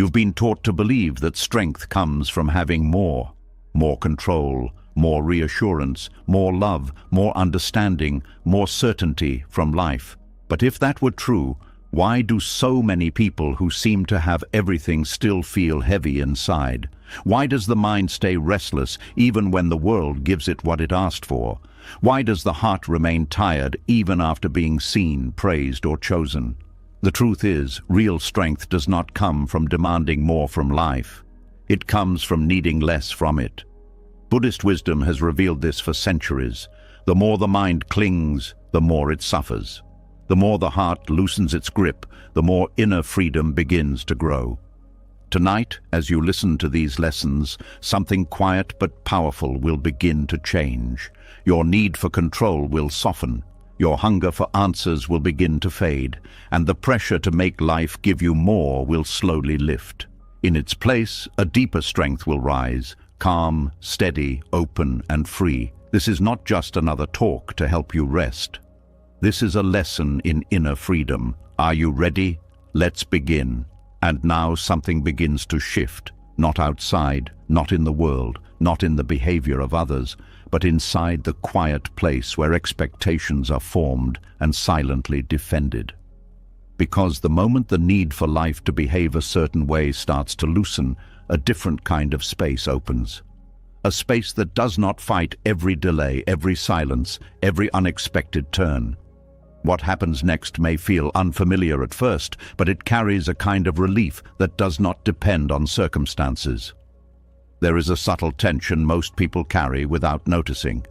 You've been taught to believe that strength comes from having more control, more reassurance, more love, more understanding, more certainty from life. But if that were true, why do so many people who seem to have everything still feel heavy inside? Why does the mind stay restless even when the world gives it what it asked for? Why does the heart remain tired even after being seen, praised, or chosen? The truth is, real strength does not come from demanding more from life. It comes from needing less from it. Buddhist wisdom has revealed this for centuries. The more the mind clings, the more it suffers. The more the heart loosens its grip, the more inner freedom begins to grow. Tonight, as you listen to these lessons, something quiet but powerful will begin to change. Your need for control will soften. Your hunger for answers will begin to fade, and the pressure to make life give you more will slowly lift. In its place, a deeper strength will rise, calm, steady, open, and free. This is not just another talk to help you rest. This is a lesson in inner freedom. Are you ready? Let's begin. And now something begins to shift, not outside, not in the world, not in the behavior of others, but inside the quiet place where expectations are formed and silently defended. Because the moment the need for life to behave a certain way starts to loosen, a different kind of space opens. A space that does not fight every delay, every silence, every unexpected turn. What happens next may feel unfamiliar at first, but it carries a kind of relief that does not depend on circumstances. There is a subtle tension most people carry without noticing.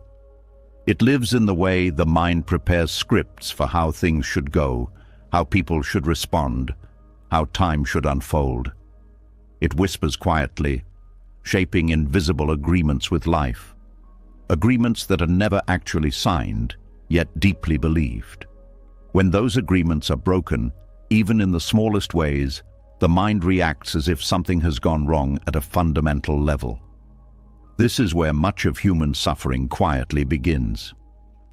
It lives in the way the mind prepares scripts for how things should go, how people should respond, how time should unfold. It whispers quietly, shaping invisible agreements with life. Agreements that are never actually signed, yet deeply believed. When those agreements are broken, even in the smallest ways, the mind reacts as if something has gone wrong at a fundamental level. This is where much of human suffering quietly begins.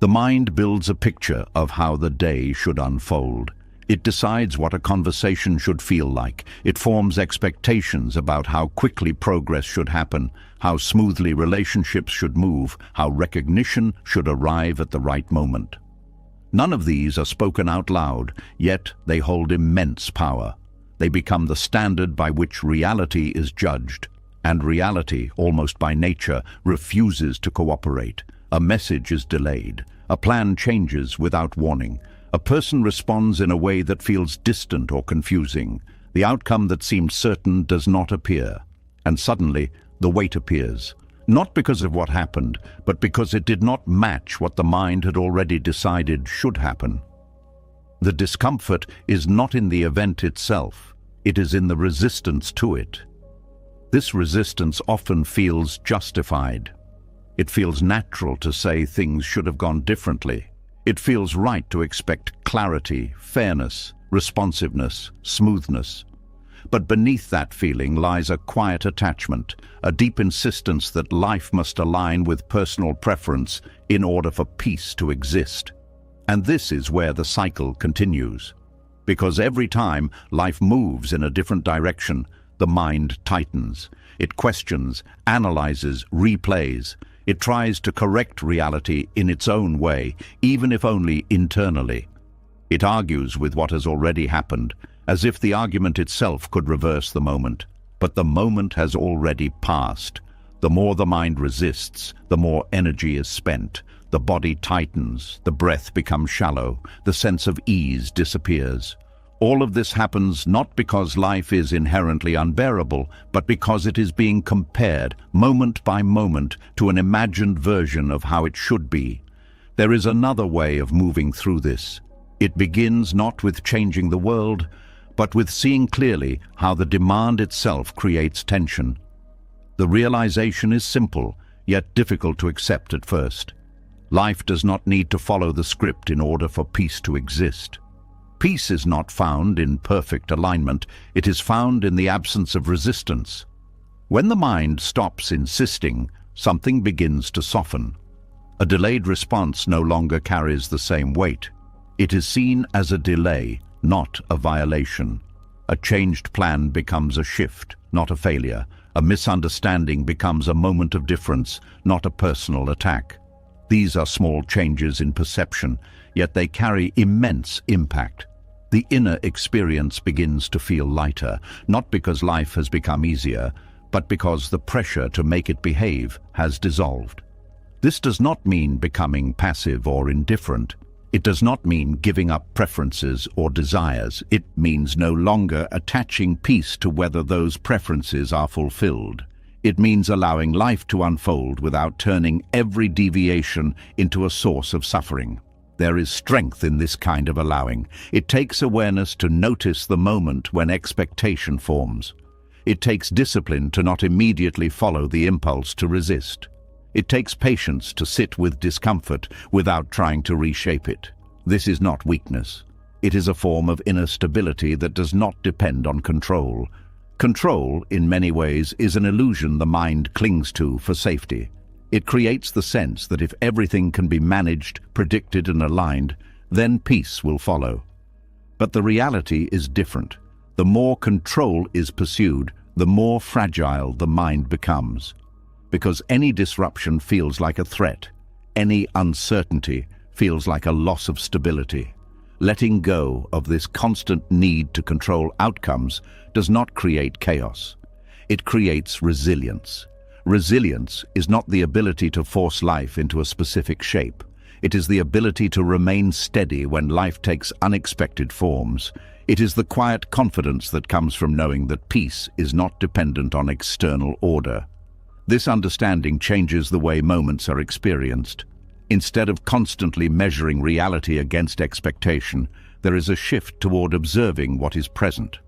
The mind builds a picture of how the day should unfold. It decides what a conversation should feel like. It forms expectations about how quickly progress should happen, how smoothly relationships should move, how recognition should arrive at the right moment. None of these are spoken out loud, yet they hold immense power. They become the standard by which reality is judged, and reality, almost by nature, refuses to cooperate. A message is delayed. A plan changes without warning. A person responds in a way that feels distant or confusing. The outcome that seemed certain does not appear. And suddenly, the weight appears. Not because of what happened, but because it did not match what the mind had already decided should happen. The discomfort is not in the event itself. It is in the resistance to it. This resistance often feels justified. It feels natural to say things should have gone differently. It feels right to expect clarity, fairness, responsiveness, smoothness. But beneath that feeling lies a quiet attachment, a deep insistence that life must align with personal preference in order for peace to exist. And this is where the cycle continues. Because every time life moves in a different direction, the mind tightens. It questions, analyzes, replays. It tries to correct reality in its own way, even if only internally. It argues with what has already happened, as if the argument itself could reverse the moment. But the moment has already passed. The more the mind resists, the more energy is spent. The body tightens, the breath becomes shallow, the sense of ease disappears. All of this happens not because life is inherently unbearable, but because it is being compared, moment by moment, to an imagined version of how it should be. There is another way of moving through this. It begins not with changing the world, but with seeing clearly how the demand itself creates tension. The realization is simple, yet difficult to accept at first. Life does not need to follow the script in order for peace to exist. Peace is not found in perfect alignment, it is found in the absence of resistance. When the mind stops insisting, something begins to soften. A delayed response no longer carries the same weight. It is seen as a delay, not a violation. A changed plan becomes a shift, not a failure. A misunderstanding becomes a moment of difference, not a personal attack. These are small changes in perception, yet they carry immense impact. The inner experience begins to feel lighter, not because life has become easier, but because the pressure to make it behave has dissolved. This does not mean becoming passive or indifferent. It does not mean giving up preferences or desires. It means no longer attaching peace to whether those preferences are fulfilled. It means allowing life to unfold without turning every deviation into a source of suffering. There is strength in this kind of allowing. It takes awareness to notice the moment when expectation forms. It takes discipline to not immediately follow the impulse to resist. It takes patience to sit with discomfort without trying to reshape it. This is not weakness. It is a form of inner stability that does not depend on control. Control, in many ways, is an illusion the mind clings to for safety. It creates the sense that if everything can be managed, predicted, and aligned, then peace will follow. But the reality is different. The more control is pursued, the more fragile the mind becomes. Because any disruption feels like a threat, any uncertainty feels like a loss of stability. Letting go of this constant need to control outcomes does not create chaos. It creates resilience. Resilience is not the ability to force life into a specific shape. It is the ability to remain steady when life takes unexpected forms. It is the quiet confidence that comes from knowing that peace is not dependent on external order. This understanding changes the way moments are experienced. Instead of constantly measuring reality against expectation, there is a shift toward observing what is present.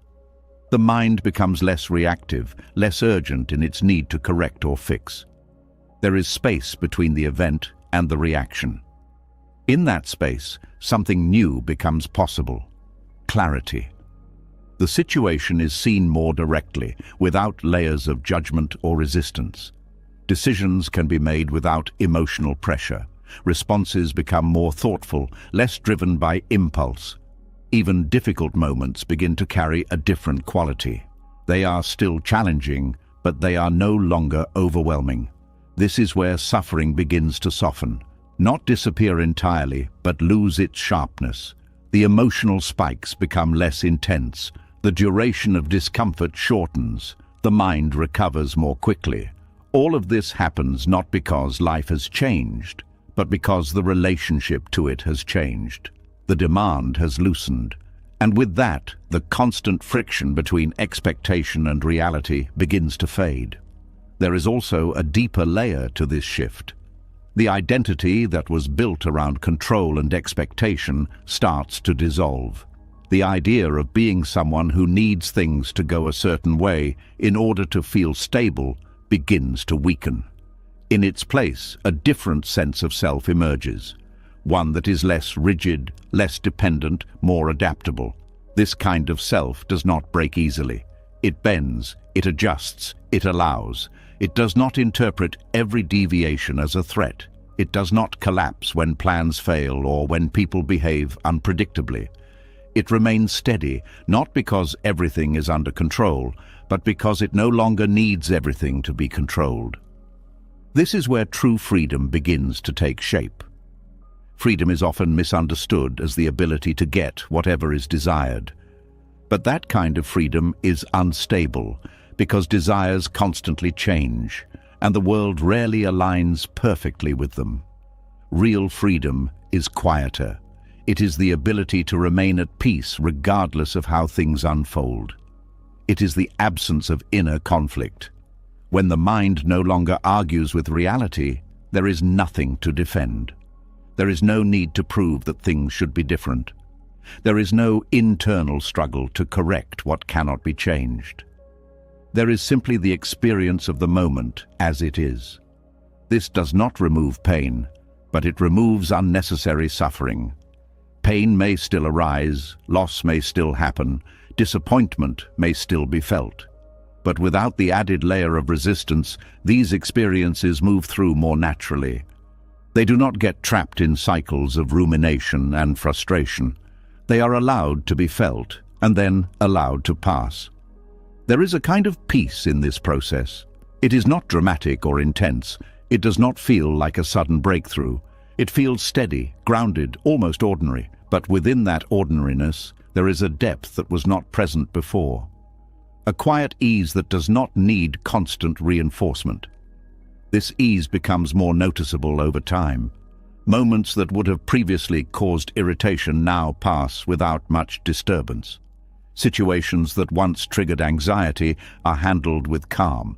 The mind becomes less reactive, less urgent in its need to correct or fix. There is space between the event and the reaction. In that space, something new becomes possible: clarity. The situation is seen more directly, without layers of judgment or resistance. Decisions can be made without emotional pressure. Responses become more thoughtful, less driven by impulse. Even difficult moments begin to carry a different quality. They are still challenging, but they are no longer overwhelming. This is where suffering begins to soften. Not disappear entirely, but lose its sharpness. The emotional spikes become less intense. The duration of discomfort shortens. The mind recovers more quickly. All of this happens not because life has changed, but because the relationship to it has changed. The demand has loosened. And with that, the constant friction between expectation and reality begins to fade. There is also a deeper layer to this shift. The identity that was built around control and expectation starts to dissolve. The idea of being someone who needs things to go a certain way in order to feel stable begins to weaken. In its place, a different sense of self emerges, one that is less rigid, less dependent, more adaptable. This kind of self does not break easily. It bends, it adjusts, it allows. It does not interpret every deviation as a threat. It does not collapse when plans fail or when people behave unpredictably. It remains steady, not because everything is under control, but because it no longer needs everything to be controlled. This is where true freedom begins to take shape. Freedom is often misunderstood as the ability to get whatever is desired. But that kind of freedom is unstable because desires constantly change, and the world rarely aligns perfectly with them. Real freedom is quieter. It is the ability to remain at peace regardless of how things unfold. It is the absence of inner conflict. When the mind no longer argues with reality, there is nothing to defend. There is no need to prove that things should be different. There is no internal struggle to correct what cannot be changed. There is simply the experience of the moment as it is. This does not remove pain, but it removes unnecessary suffering. Pain may still arise, loss may still happen, disappointment may still be felt. But without the added layer of resistance, these experiences move through more naturally. They do not get trapped in cycles of rumination and frustration. They are allowed to be felt, and then allowed to pass. There is a kind of peace in this process. It is not dramatic or intense. It does not feel like a sudden breakthrough. It feels steady, grounded, almost ordinary. But within that ordinariness, there is a depth that was not present before. A quiet ease that does not need constant reinforcement. This ease becomes more noticeable over time. Moments that would have previously caused irritation now pass without much disturbance. Situations that once triggered anxiety are handled with calm.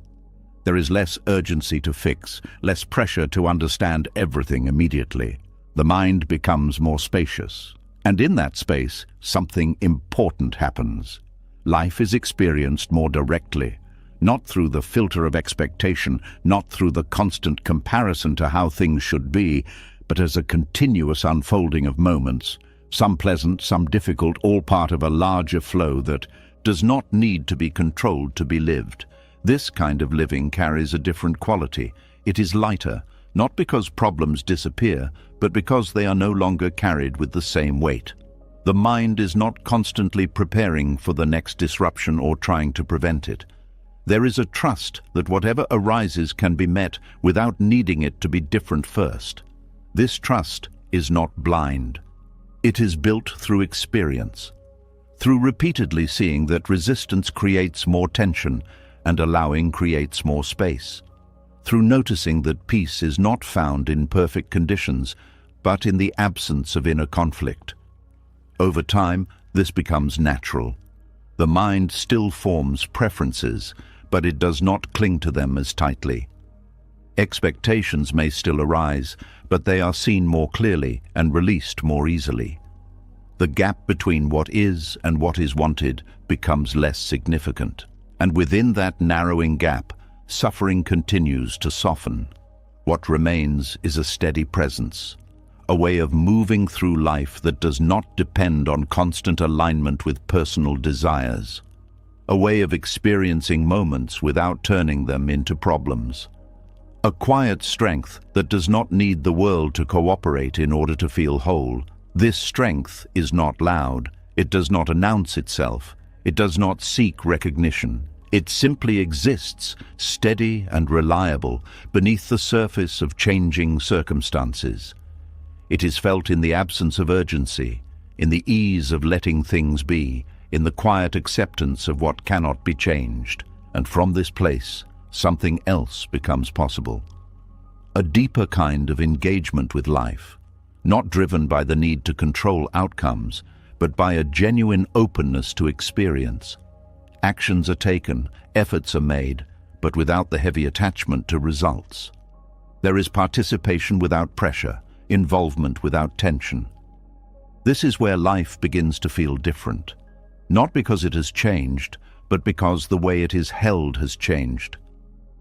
There is less urgency to fix, less pressure to understand everything immediately. The mind becomes more spacious. And in that space, something important happens. Life is experienced more directly, not through the filter of expectation, not through the constant comparison to how things should be, but as a continuous unfolding of moments, some pleasant, some difficult, all part of a larger flow that does not need to be controlled to be lived. This kind of living carries a different quality. It is lighter, not because problems disappear, but because they are no longer carried with the same weight. The mind is not constantly preparing for the next disruption or trying to prevent it. There is a trust that whatever arises can be met without needing it to be different first. This trust is not blind. It is built through experience, through repeatedly seeing that resistance creates more tension and allowing creates more space, through noticing that peace is not found in perfect conditions, but in the absence of inner conflict. Over time, this becomes natural. The mind still forms preferences, but it does not cling to them as tightly. Expectations may still arise, but they are seen more clearly and released more easily. The gap between what is and what is wanted becomes less significant. And within that narrowing gap, suffering continues to soften. What remains is a steady presence, a way of moving through life that does not depend on constant alignment with personal desires, a way of experiencing moments without turning them into problems. A quiet strength that does not need the world to cooperate in order to feel whole. This strength is not loud. It does not announce itself. It does not seek recognition. It simply exists, steady and reliable, beneath the surface of changing circumstances. It is felt in the absence of urgency, in the ease of letting things be, in the quiet acceptance of what cannot be changed. And from this place, something else becomes possible. A deeper kind of engagement with life, not driven by the need to control outcomes, but by a genuine openness to experience. Actions are taken, efforts are made, but without the heavy attachment to results. There is participation without pressure, involvement without tension. This is where life begins to feel different, not because it has changed, but because the way it is held has changed.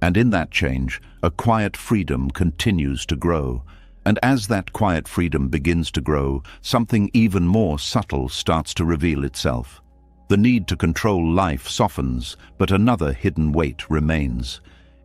And in that change, a quiet freedom continues to grow. And as that quiet freedom begins to grow, something even more subtle starts to reveal itself. The need to control life softens, but another hidden weight remains.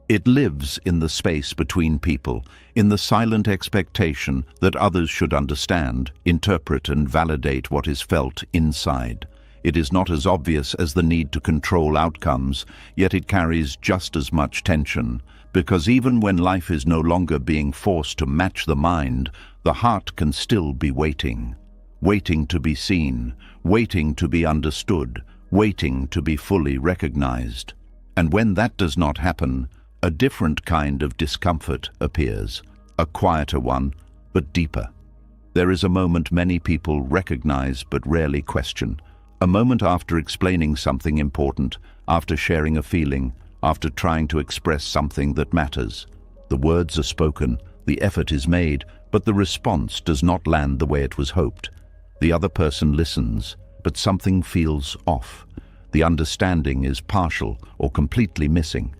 It lives in the space between people, in the silent expectation that others should understand, interpret and validate what is felt inside. It is not as obvious as the need to control outcomes, yet it carries just as much tension, because even when life is no longer being forced to match the mind, the heart can still be waiting. Waiting to be seen, waiting to be understood, waiting to be fully recognized. And when that does not happen, a different kind of discomfort appears, a quieter one, but deeper. There is a moment many people recognize but rarely question. A moment after explaining something important, after sharing a feeling, after trying to express something that matters. The words are spoken, the effort is made, but the response does not land the way it was hoped. The other person listens, but something feels off. The understanding is partial or completely missing.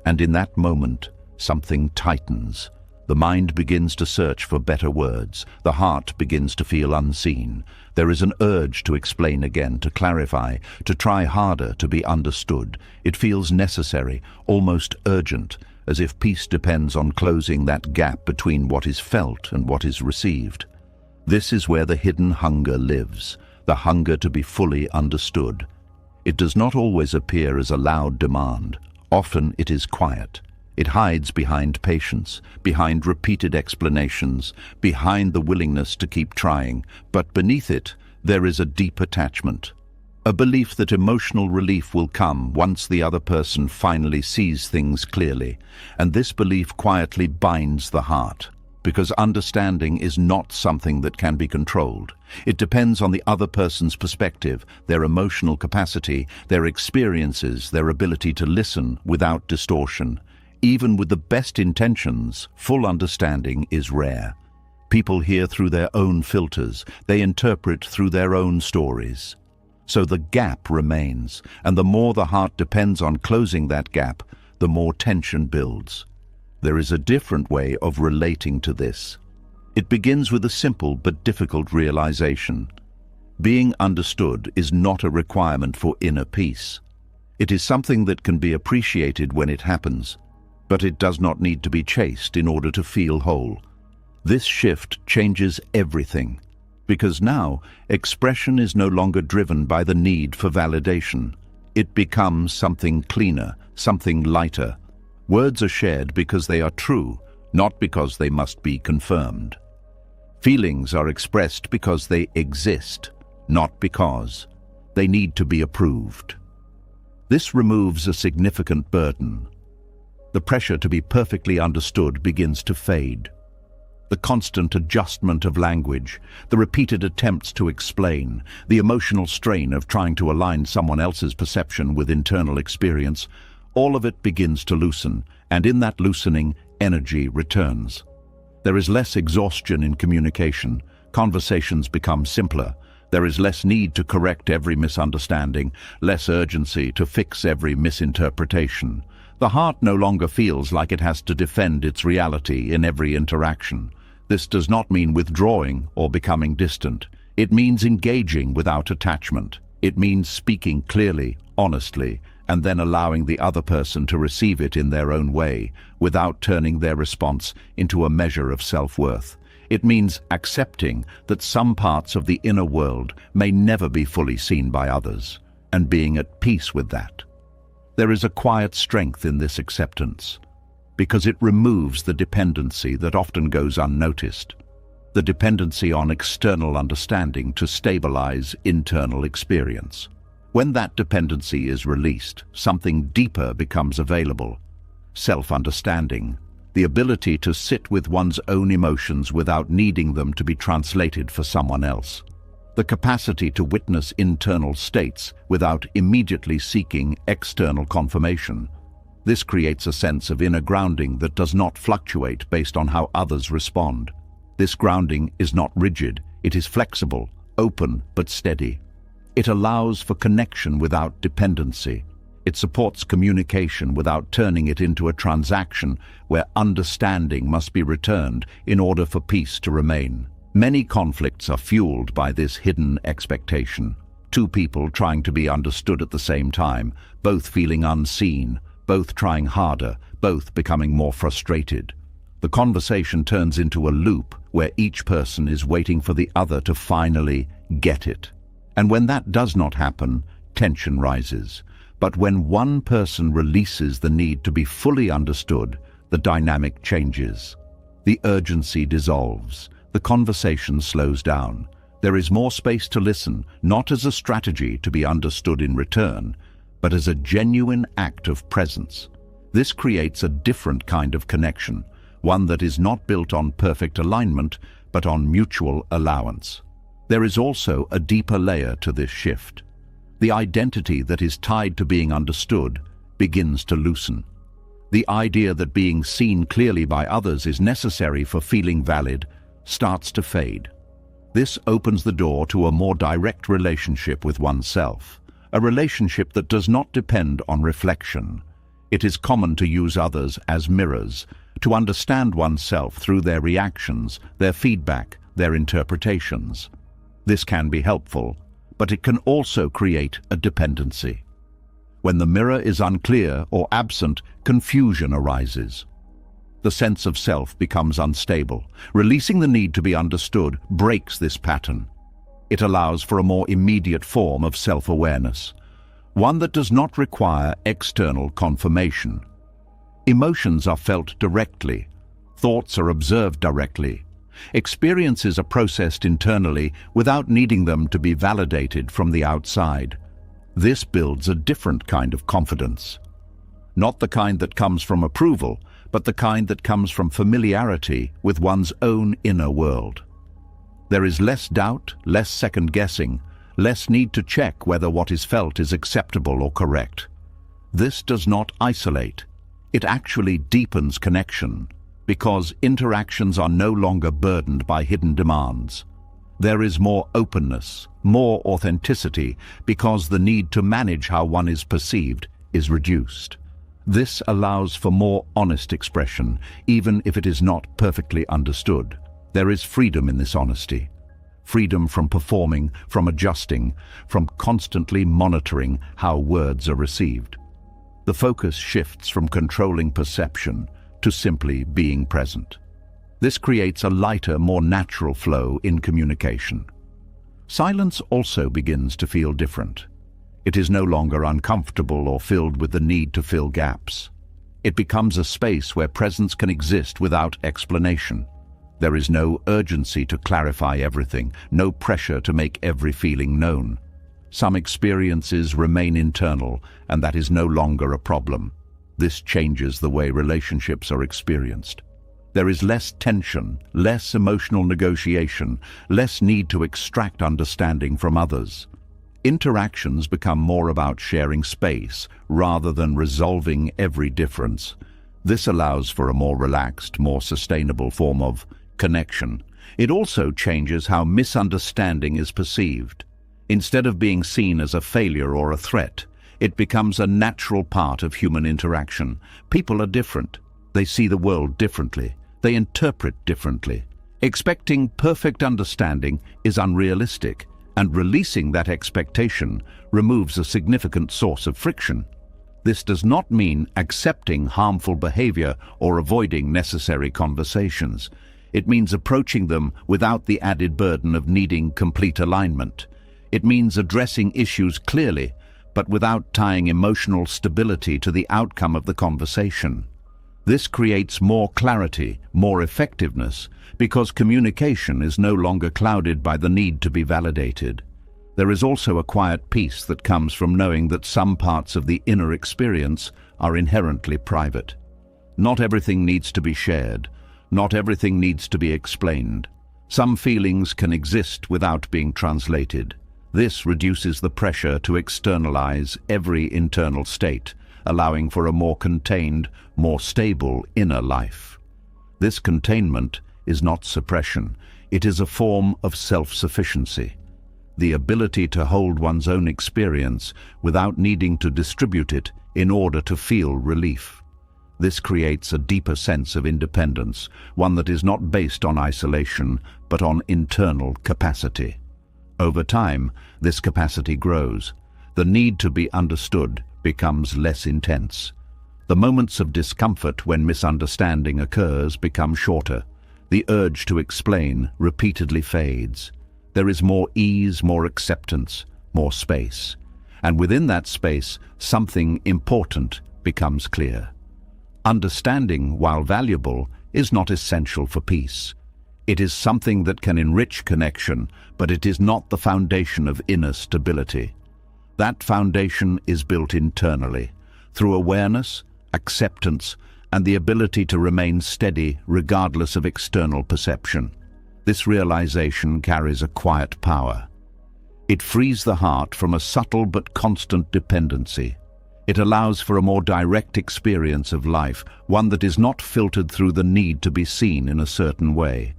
And in that moment, something tightens. The mind begins to search for better words. The heart begins to feel unseen. There is an urge to explain again, to clarify, to try harder to be understood. It feels necessary, almost urgent, as if peace depends on closing that gap between what is felt and what is received. This is where the hidden hunger lives, the hunger to be fully understood. It does not always appear as a loud demand. Often it is quiet. It hides behind patience, behind repeated explanations, behind the willingness to keep trying, but beneath it, there is a deep attachment. A belief that emotional relief will come once the other person finally sees things clearly, and this belief quietly binds the heart, because understanding is not something that can be controlled. It depends on the other person's perspective, their emotional capacity, their experiences, their ability to listen without distortion. Even with the best intentions, full understanding is rare. People hear through their own filters, they interpret through their own stories. So the gap remains, and the more the heart depends on closing that gap, the more tension builds. There is a different way of relating to this. It begins with a simple but difficult realization. Being understood is not a requirement for inner peace. It is something that can be appreciated when it happens, but it does not need to be chased in order to feel whole. This shift changes everything, because now expression is no longer driven by the need for validation. It becomes something cleaner, something lighter. Words are shared because they are true, not because they must be confirmed. Feelings are expressed because they exist, not because they need to be approved. This removes a significant burden. The pressure to be perfectly understood begins to fade. The constant adjustment of language, the repeated attempts to explain, the emotional strain of trying to align someone else's perception with internal experience, all of it begins to loosen, and in that loosening, energy returns. There is less exhaustion in communication. Conversations become simpler. There is less need to correct every misunderstanding, less urgency to fix every misinterpretation. The heart no longer feels like it has to defend its reality in every interaction. This does not mean withdrawing or becoming distant. It means engaging without attachment. It means speaking clearly, honestly, and then allowing the other person to receive it in their own way, without turning their response into a measure of self-worth. It means accepting that some parts of the inner world may never be fully seen by others, and being at peace with that. There is a quiet strength in this acceptance, because it removes the dependency that often goes unnoticed, the dependency on external understanding to stabilize internal experience. When that dependency is released, something deeper becomes available: self-understanding, the ability to sit with one's own emotions without needing them to be translated for someone else. The capacity to witness internal states without immediately seeking external confirmation. This creates a sense of inner grounding that does not fluctuate based on how others respond. This grounding is not rigid, it is flexible, open but steady. It allows for connection without dependency. It supports communication without turning it into a transaction where understanding must be returned in order for peace to remain. Many conflicts are fueled by this hidden expectation. Two people trying to be understood at the same time, both feeling unseen, both trying harder, both becoming more frustrated. The conversation turns into a loop where each person is waiting for the other to finally get it. And when that does not happen, tension rises. But when one person releases the need to be fully understood, the dynamic changes. The urgency dissolves. The conversation slows down. There is more space to listen, not as a strategy to be understood in return, but as a genuine act of presence. This creates a different kind of connection, one that is not built on perfect alignment, but on mutual allowance. There is also a deeper layer to this shift. The identity that is tied to being understood begins to loosen. The idea that being seen clearly by others is necessary for feeling valid starts to fade. This opens the door to a more direct relationship with oneself, a relationship that does not depend on reflection. It is common to use others as mirrors, to understand oneself through their reactions, their feedback, their interpretations. This can be helpful, but it can also create a dependency. When the mirror is unclear or absent, confusion arises. The sense of self becomes unstable. Releasing the need to be understood breaks this pattern. It allows for a more immediate form of self-awareness, one that does not require external confirmation. Emotions are felt directly, thoughts are observed directly, experiences are processed internally without needing them to be validated from the outside. This builds a different kind of confidence. Not the kind that comes from approval, but the kind that comes from familiarity with one's own inner world. There is less doubt, less second-guessing, less need to check whether what is felt is acceptable or correct. This does not isolate. It actually deepens connection, because interactions are no longer burdened by hidden demands. There is more openness, more authenticity, because the need to manage how one is perceived is reduced. This allows for more honest expression, even if it is not perfectly understood. There is freedom in this honesty. Freedom from performing, from adjusting, from constantly monitoring how words are received. The focus shifts from controlling perception to simply being present. This creates a lighter, more natural flow in communication. Silence also begins to feel different. It is no longer uncomfortable or filled with the need to fill gaps. It becomes a space where presence can exist without explanation. There is no urgency to clarify everything, no pressure to make every feeling known. Some experiences remain internal, and that is no longer a problem. This changes the way relationships are experienced. There is less tension, less emotional negotiation, less need to extract understanding from others. Interactions become more about sharing space rather than resolving every difference. This allows for a more relaxed, more sustainable form of connection. It also changes how misunderstanding is perceived. Instead of being seen as a failure or a threat, it becomes a natural part of human interaction. People are different. They see the world differently. They interpret differently. Expecting perfect understanding is unrealistic, and releasing that expectation removes a significant source of friction. This does not mean accepting harmful behavior or avoiding necessary conversations. It means approaching them without the added burden of needing complete alignment. It means addressing issues clearly, but without tying emotional stability to the outcome of the conversation. This creates more clarity, more effectiveness, because communication is no longer clouded by the need to be validated. There is also a quiet peace that comes from knowing that some parts of the inner experience are inherently private. Not everything needs to be shared. Not everything needs to be explained. Some feelings can exist without being translated. This reduces the pressure to externalize every internal state, allowing for a more contained, more stable inner life. This containment is not suppression. It is a form of self-sufficiency. The ability to hold one's own experience without needing to distribute it in order to feel relief. This creates a deeper sense of independence, one that is not based on isolation, but on internal capacity. Over time, this capacity grows. The need to be understood becomes less intense. The moments of discomfort when misunderstanding occurs become shorter. The urge to explain repeatedly fades. There is more ease, more acceptance, more space. And within that space, something important becomes clear. Understanding, while valuable, is not essential for peace. It is something that can enrich connection, but it is not the foundation of inner stability. That foundation is built internally, through awareness, acceptance, and the ability to remain steady regardless of external perception. This realization carries a quiet power. It frees the heart from a subtle but constant dependency. It allows for a more direct experience of life, one that is not filtered through the need to be seen in a certain way.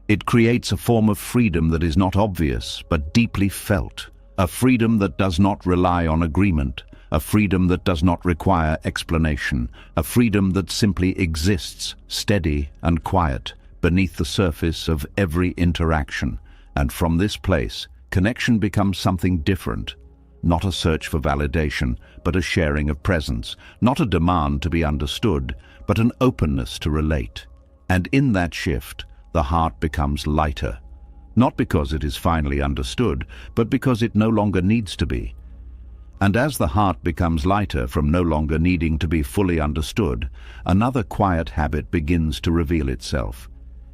It creates a form of freedom that is not obvious, but deeply felt. A freedom that does not rely on agreement. A freedom that does not require explanation. A freedom that simply exists, steady and quiet, beneath the surface of every interaction. And from this place, connection becomes something different. Not a search for validation, but a sharing of presence. Not a demand to be understood, but an openness to relate. And in that shift, the heart becomes lighter. not because it is finally understood, but because it no longer needs to be. And as the heart becomes lighter from no longer needing to be fully understood, another quiet habit begins to reveal itself.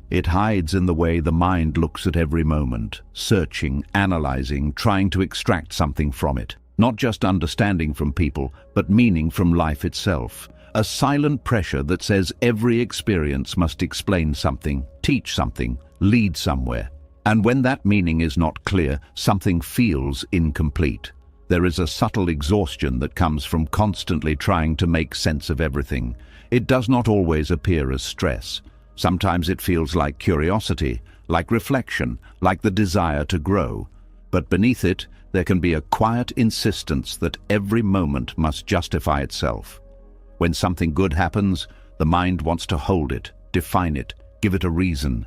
It hides in the way the mind looks at every moment, searching, analyzing, trying to extract something from it. Not just understanding from people, but meaning from life itself. A silent pressure that says every experience must explain something, teach something, lead somewhere. And when that meaning is not clear, something feels incomplete. There is a subtle exhaustion that comes from constantly trying to make sense of everything. It does not always appear as stress. Sometimes it feels like curiosity, like reflection, like the desire to grow. But beneath it, there can be a quiet insistence that every moment must justify itself. When something good happens, the mind wants to hold it, define it, give it a reason.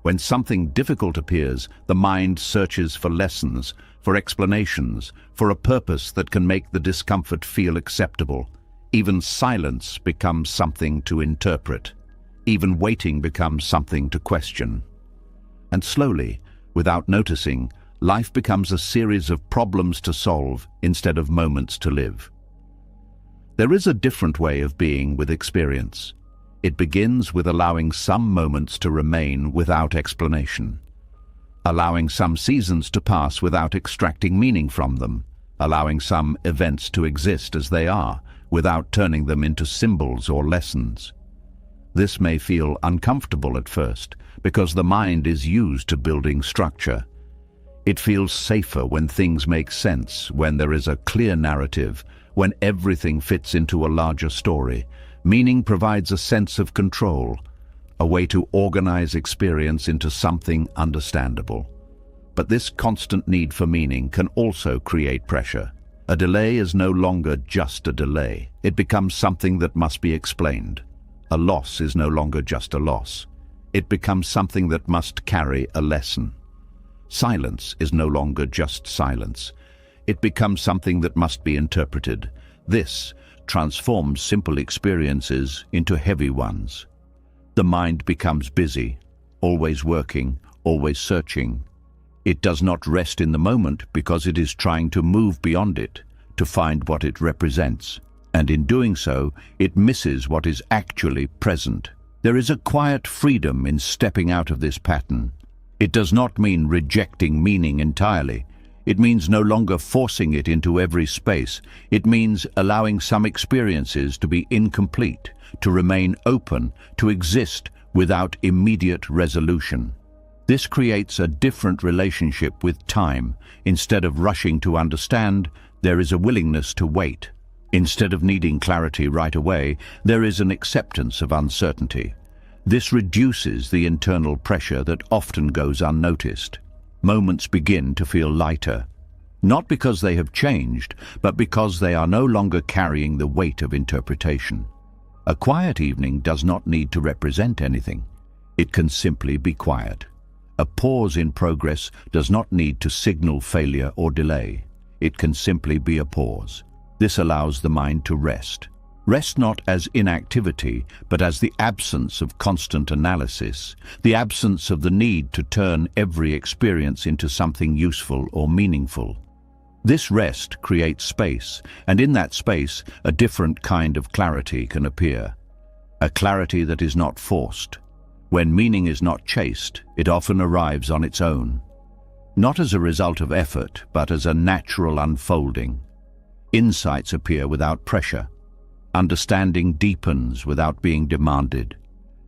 When something difficult appears, the mind searches for lessons, for explanations, for a purpose that can make the discomfort feel acceptable. Even silence becomes something to interpret. Even waiting becomes something to question. And slowly, without noticing, life becomes a series of problems to solve instead of moments to live. There is a different way of being with experience. It begins with allowing some moments to remain without explanation. Allowing some seasons to pass without extracting meaning from them. Allowing some events to exist as they are, without turning them into symbols or lessons. This may feel uncomfortable at first, because the mind is used to building structure. It feels safer when things make sense, when there is a clear narrative, when everything fits into a larger story. Meaning provides a sense of control, a way to organize experience into something understandable. But this constant need for meaning can also create pressure. A delay is no longer just a delay. It becomes something that must be explained. A loss is no longer just a loss. It becomes something that must carry a lesson. Silence is no longer just silence. It becomes something that must be interpreted. This transforms simple experiences into heavy ones. The mind becomes busy, always working, always searching. It does not rest in the moment because it is trying to move beyond it, to find what it represents. And in doing so, it misses what is actually present. There is a quiet freedom in stepping out of this pattern. It does not mean rejecting meaning entirely. It means no longer forcing it into every space. It means allowing some experiences to be incomplete, to remain open, to exist without immediate resolution. This creates a different relationship with time. Instead of rushing to understand, there is a willingness to wait. Instead of needing clarity right away, there is an acceptance of uncertainty. This reduces the internal pressure that often goes unnoticed. Moments begin to feel lighter, not because they have changed, but because they are no longer carrying the weight of interpretation. A quiet evening does not need to represent anything. It can simply be quiet. A pause in progress does not need to signal failure or delay. It can simply be a pause. This allows the mind to rest. Rest not as inactivity, but as the absence of constant analysis, the absence of the need to turn every experience into something useful or meaningful. This rest creates space, and in that space, a different kind of clarity can appear. A clarity that is not forced. When meaning is not chased, it often arrives on its own. Not as a result of effort, but as a natural unfolding. Insights appear without pressure. Understanding deepens without being demanded.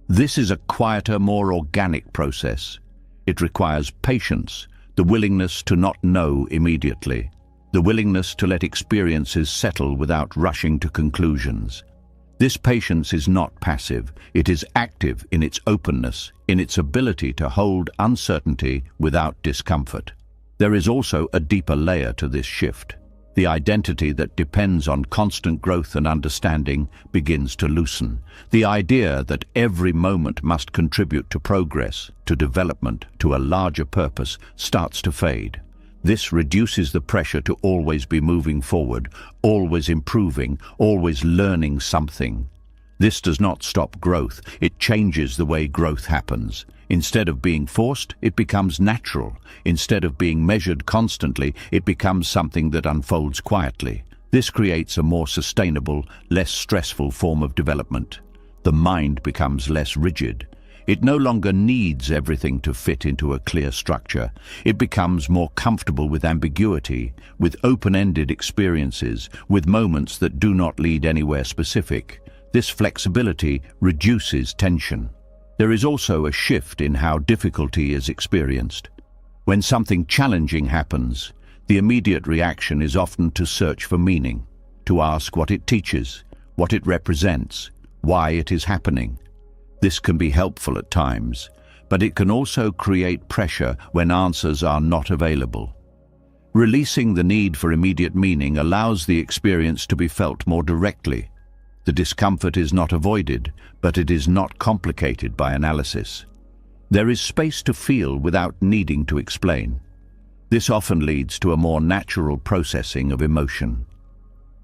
This is a quieter, more organic process. It requires patience, the willingness to not know immediately, the willingness to let experiences settle without rushing to conclusions. This patience is not passive, it is active in its openness, in its ability to hold uncertainty without discomfort. There is also a deeper layer to this shift. The identity that depends on constant growth and understanding begins to loosen. The idea that every moment must contribute to progress, to development, to a larger purpose starts to fade. This reduces the pressure to always be moving forward, always improving, always learning something. This does not stop growth, it changes the way growth happens. Instead of being forced, it becomes natural. Instead of being measured constantly, it becomes something that unfolds quietly. This creates a more sustainable, less stressful form of development. The mind becomes less rigid. It no longer needs everything to fit into a clear structure. It becomes more comfortable with ambiguity, with open-ended experiences, with moments that do not lead anywhere specific. This flexibility reduces tension. There is also a shift in how difficulty is experienced. When something challenging happens, the immediate reaction is often to search for meaning, to ask what it teaches, what it represents, why it is happening. This can be helpful at times, but it can also create pressure when answers are not available. Releasing the need for immediate meaning allows the experience to be felt more directly. The discomfort is not avoided, but it is not complicated by analysis. There is space to feel without needing to explain. This often leads to a more natural processing of emotion.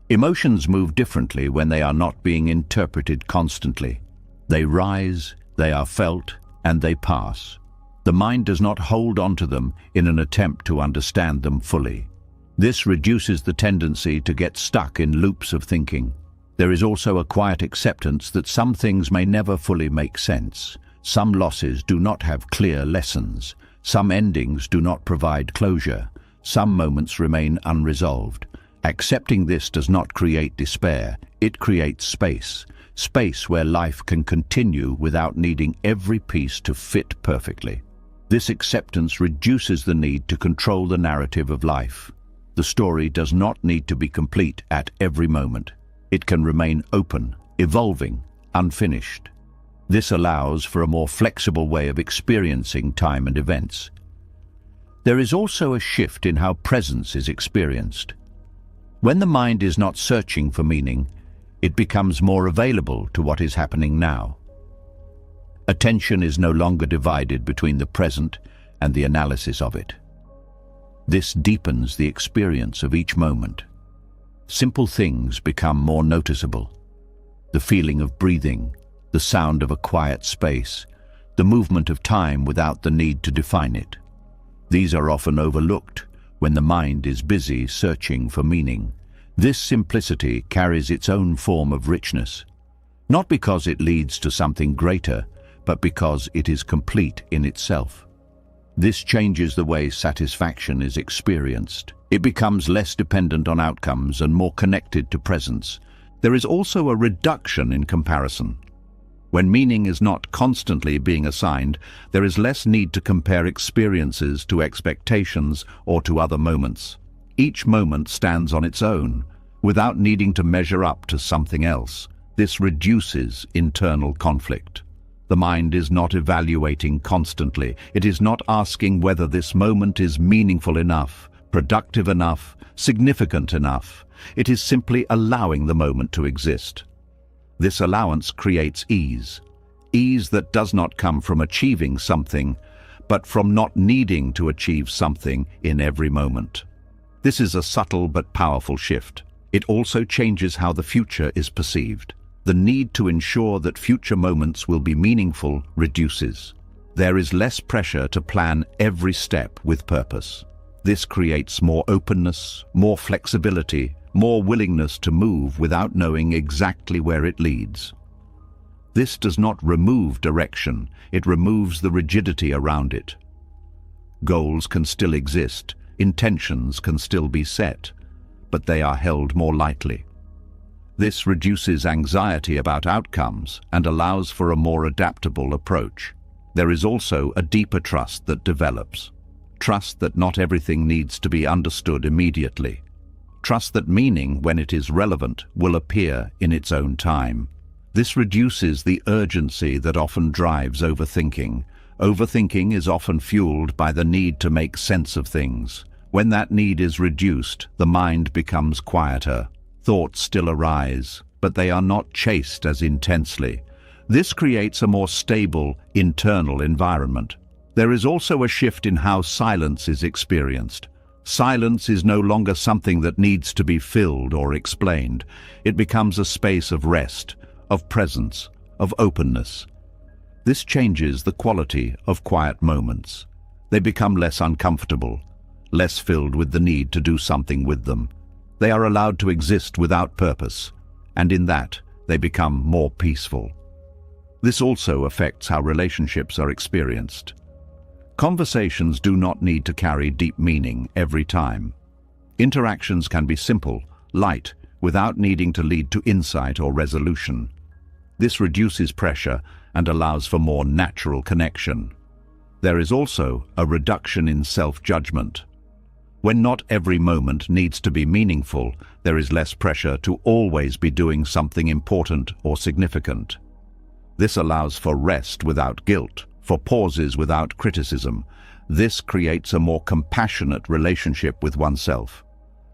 Emotions move differently when they are not being interpreted constantly. They rise, they are felt, and they pass. The mind does not hold on to them in an attempt to understand them fully. This reduces the tendency to get stuck in loops of thinking. There is also a quiet acceptance that some things may never fully make sense. Some losses do not have clear lessons. Some endings do not provide closure. Some moments remain unresolved. Accepting this does not create despair. It creates space. Space where life can continue without needing every piece to fit perfectly. This acceptance reduces the need to control the narrative of life. The story does not need to be complete at every moment. It can remain open, evolving, unfinished. This allows for a more flexible way of experiencing time and events. There is also a shift in how presence is experienced. When the mind is not searching for meaning, it becomes more available to what is happening now. Attention is no longer divided between the present and the analysis of it. This deepens the experience of each moment. Simple things become more noticeable. The feeling of breathing, the sound of a quiet space, the movement of time without the need to define it. These are often overlooked when the mind is busy searching for meaning. This simplicity carries its own form of richness, not because it leads to something greater, but because it is complete in itself. This changes the way satisfaction is experienced. It becomes less dependent on outcomes and more connected to presence. There is also a reduction in comparison. When meaning is not constantly being assigned, there is less need to compare experiences to expectations or to other moments. Each moment stands on its own, without needing to measure up to something else. This reduces internal conflict. The mind is not evaluating constantly. It is not asking whether this moment is meaningful enough, productive enough, significant enough. It is simply allowing the moment to exist. This allowance creates ease. Ease that does not come from achieving something, but from not needing to achieve something in every moment. This is a subtle but powerful shift. It also changes how the future is perceived. The need to ensure that future moments will be meaningful reduces. There is less pressure to plan every step with purpose. This creates more openness, more flexibility, more willingness to move without knowing exactly where it leads. This does not remove direction, it removes the rigidity around it. Goals can still exist, intentions can still be set, but they are held more lightly. This reduces anxiety about outcomes and allows for a more adaptable approach. There is also a deeper trust that develops. Trust that not everything needs to be understood immediately. Trust that meaning, when it is relevant, will appear in its own time. This reduces the urgency that often drives overthinking. Overthinking is often fueled by the need to make sense of things. When that need is reduced, the mind becomes quieter. Thoughts still arise, but they are not chased as intensely. This creates a more stable, internal environment. There is also a shift in how silence is experienced. Silence is no longer something that needs to be filled or explained. It becomes a space of rest, of presence, of openness. This changes the quality of quiet moments. They become less uncomfortable, less filled with the need to do something with them. They are allowed to exist without purpose, and in that, they become more peaceful. This also affects how relationships are experienced. Conversations do not need to carry deep meaning every time. Interactions can be simple, light, without needing to lead to insight or resolution. This reduces pressure and allows for more natural connection. There is also a reduction in self-judgment. When not every moment needs to be meaningful, there is less pressure to always be doing something important or significant. This allows for rest without guilt, for pauses without criticism. This creates a more compassionate relationship with oneself.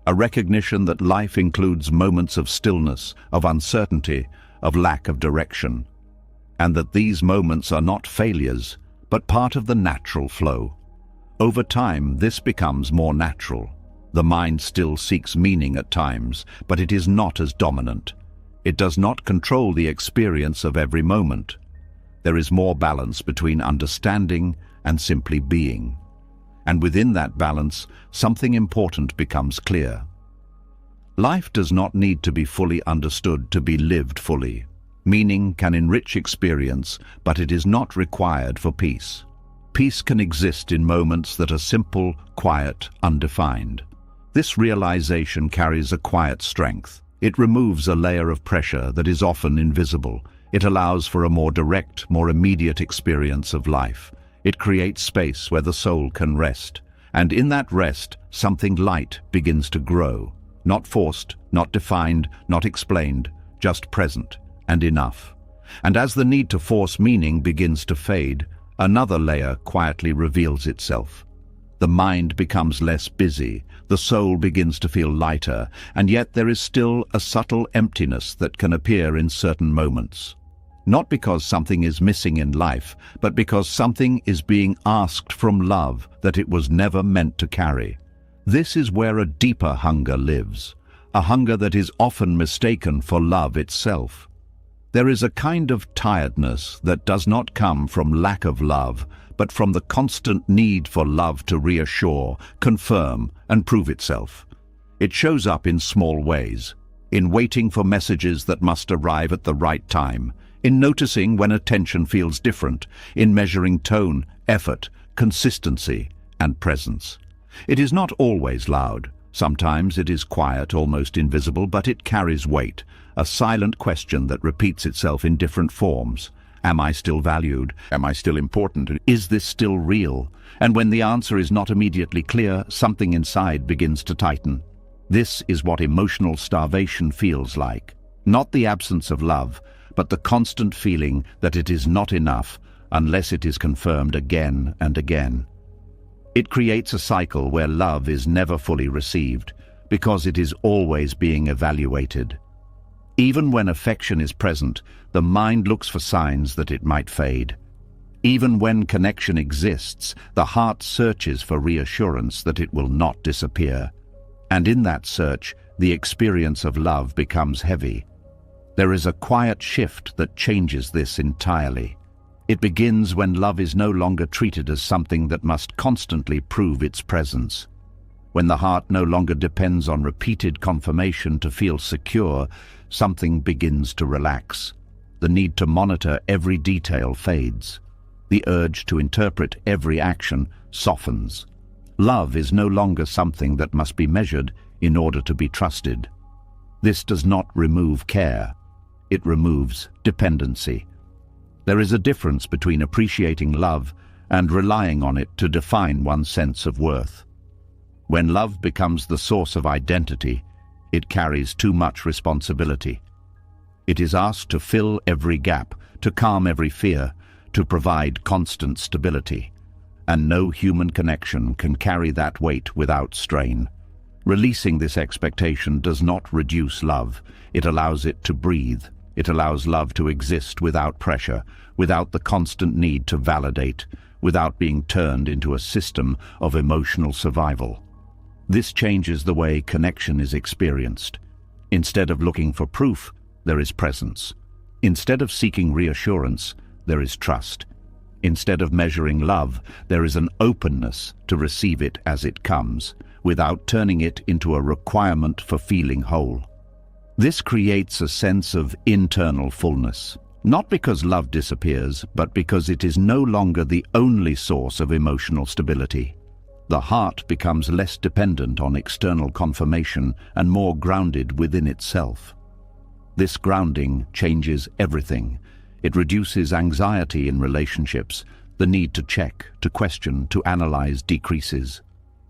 A recognition that life includes moments of stillness, of uncertainty, of lack of direction, and that these moments are not failures, but part of the natural flow. Over time, this becomes more natural. The mind still seeks meaning at times, but it is not as dominant. It does not control the experience of every moment. There is more balance between understanding and simply being. And within that balance, something important becomes clear. Life does not need to be fully understood to be lived fully. Meaning can enrich experience, but it is not required for peace. Peace can exist in moments that are simple, quiet, undefined. This realization carries a quiet strength. It removes a layer of pressure that is often invisible. It allows for a more direct, more immediate experience of life. It creates space where the soul can rest. And in that rest, something light begins to grow. Not forced, not defined, not explained, just present and enough. And as the need to force meaning begins to fade, another layer quietly reveals itself. The mind becomes less busy, the soul begins to feel lighter, and yet there is still a subtle emptiness that can appear in certain moments. Not because something is missing in life, but because something is being asked from love that it was never meant to carry. This is where a deeper hunger lives, a hunger that is often mistaken for love itself. There is a kind of tiredness that does not come from lack of love, but from the constant need for love to reassure, confirm, and prove itself. It shows up in small ways, in waiting for messages that must arrive at the right time, in noticing when attention feels different, in measuring tone, effort, consistency, and presence. It is not always loud. Sometimes it is quiet, almost invisible, but it carries weight, a silent question that repeats itself in different forms. Am I still valued? Am I still important? Is this still real? And when the answer is not immediately clear, something inside begins to tighten. This is what emotional starvation feels like. Not the absence of love, but the constant feeling that it is not enough unless it is confirmed again and again. It creates a cycle where love is never fully received, because it is always being evaluated. Even when affection is present, the mind looks for signs that it might fade. Even when connection exists, the heart searches for reassurance that it will not disappear. And in that search, the experience of love becomes heavy. There is a quiet shift that changes this entirely. It begins when love is no longer treated as something that must constantly prove its presence. When the heart no longer depends on repeated confirmation to feel secure, something begins to relax. The need to monitor every detail fades. The urge to interpret every action softens. Love is no longer something that must be measured in order to be trusted. This does not remove care. It removes dependency. There is a difference between appreciating love and relying on it to define one's sense of worth. When love becomes the source of identity, it carries too much responsibility. It is asked to fill every gap, to calm every fear, to provide constant stability. And no human connection can carry that weight without strain. Releasing this expectation does not reduce love. It allows it to breathe. It allows love to exist without pressure, without the constant need to validate, without being turned into a system of emotional survival. This changes the way connection is experienced. Instead of looking for proof, there is presence. Instead of seeking reassurance, there is trust. Instead of measuring love, there is an openness to receive it as it comes, without turning it into a requirement for feeling whole. This creates a sense of internal fullness, not because love disappears, but because it is no longer the only source of emotional stability. The heart becomes less dependent on external confirmation and more grounded within itself. This grounding changes everything. It reduces anxiety in relationships. The need to check, to question, to analyze decreases.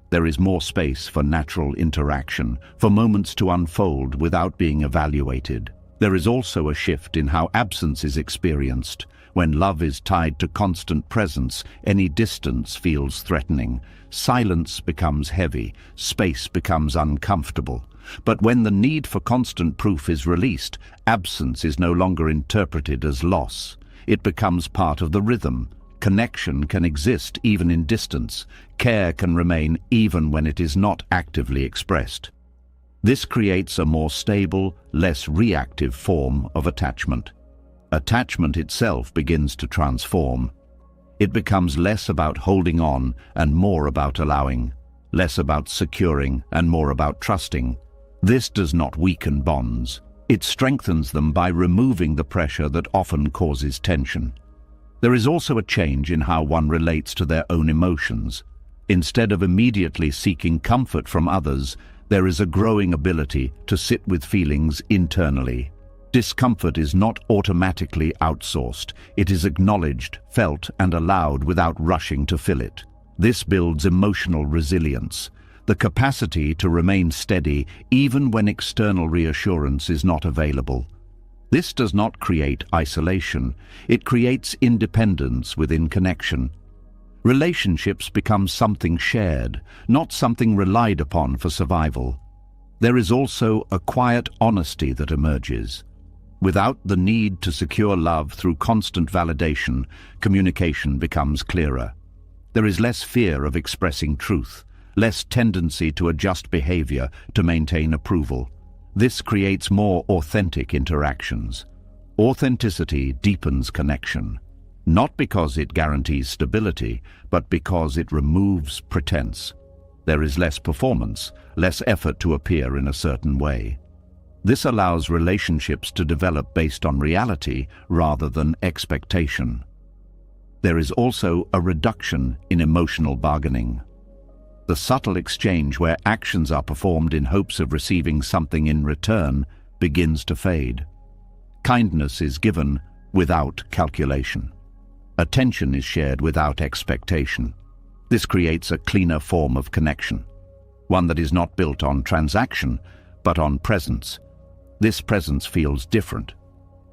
There is more space for natural interaction, for moments to unfold without being evaluated. There is also a shift in how absence is experienced. When love is tied to constant presence, any distance feels threatening. Silence becomes heavy, space becomes uncomfortable. But when the need for constant proof is released, absence is no longer interpreted as loss. It becomes part of the rhythm. Connection can exist even in distance. Care can remain even when it is not actively expressed. This creates a more stable, less reactive form of attachment. Attachment itself begins to transform. It becomes less about holding on and more about allowing, less about securing and more about trusting. This does not weaken bonds. It strengthens them by removing the pressure that often causes tension. There is also a change in how one relates to their own emotions. Instead of immediately seeking comfort from others, there is a growing ability to sit with feelings internally. Discomfort is not automatically outsourced. It is acknowledged, felt, and allowed without rushing to fill it. This builds emotional resilience, the capacity to remain steady even when external reassurance is not available. This does not create isolation. It creates independence within connection. Relationships become something shared, not something relied upon for survival. There is also a quiet honesty that emerges. Without the need to secure love through constant validation, communication becomes clearer. There is less fear of expressing truth, less tendency to adjust behavior to maintain approval. This creates more authentic interactions. Authenticity deepens connection, not because it guarantees stability, but because it removes pretense. There is less performance, less effort to appear in a certain way. This allows relationships to develop based on reality rather than expectation. There is also a reduction in emotional bargaining. The subtle exchange where actions are performed in hopes of receiving something in return begins to fade. Kindness is given without calculation. Attention is shared without expectation. This creates a cleaner form of connection, one that is not built on transaction, but on presence. This presence feels different.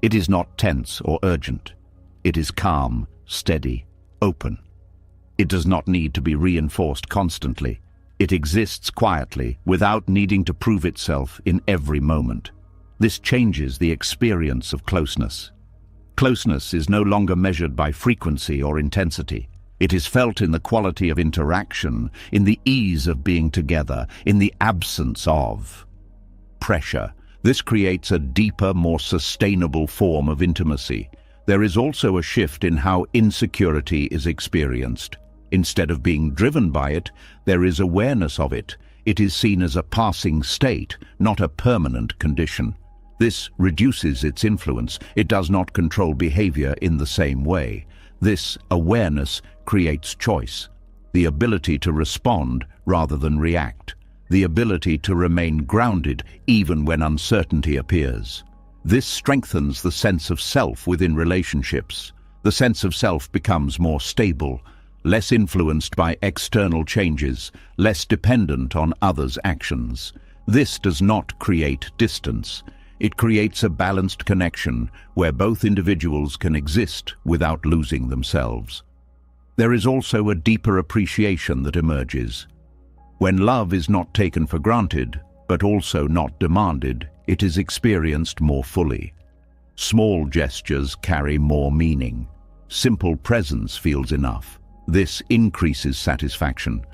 It is not tense or urgent. It is calm, steady, open. It does not need to be reinforced constantly. It exists quietly, without needing to prove itself in every moment. This changes the experience of closeness. Closeness is no longer measured by frequency or intensity. It is felt in the quality of interaction, in the ease of being together, in the absence of pressure. This creates a deeper, more sustainable form of intimacy. There is also a shift in how insecurity is experienced. Instead of being driven by it, there is awareness of it. It is seen as a passing state, not a permanent condition. This reduces its influence. It does not control behavior in the same way. This awareness creates choice, the ability to respond rather than react, the ability to remain grounded even when uncertainty appears. This strengthens the sense of self within relationships. The sense of self becomes more stable, less influenced by external changes, less dependent on others' actions. This does not create distance. It creates a balanced connection where both individuals can exist without losing themselves. There is also a deeper appreciation that emerges. When love is not taken for granted, but also not demanded, it is experienced more fully. Small gestures carry more meaning. Simple presence feels enough. This increases satisfaction.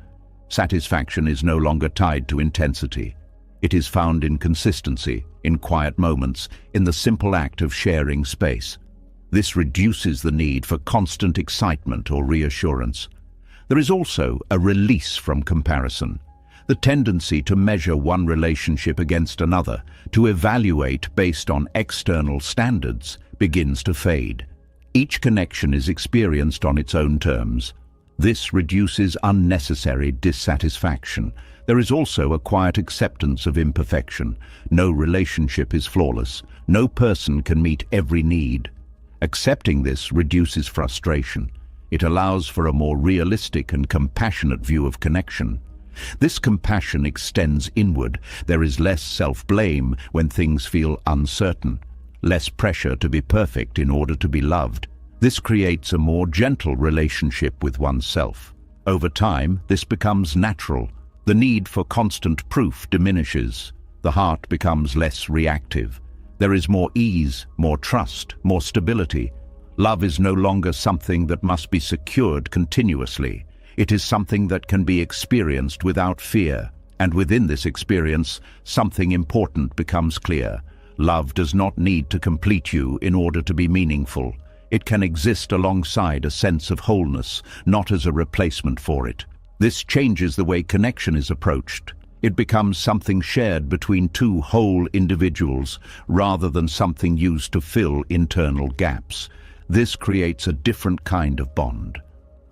Satisfaction is no longer tied to intensity. It is found in consistency, in quiet moments, in the simple act of sharing space. This reduces the need for constant excitement or reassurance. There is also a release from comparison. The tendency to measure one relationship against another, to evaluate based on external standards, begins to fade. Each connection is experienced on its own terms. This reduces unnecessary dissatisfaction. There is also a quiet acceptance of imperfection. No relationship is flawless. No person can meet every need. Accepting this reduces frustration. It allows for a more realistic and compassionate view of connection. This compassion extends inward. There is less self-blame when things feel uncertain, less pressure to be perfect in order to be loved. This creates a more gentle relationship with oneself. Over time, this becomes natural. The need for constant proof diminishes. The heart becomes less reactive. There is more ease, more trust, more stability. Love is no longer something that must be secured continuously. It is something that can be experienced without fear. And within this experience, something important becomes clear. Love does not need to complete you in order to be meaningful. It can exist alongside a sense of wholeness, not as a replacement for it. This changes the way connection is approached. It becomes something shared between two whole individuals rather than something used to fill internal gaps. This creates a different kind of bond.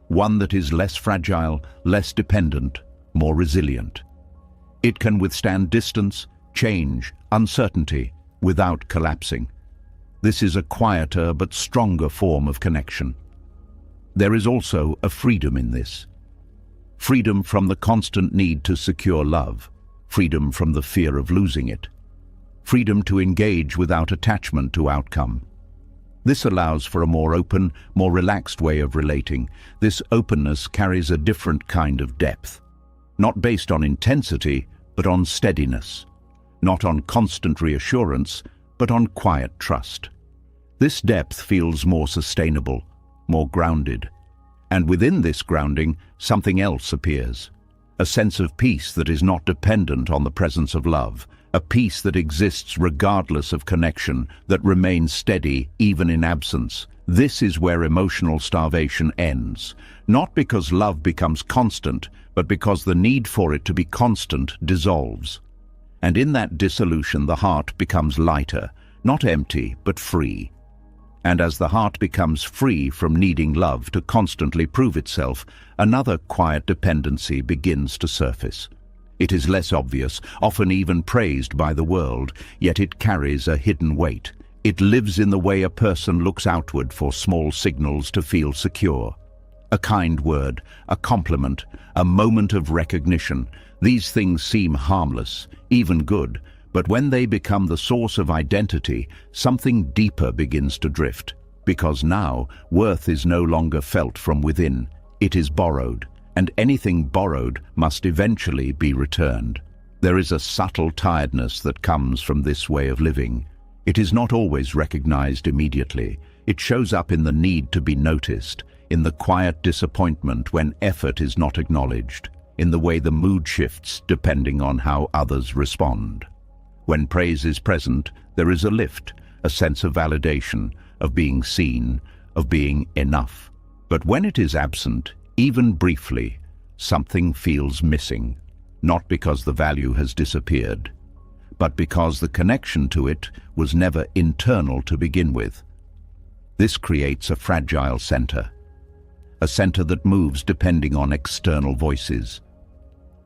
One that is less fragile, less dependent, more resilient. It can withstand distance, change, uncertainty without collapsing. This is a quieter but stronger form of connection. There is also a freedom in this. Freedom from the constant need to secure love. Freedom from the fear of losing it. Freedom to engage without attachment to outcome. This allows for a more open, more relaxed way of relating. This openness carries a different kind of depth. Not based on intensity, but on steadiness. Not on constant reassurance, but on quiet trust. This depth feels more sustainable, more grounded. And within this grounding, something else appears. A sense of peace that is not dependent on the presence of love. A peace that exists regardless of connection, that remains steady even in absence. This is where emotional starvation ends. Not because love becomes constant, but because the need for it to be constant dissolves. And in that dissolution, the heart becomes lighter, not empty, but free. And as the heart becomes free from needing love to constantly prove itself, another quiet dependency begins to surface. It is less obvious, often even praised by the world, yet it carries a hidden weight. It lives in the way a person looks outward for small signals to feel secure. A kind word, a compliment, a moment of recognition. These things seem harmless, even good. But when they become the source of identity, something deeper begins to drift. Because now, worth is no longer felt from within. It is borrowed, and anything borrowed must eventually be returned. There is a subtle tiredness that comes from this way of living. It is not always recognized immediately. It shows up in the need to be noticed, in the quiet disappointment when effort is not acknowledged, in the way the mood shifts depending on how others respond. When praise is present, there is a lift, a sense of validation, of being seen, of being enough. But when it is absent, even briefly, something feels missing, not because the value has disappeared, but because the connection to it was never internal to begin with. This creates a fragile center, a center that moves depending on external voices.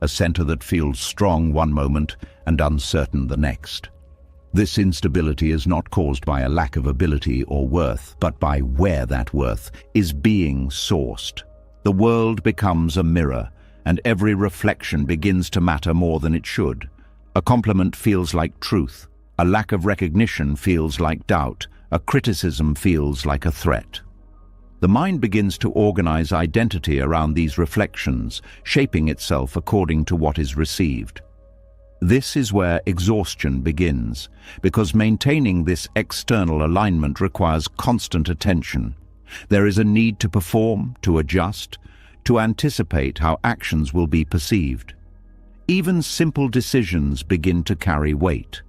A center that feels strong one moment and uncertain the next. This instability is not caused by a lack of ability or worth, but by where that worth is being sourced. The world becomes a mirror, and every reflection begins to matter more than it should. A compliment feels like truth. A lack of recognition feels like doubt. A criticism feels like a threat. The mind begins to organize identity around these reflections, shaping itself according to what is received. This is where exhaustion begins, because maintaining this external alignment requires constant attention. There is a need to perform, to adjust, to anticipate how actions will be perceived. Even simple decisions begin to carry weight,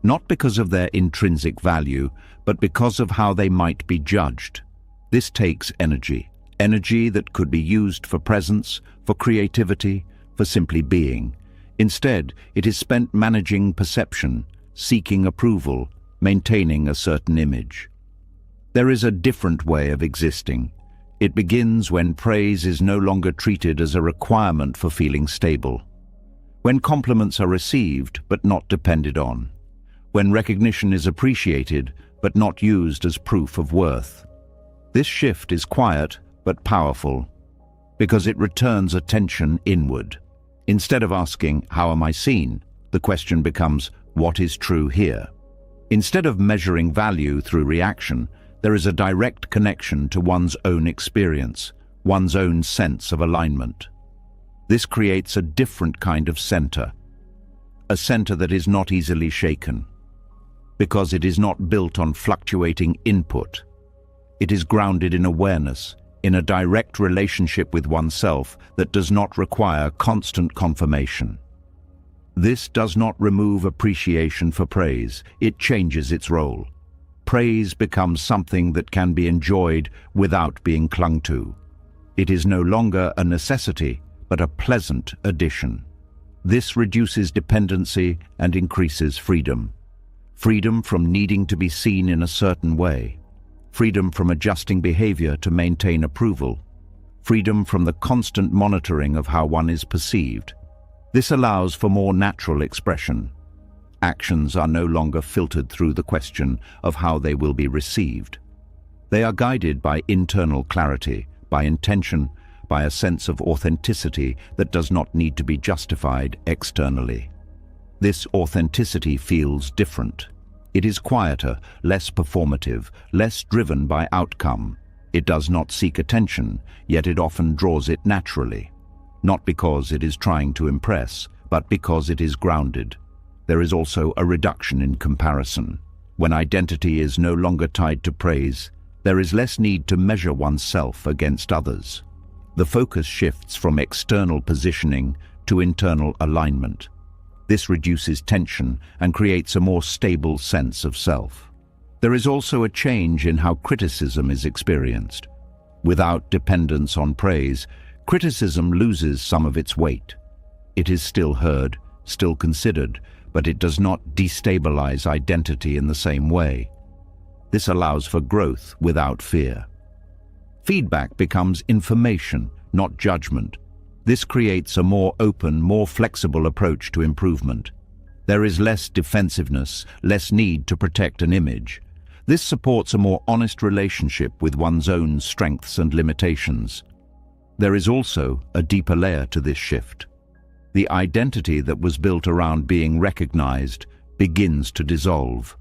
not because of their intrinsic value, but because of how they might be judged. This takes energy, energy that could be used for presence, for creativity, for simply being. Instead, it is spent managing perception, seeking approval, maintaining a certain image. There is a different way of existing. It begins when praise is no longer treated as a requirement for feeling stable. When compliments are received but not depended on. When recognition is appreciated but not used as proof of worth. This shift is quiet but powerful because it returns attention inward. Instead of asking, "How am I seen?" the question becomes, "What is true here?" Instead of measuring value through reaction, there is a direct connection to one's own experience, one's own sense of alignment. This creates a different kind of center, a center that is not easily shaken, because it is not built on fluctuating input. It is grounded in awareness, in a direct relationship with oneself that does not require constant confirmation. This does not remove appreciation for praise, it changes its role. Praise becomes something that can be enjoyed without being clung to. It is no longer a necessity, but a pleasant addition. This reduces dependency and increases freedom. Freedom from needing to be seen in a certain way. Freedom from adjusting behavior to maintain approval. Freedom from the constant monitoring of how one is perceived. This allows for more natural expression. Actions are no longer filtered through the question of how they will be received. They are guided by internal clarity, by intention, by a sense of authenticity that does not need to be justified externally. This authenticity feels different. It is quieter, less performative, less driven by outcome. It does not seek attention, yet it often draws it naturally. Not because it is trying to impress, but because it is grounded. There is also a reduction in comparison. When identity is no longer tied to praise, there is less need to measure oneself against others. The focus shifts from external positioning to internal alignment. This reduces tension and creates a more stable sense of self. There is also a change in how criticism is experienced. Without dependence on praise, criticism loses some of its weight. It is still heard, still considered, but it does not destabilize identity in the same way. This allows for growth without fear. Feedback becomes information, not judgment. This creates a more open, more flexible approach to improvement. There is less defensiveness, less need to protect an image. This supports a more honest relationship with one's own strengths and limitations. There is also a deeper layer to this shift. The identity that was built around being recognized begins to dissolve.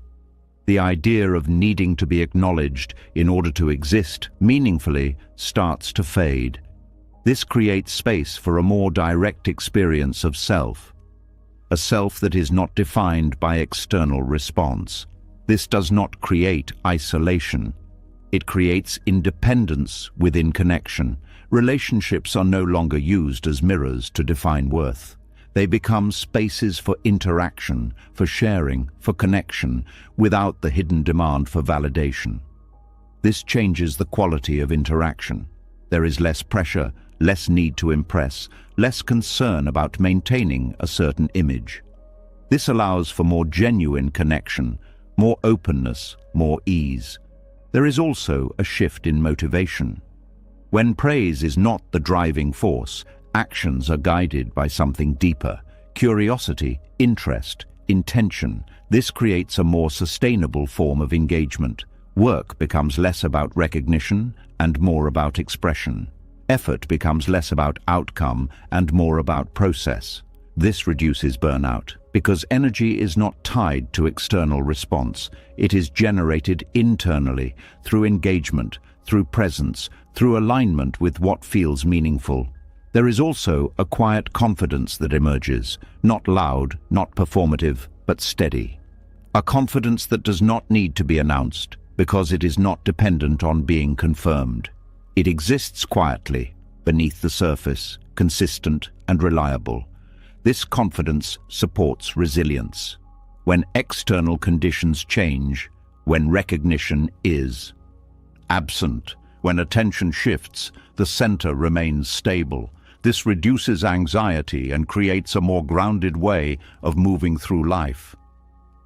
The idea of needing to be acknowledged in order to exist meaningfully starts to fade. This creates space for a more direct experience of self, a self that is not defined by external response. This does not create isolation. It creates independence within connection. Relationships are no longer used as mirrors to define worth. They become spaces for interaction, for sharing, for connection, without the hidden demand for validation. This changes the quality of interaction. There is less pressure, less need to impress, less concern about maintaining a certain image. This allows for more genuine connection, more openness, more ease. There is also a shift in motivation. When praise is not the driving force, actions are guided by something deeper: curiosity, interest, intention. This creates a more sustainable form of engagement. Work becomes less about recognition and more about expression. Effort becomes less about outcome and more about process. This reduces burnout because energy is not tied to external response. It is generated internally through engagement, through presence, through alignment with what feels meaningful. There is also a quiet confidence that emerges, not loud, not performative, but steady. A confidence that does not need to be announced because it is not dependent on being confirmed. It exists quietly, beneath the surface, consistent and reliable. This confidence supports resilience. When external conditions change, when recognition is absent, when attention shifts, the center remains stable. This reduces anxiety and creates a more grounded way of moving through life.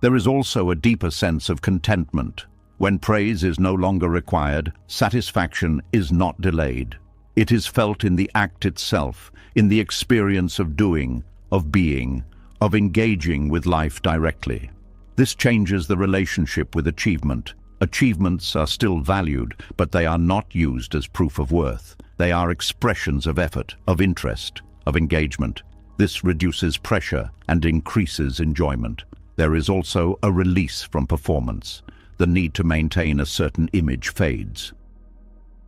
There is also a deeper sense of contentment. When praise is no longer required, satisfaction is not delayed. It is felt in the act itself, in the experience of doing, of being, of engaging with life directly. This changes the relationship with achievement. Achievements are still valued, but they are not used as proof of worth. They are expressions of effort, of interest, of engagement. This reduces pressure and increases enjoyment. There is also a release from performance. The need to maintain a certain image fades.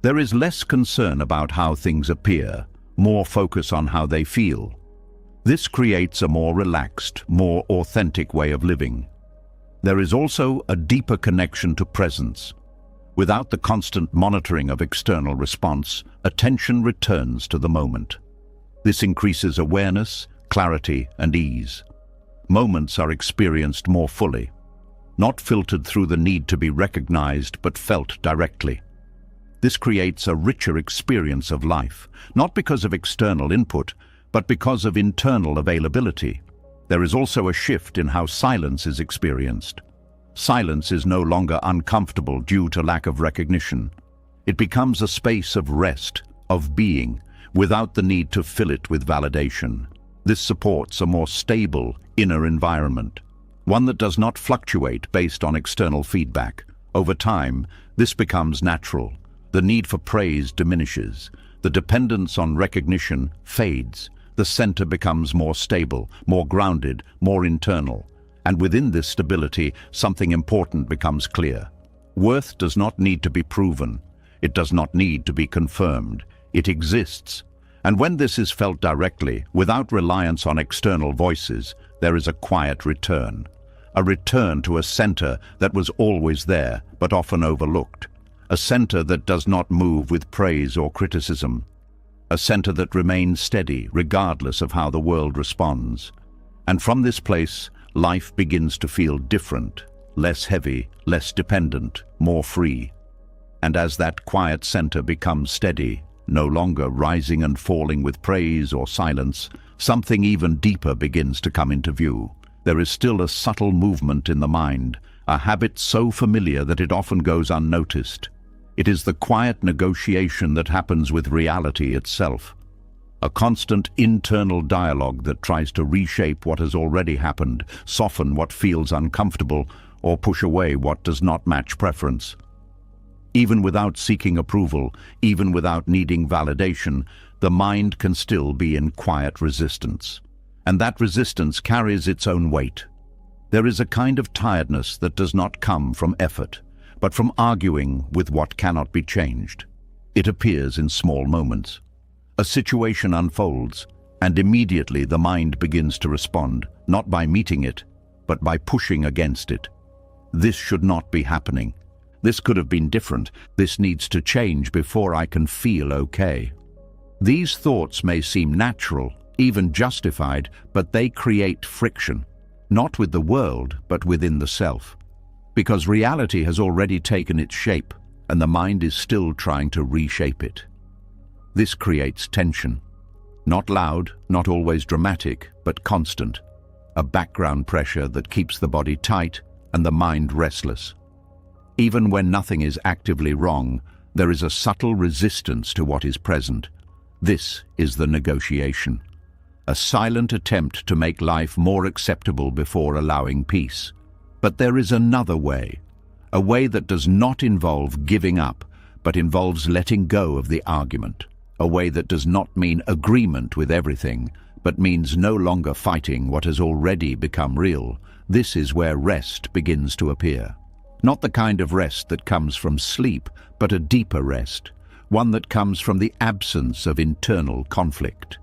There is less concern about how things appear, more focus on how they feel. This creates a more relaxed, more authentic way of living. There is also a deeper connection to presence. Without the constant monitoring of external response, attention returns to the moment. This increases awareness, clarity, and ease. Moments are experienced more fully, not filtered through the need to be recognized, but felt directly. This creates a richer experience of life, not because of external input, but because of internal availability. There is also a shift in how silence is experienced. Silence is no longer uncomfortable due to lack of recognition. It becomes a space of rest, of being, without the need to fill it with validation. This supports a more stable inner environment, one that does not fluctuate based on external feedback. Over time, this becomes natural. The need for praise diminishes. The dependence on recognition fades. The center becomes more stable, more grounded, more internal. And within this stability, something important becomes clear. Worth does not need to be proven. It does not need to be confirmed. It exists. And when this is felt directly, without reliance on external voices, there is a quiet return. A return to a center that was always there, but often overlooked. A center that does not move with praise or criticism. A center that remains steady, regardless of how the world responds. And from this place, life begins to feel different, less heavy, less dependent, more free. And as that quiet center becomes steady, no longer rising and falling with praise or silence, something even deeper begins to come into view. There is still a subtle movement in the mind, a habit so familiar that it often goes unnoticed. It is the quiet negotiation that happens with reality itself. A constant internal dialogue that tries to reshape what has already happened, soften what feels uncomfortable, or push away what does not match preference. Even without seeking approval, even without needing validation, the mind can still be in quiet resistance. And that resistance carries its own weight. There is a kind of tiredness that does not come from effort, but from arguing with what cannot be changed. It appears in small moments. A situation unfolds, and immediately the mind begins to respond, not by meeting it, but by pushing against it. This should not be happening. This could have been different. This needs to change before I can feel okay. These thoughts may seem natural, even justified, but they create friction, not with the world, but within the self. Because reality has already taken its shape, and the mind is still trying to reshape it. This creates tension. Not loud, not always dramatic, but constant. A background pressure that keeps the body tight and the mind restless. Even when nothing is actively wrong, there is a subtle resistance to what is present. This is the negotiation. A silent attempt to make life more acceptable before allowing peace. But there is another way. A way that does not involve giving up, but involves letting go of the argument. A way that does not mean agreement with everything, but means no longer fighting what has already become real. This is where rest begins to appear. Not the kind of rest that comes from sleep, but a deeper rest, one that comes from the absence of internal conflict.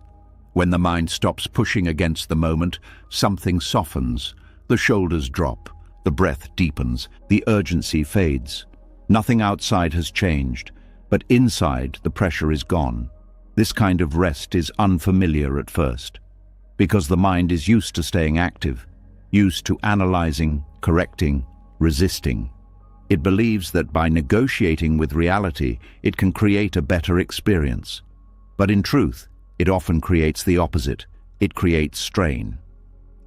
When the mind stops pushing against the moment, something softens, the shoulders drop, the breath deepens, the urgency fades. Nothing outside has changed, but inside the pressure is gone. This kind of rest is unfamiliar at first. because the mind is used to staying active, used to analyzing, correcting, resisting. It believes that by negotiating with reality, it can create a better experience. But in truth, it often creates the opposite. It creates strain.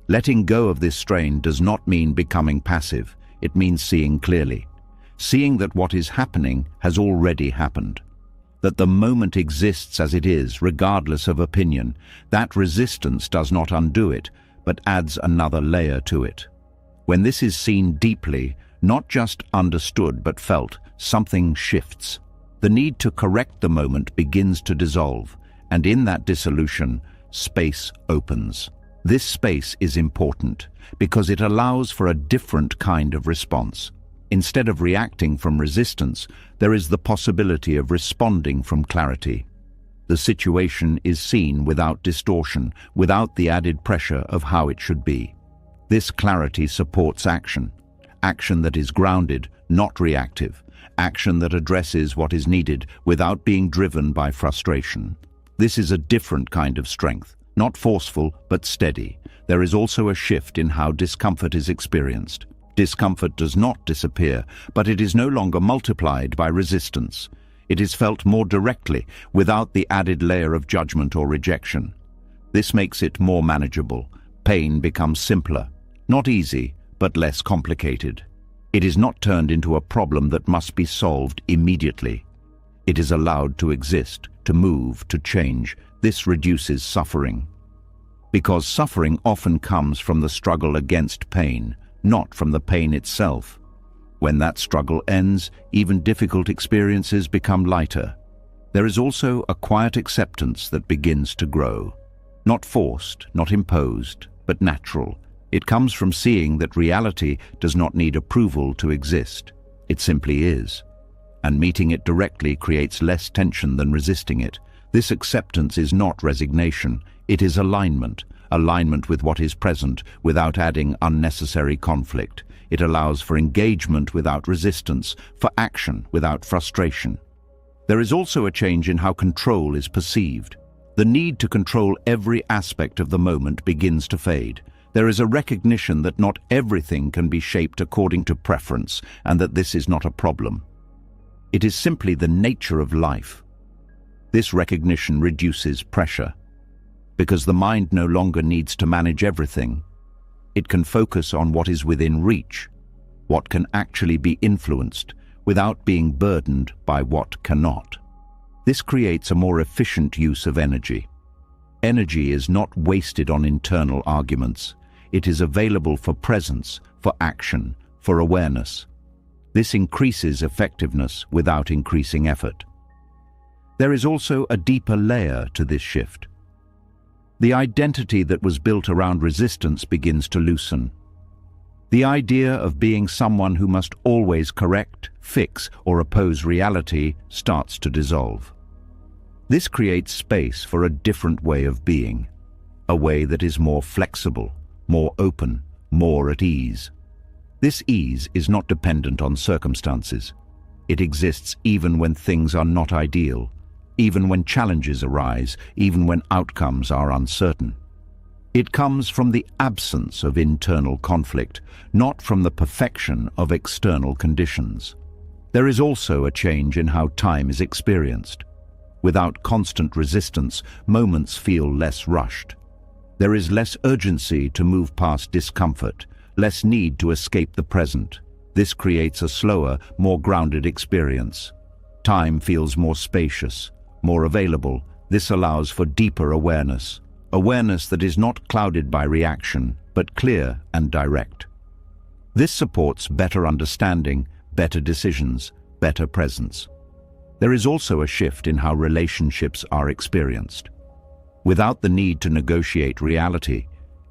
Letting go of this strain does not mean becoming passive. It means seeing clearly. Seeing that what is happening has already happened. That the moment exists as it is, regardless of opinion. That resistance does not undo it, but adds another layer to it. When this is seen deeply, not just understood but felt, something shifts. The need to correct the moment begins to dissolve, and in that dissolution, space opens. This space is important because it allows for a different kind of response. Instead of reacting from resistance, there is the possibility of responding from clarity. The situation is seen without distortion, without the added pressure of how it should be. This clarity supports action. Action that is grounded, not reactive. Action that addresses what is needed without being driven by frustration. This is a different kind of strength, not forceful but steady. There is also a shift in how discomfort is experienced. Discomfort does not disappear, but it is no longer multiplied by resistance. It is felt more directly, without the added layer of judgment or rejection. This makes it more manageable. Pain becomes simpler, not easy, but less complicated. It is not turned into a problem that must be solved immediately. It is allowed to exist, to move, to change. This reduces suffering. Because suffering often comes from the struggle against pain, not from the pain itself. When that struggle ends, even difficult experiences become lighter. There is also a quiet acceptance that begins to grow. Not forced, not imposed, but natural. It comes from seeing that reality does not need approval to exist. It simply is. And meeting it directly creates less tension than resisting it. This acceptance is not resignation. It is alignment. Alignment with what is present without adding unnecessary conflict. It allows for engagement without resistance, for action without frustration. There is also a change in how control is perceived. The need to control every aspect of the moment begins to fade. There is a recognition that not everything can be shaped according to preference, and that this is not a problem. It is simply the nature of life. This recognition reduces pressure. Because the mind no longer needs to manage everything, it can focus on what is within reach, what can actually be influenced, without being burdened by what cannot. This creates a more efficient use of energy. Energy is not wasted on internal arguments. It is available for presence, for action, for awareness. This increases effectiveness without increasing effort. There is also a deeper layer to this shift. The identity that was built around resistance begins to loosen. The idea of being someone who must always correct, fix, or oppose reality starts to dissolve. This creates space for a different way of being, a way that is more flexible, more open, more at ease. This ease is not dependent on circumstances. It exists even when things are not ideal, even when challenges arise, even when outcomes are uncertain. It comes from the absence of internal conflict, not from the perfection of external conditions. There is also a change in how time is experienced. Without constant resistance, moments feel less rushed. There is less urgency to move past discomfort, less need to escape the present. This creates a slower, more grounded experience. Time feels more spacious, more available. This allows for deeper awareness. Awareness that is not clouded by reaction, but clear and direct. This supports better understanding, better decisions, better presence. There is also a shift in how relationships are experienced. Without the need to negotiate reality,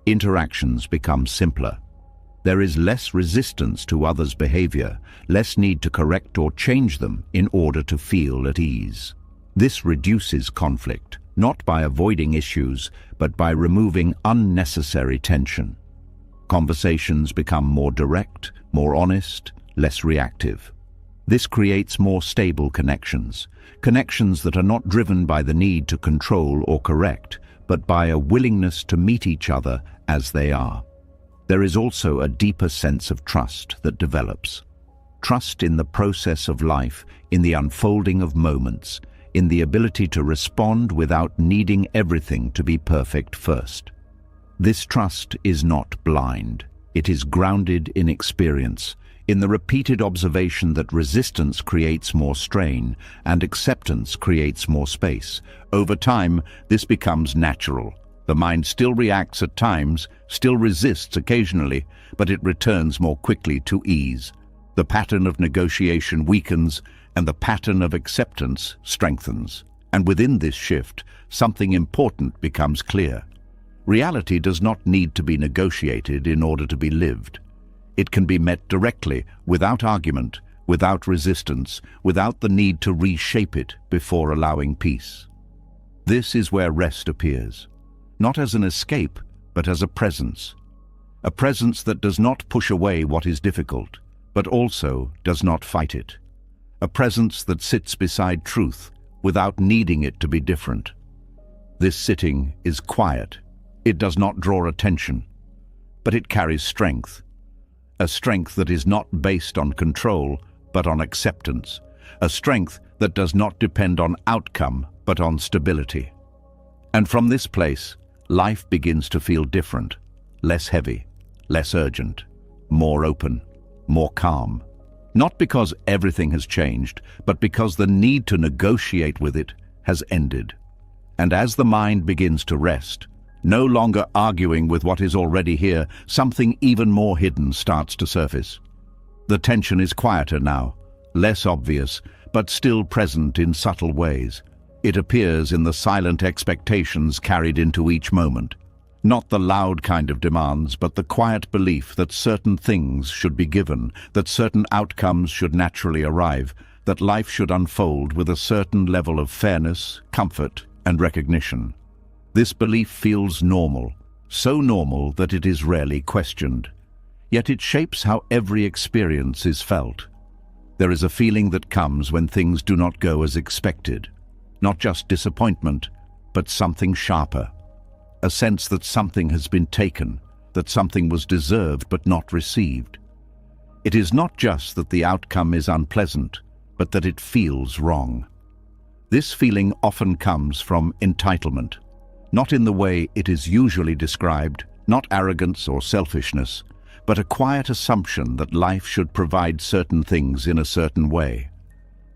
interactions become simpler. There is less resistance to others' behavior, less need to correct or change them in order to feel at ease. This reduces conflict, not by avoiding issues, but by removing unnecessary tension. Conversations become more direct, more honest, less reactive. This creates more stable connections, connections that are not driven by the need to control or correct, but by a willingness to meet each other as they are. There is also a deeper sense of trust that develops. Trust in the process of life, in the unfolding of moments, in the ability to respond without needing everything to be perfect first. This trust is not blind. It is grounded in experience, in the repeated observation that resistance creates more strain and acceptance creates more space. Over time, this becomes natural. The mind still reacts at times, still resists occasionally, but it returns more quickly to ease. The pattern of negotiation weakens, and the pattern of acceptance strengthens. And within this shift, something important becomes clear. Reality does not need to be negotiated in order to be lived. It can be met directly, without argument, without resistance, without the need to reshape it before allowing peace. This is where rest appears, not as an escape, but as a presence that does not push away what is difficult, but also does not fight it. A presence that sits beside truth without needing it to be different. This sitting is quiet. It does not draw attention, but it carries strength. A strength that is not based on control, but on acceptance. A strength that does not depend on outcome, but on stability. And from this place, life begins to feel different, less heavy, less urgent, more open, more calm. Not because everything has changed, but because the need to negotiate with it has ended. And as the mind begins to rest, no longer arguing with what is already here, something even more hidden starts to surface. The tension is quieter now, less obvious, but still present in subtle ways. It appears in the silent expectations carried into each moment. Not the loud kind of demands, but the quiet belief that certain things should be given, that certain outcomes should naturally arrive, that life should unfold with a certain level of fairness, comfort, and recognition. This belief feels normal, so normal that it is rarely questioned. Yet it shapes how every experience is felt. There is a feeling that comes when things do not go as expected. Not just disappointment, but something sharper. A sense that something has been taken, that something was deserved but not received. It is not just that the outcome is unpleasant, but that it feels wrong. This feeling often comes from entitlement, not in the way it is usually described, not arrogance or selfishness, but a quiet assumption that life should provide certain things in a certain way.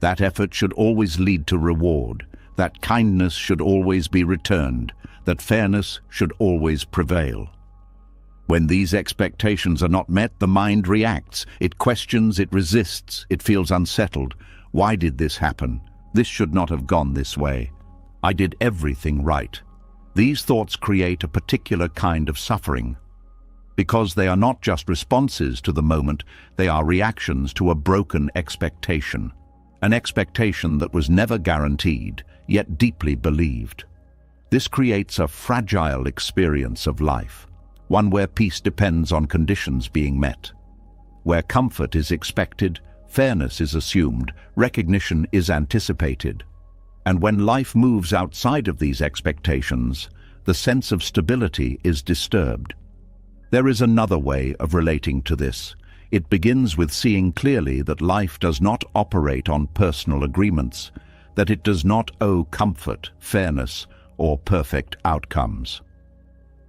That effort should always lead to reward, that kindness should always be returned, that fairness should always prevail. When these expectations are not met, the mind reacts. It questions, it resists, it feels unsettled. Why did this happen? This should not have gone this way. I did everything right. These thoughts create a particular kind of suffering. Because they are not just responses to the moment, they are reactions to a broken expectation. An expectation that was never guaranteed, yet deeply believed. This creates a fragile experience of life, one where peace depends on conditions being met. Where comfort is expected, fairness is assumed, recognition is anticipated. And when life moves outside of these expectations, the sense of stability is disturbed. There is another way of relating to this. It begins with seeing clearly that life does not operate on personal agreements, that it does not owe comfort, fairness, or perfect outcomes.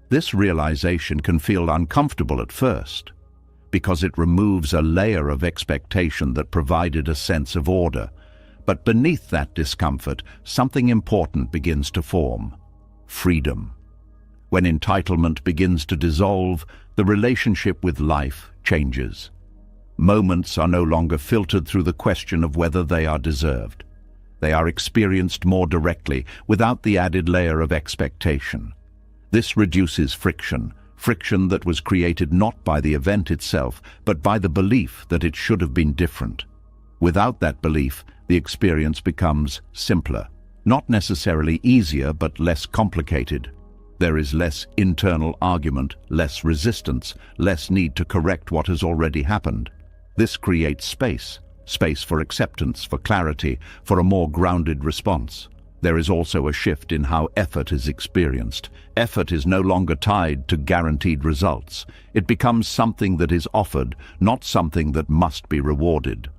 This realization can feel uncomfortable at first, because it removes a layer of expectation that provided a sense of order. But beneath that discomfort, something important begins to form: freedom. When entitlement begins to dissolve, the relationship with life changes. Moments are no longer filtered through the question of whether they are deserved. They are experienced more directly, without the added layer of expectation. This reduces friction that was created not by the event itself, but by the belief that it should have been different. Without that belief, the experience becomes simpler. Not necessarily easier, but less complicated. There is less internal argument, less resistance, less need to correct what has already happened. This creates space for acceptance, for clarity, for a more grounded response. There is also a shift in how effort is experienced. Effort is no longer tied to guaranteed results. It becomes something that is offered, not something that must be rewarded.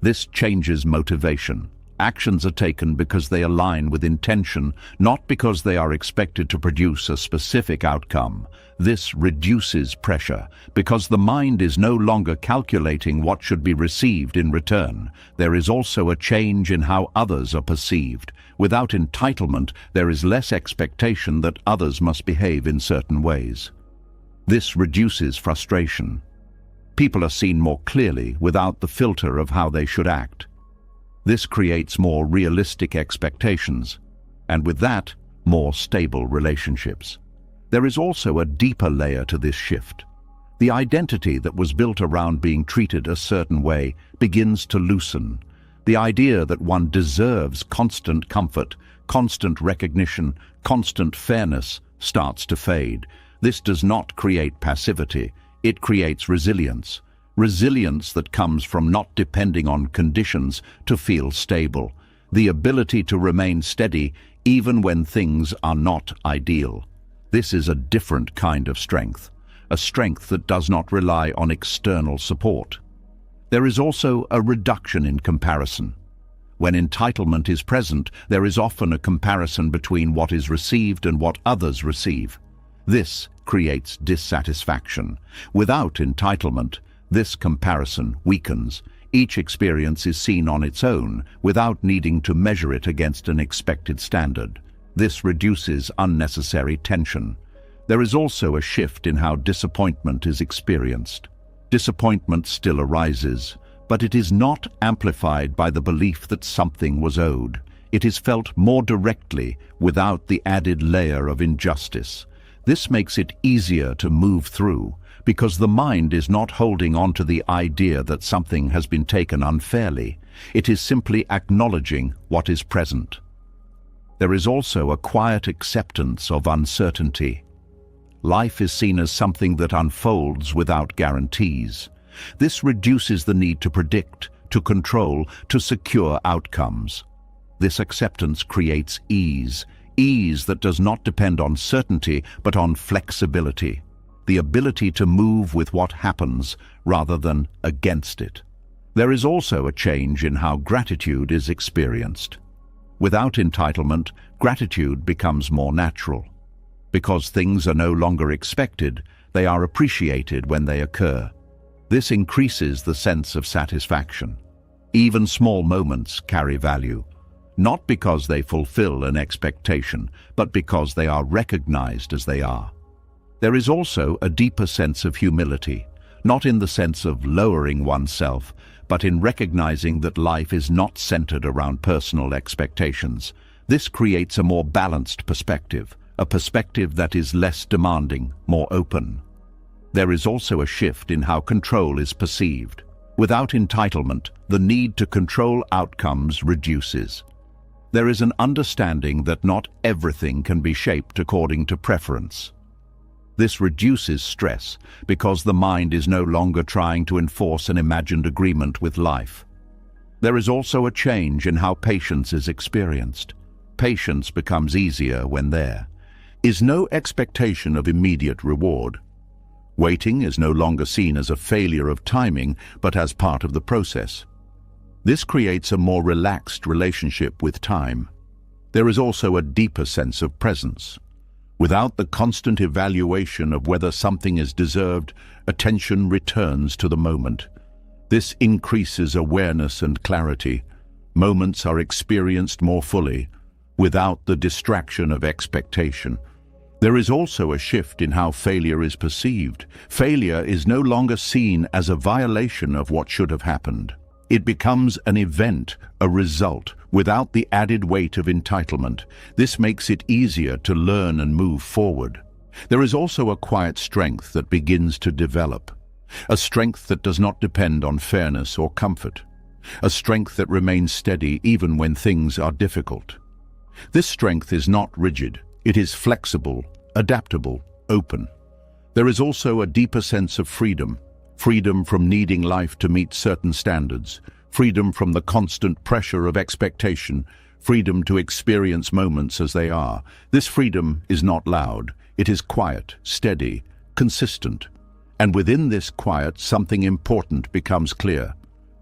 This changes motivation. Actions are taken because they align with intention, not because they are expected to produce a specific outcome. This reduces pressure, because the mind is no longer calculating what should be received in return. There is also a change in how others are perceived. Without entitlement, there is less expectation that others must behave in certain ways. This reduces frustration. People are seen more clearly without the filter of how they should act. This creates more realistic expectations, and with that, more stable relationships. There is also a deeper layer to this shift. The identity that was built around being treated a certain way begins to loosen. The idea that one deserves constant comfort, constant recognition, constant fairness starts to fade. This does not create passivity, it creates resilience. Resilience that comes from not depending on conditions to feel stable. The ability to remain steady even when things are not ideal. This is a different kind of strength, a strength that does not rely on external support. There is also a reduction in comparison. When entitlement is present, there is often a comparison between what is received and what others receive. This creates dissatisfaction. Without entitlement, this comparison weakens. Each experience is seen on its own, without needing to measure it against an expected standard. This reduces unnecessary tension. There is also a shift in how disappointment is experienced. Disappointment still arises, but it is not amplified by the belief that something was owed. It is felt more directly, without the added layer of injustice. This makes it easier to move through, because the mind is not holding on to the idea that something has been taken unfairly. It is simply acknowledging what is present. There is also a quiet acceptance of uncertainty. Life is seen as something that unfolds without guarantees. This reduces the need to predict, to control, to secure outcomes. This acceptance creates ease that does not depend on certainty but on flexibility. The ability to move with what happens rather than against it. There is also a change in how gratitude is experienced. Without entitlement, gratitude becomes more natural. Because things are no longer expected, they are appreciated when they occur. This increases the sense of satisfaction. Even small moments carry value, not because they fulfill an expectation, but because they are recognized as they are. There is also a deeper sense of humility, not in the sense of lowering oneself, but in recognizing that life is not centered around personal expectations. This creates a more balanced perspective, a perspective that is less demanding, more open. There is also a shift in how control is perceived. Without entitlement, the need to control outcomes reduces. There is an understanding that not everything can be shaped according to preference. This reduces stress because the mind is no longer trying to enforce an imagined agreement with life. There is also a change in how patience is experienced. Patience becomes easier when there is no expectation of immediate reward. Waiting is no longer seen as a failure of timing, but as part of the process. This creates a more relaxed relationship with time. There is also a deeper sense of presence. Without the constant evaluation of whether something is deserved, attention returns to the moment. This increases awareness and clarity. Moments are experienced more fully, without the distraction of expectation. There is also a shift in how failure is perceived. Failure is no longer seen as a violation of what should have happened. It becomes an event, a result, without the added weight of entitlement. This makes it easier to learn and move forward. There is also a quiet strength that begins to develop. A strength that does not depend on fairness or comfort. A strength that remains steady even when things are difficult. This strength is not rigid. It is flexible, adaptable, open. There is also a deeper sense of freedom. Freedom from needing life to meet certain standards. Freedom from the constant pressure of expectation. freedom to experience moments as they are. This freedom is not loud. It is quiet, steady, consistent. And within this quiet, something important becomes clear.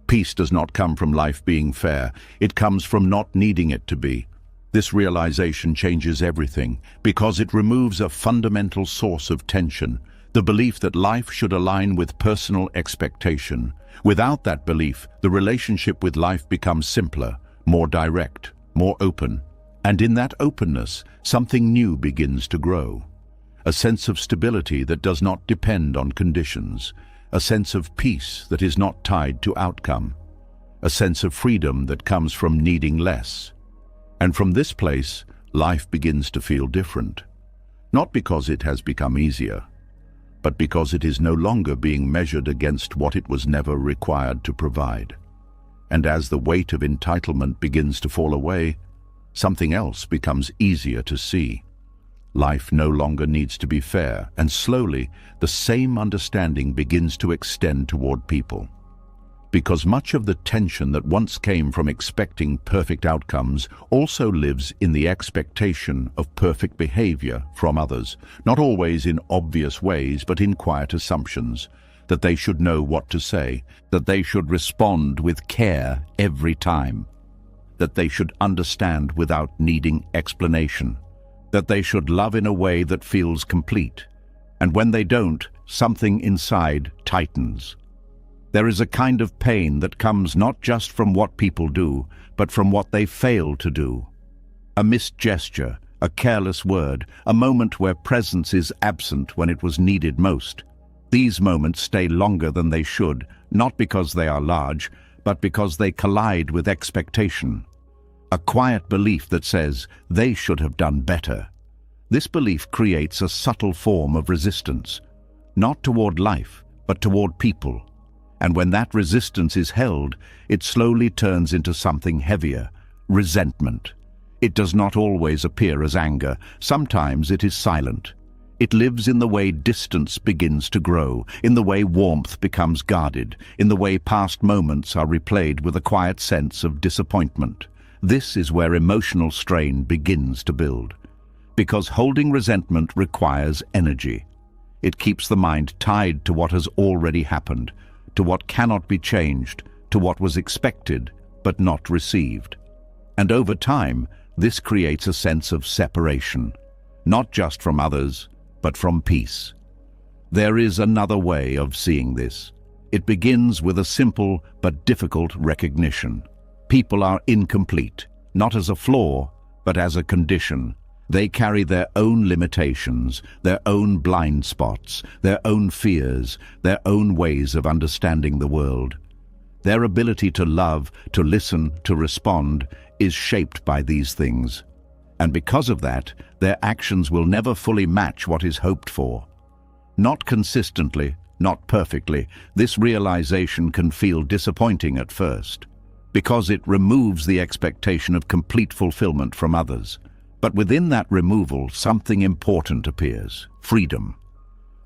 Peace does not come from life being fair. It comes from not needing it to be. This realization changes everything because it removes a fundamental source of tension, the belief that life should align with personal expectation. Without that belief, the relationship with life becomes simpler, more direct, more open. And in that openness, something new begins to grow. A sense of stability that does not depend on conditions. A sense of peace that is not tied to outcome. A sense of freedom that comes from needing less. And from this place, life begins to feel different. Not because it has become easier, but because it is no longer being measured against what it was never required to provide. And as the weight of entitlement begins to fall away, something else becomes easier to see. Life no longer needs to be fair, and slowly, the same understanding begins to extend toward people. Because much of the tension that once came from expecting perfect outcomes also lives in the expectation of perfect behavior from others, not always in obvious ways, but in quiet assumptions, that they should know what to say, that they should respond with care every time, that they should understand without needing explanation, that they should love in a way that feels complete. And when they don't, something inside tightens. There is a kind of pain that comes not just from what people do, but from what they fail to do. A missed gesture, a careless word, a moment where presence is absent when it was needed most. These moments stay longer than they should, not because they are large, but because they collide with expectation. A quiet belief that says they should have done better. This belief creates a subtle form of resistance, not toward life, but toward people. And when that resistance is held, it slowly turns into something heavier, resentment. It does not always appear as anger. Sometimes it is silent. It lives in the way distance begins to grow, in the way warmth becomes guarded, in the way past moments are replayed with a quiet sense of disappointment. This is where emotional strain begins to build. Because holding resentment requires energy. It keeps the mind tied to what has already happened, to what cannot be changed, to what was expected but not received. And over time, this creates a sense of separation, not just from others, but from peace. There is another way of seeing this. It begins with a simple but difficult recognition. People are incomplete, not as a flaw, but as a condition. They carry their own limitations, their own blind spots, their own fears, their own ways of understanding the world. Their ability to love, to listen, to respond is shaped by these things. And because of that, their actions will never fully match what is hoped for. Not consistently, not perfectly. This realization can feel disappointing at first, because it removes the expectation of complete fulfillment from others. But within that removal, something important appears: freedom.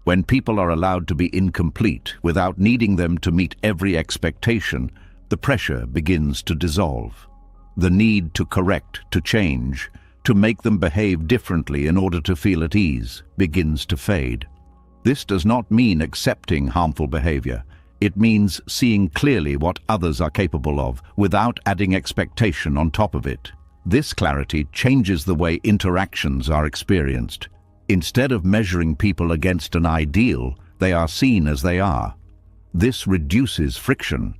When people are allowed to be incomplete without needing them to meet every expectation, the pressure begins to dissolve. The need to correct, to change, to make them behave differently in order to feel at ease begins to fade. This does not mean accepting harmful behavior. It means seeing clearly what others are capable of without adding expectation on top of it. This clarity changes the way interactions are experienced. Instead of measuring people against an ideal, they are seen as they are. This reduces friction,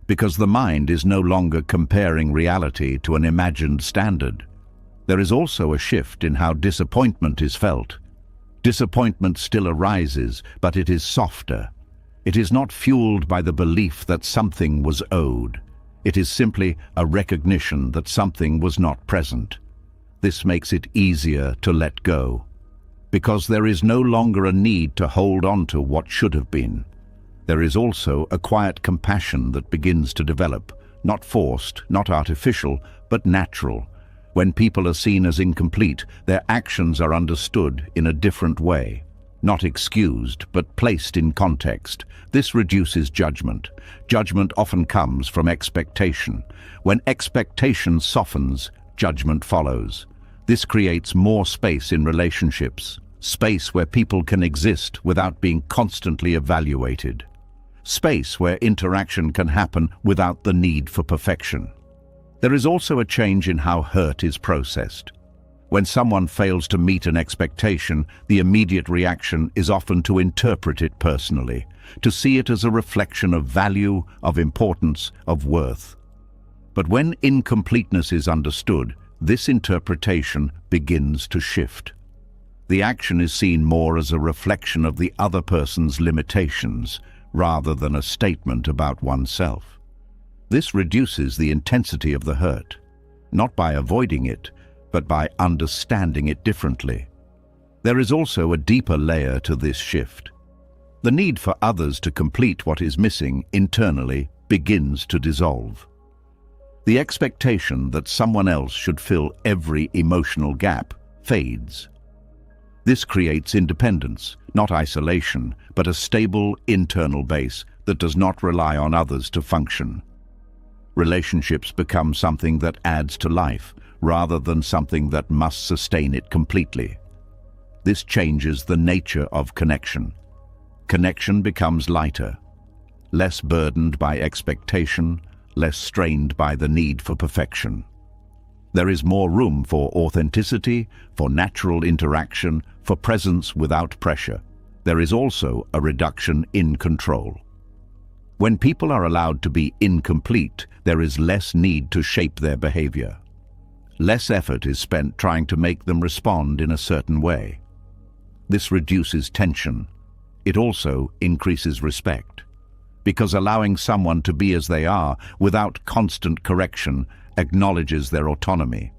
because the mind is no longer comparing reality to an imagined standard. There is also a shift in how disappointment is felt. Disappointment still arises, but it is softer. It is not fueled by the belief that something was owed. It is simply a recognition that something was not present. This makes it easier to let go, because there is no longer a need to hold on to what should have been. There is also a quiet compassion that begins to develop, not forced, not artificial, but natural. When people are seen as incomplete, their actions are understood in a different way. Not excused, but placed in context. This reduces judgment. Judgment often comes from expectation. When expectation softens, judgment follows. This creates more space in relationships, space where people can exist without being constantly evaluated, space where interaction can happen without the need for perfection. There is also a change in how hurt is processed. When someone fails to meet an expectation, the immediate reaction is often to interpret it personally, to see it as a reflection of value, of importance, of worth. But when incompleteness is understood, this interpretation begins to shift. The action is seen more as a reflection of the other person's limitations, rather than a statement about oneself. This reduces the intensity of the hurt, not by avoiding it, but by understanding it differently. There is also a deeper layer to this shift. The need for others to complete what is missing internally begins to dissolve. The expectation that someone else should fill every emotional gap fades. This creates independence, not isolation, but a stable internal base that does not rely on others to function. Relationships become something that adds to life, rather than something that must sustain it completely. This changes the nature of connection. Connection becomes lighter, less burdened by expectation, less strained by the need for perfection. There is more room for authenticity, for natural interaction, for presence without pressure. There is also a reduction in control. When people are allowed to be incomplete, there is less need to shape their behavior. Less effort is spent trying to make them respond in a certain way. This reduces tension. It also increases respect, because allowing someone to be as they are without constant correction acknowledges their autonomy.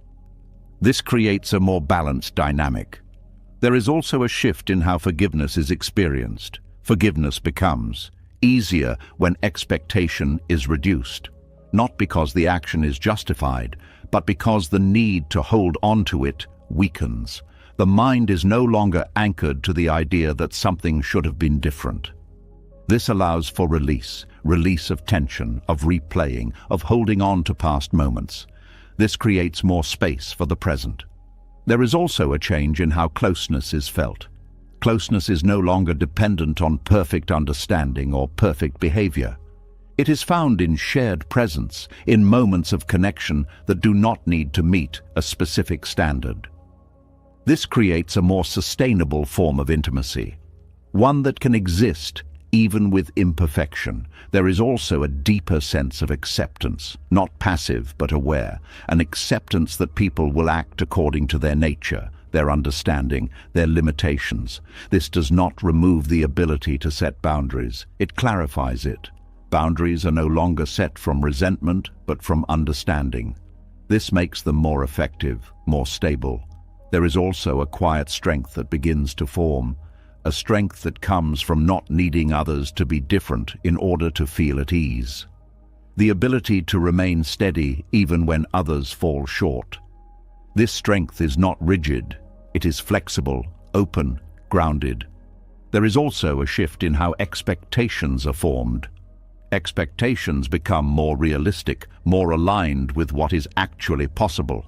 This creates a more balanced dynamic. There is also a shift in how forgiveness is experienced. Forgiveness becomes easier when expectation is reduced, not because the action is justified, but because the need to hold on to it weakens. The mind is no longer anchored to the idea that something should have been different. This allows for release of tension, of replaying, of holding on to past moments. This creates more space for the present. There is also a change in how closeness is felt. Closeness is no longer dependent on perfect understanding or perfect behavior. It is found in shared presence, in moments of connection that do not need to meet a specific standard. This creates a more sustainable form of intimacy, one that can exist even with imperfection. There is also a deeper sense of acceptance, not passive but aware, an acceptance that people will act according to their nature, their understanding, their limitations. This does not remove the ability to set boundaries. It clarifies it. Boundaries are no longer set from resentment, but from understanding. This makes them more effective, more stable. There is also a quiet strength that begins to form, a strength that comes from not needing others to be different in order to feel at ease. The ability to remain steady even when others fall short. This strength is not rigid. It is flexible, open, grounded. There is also a shift in how expectations are formed. Expectations become more realistic, more aligned with what is actually possible.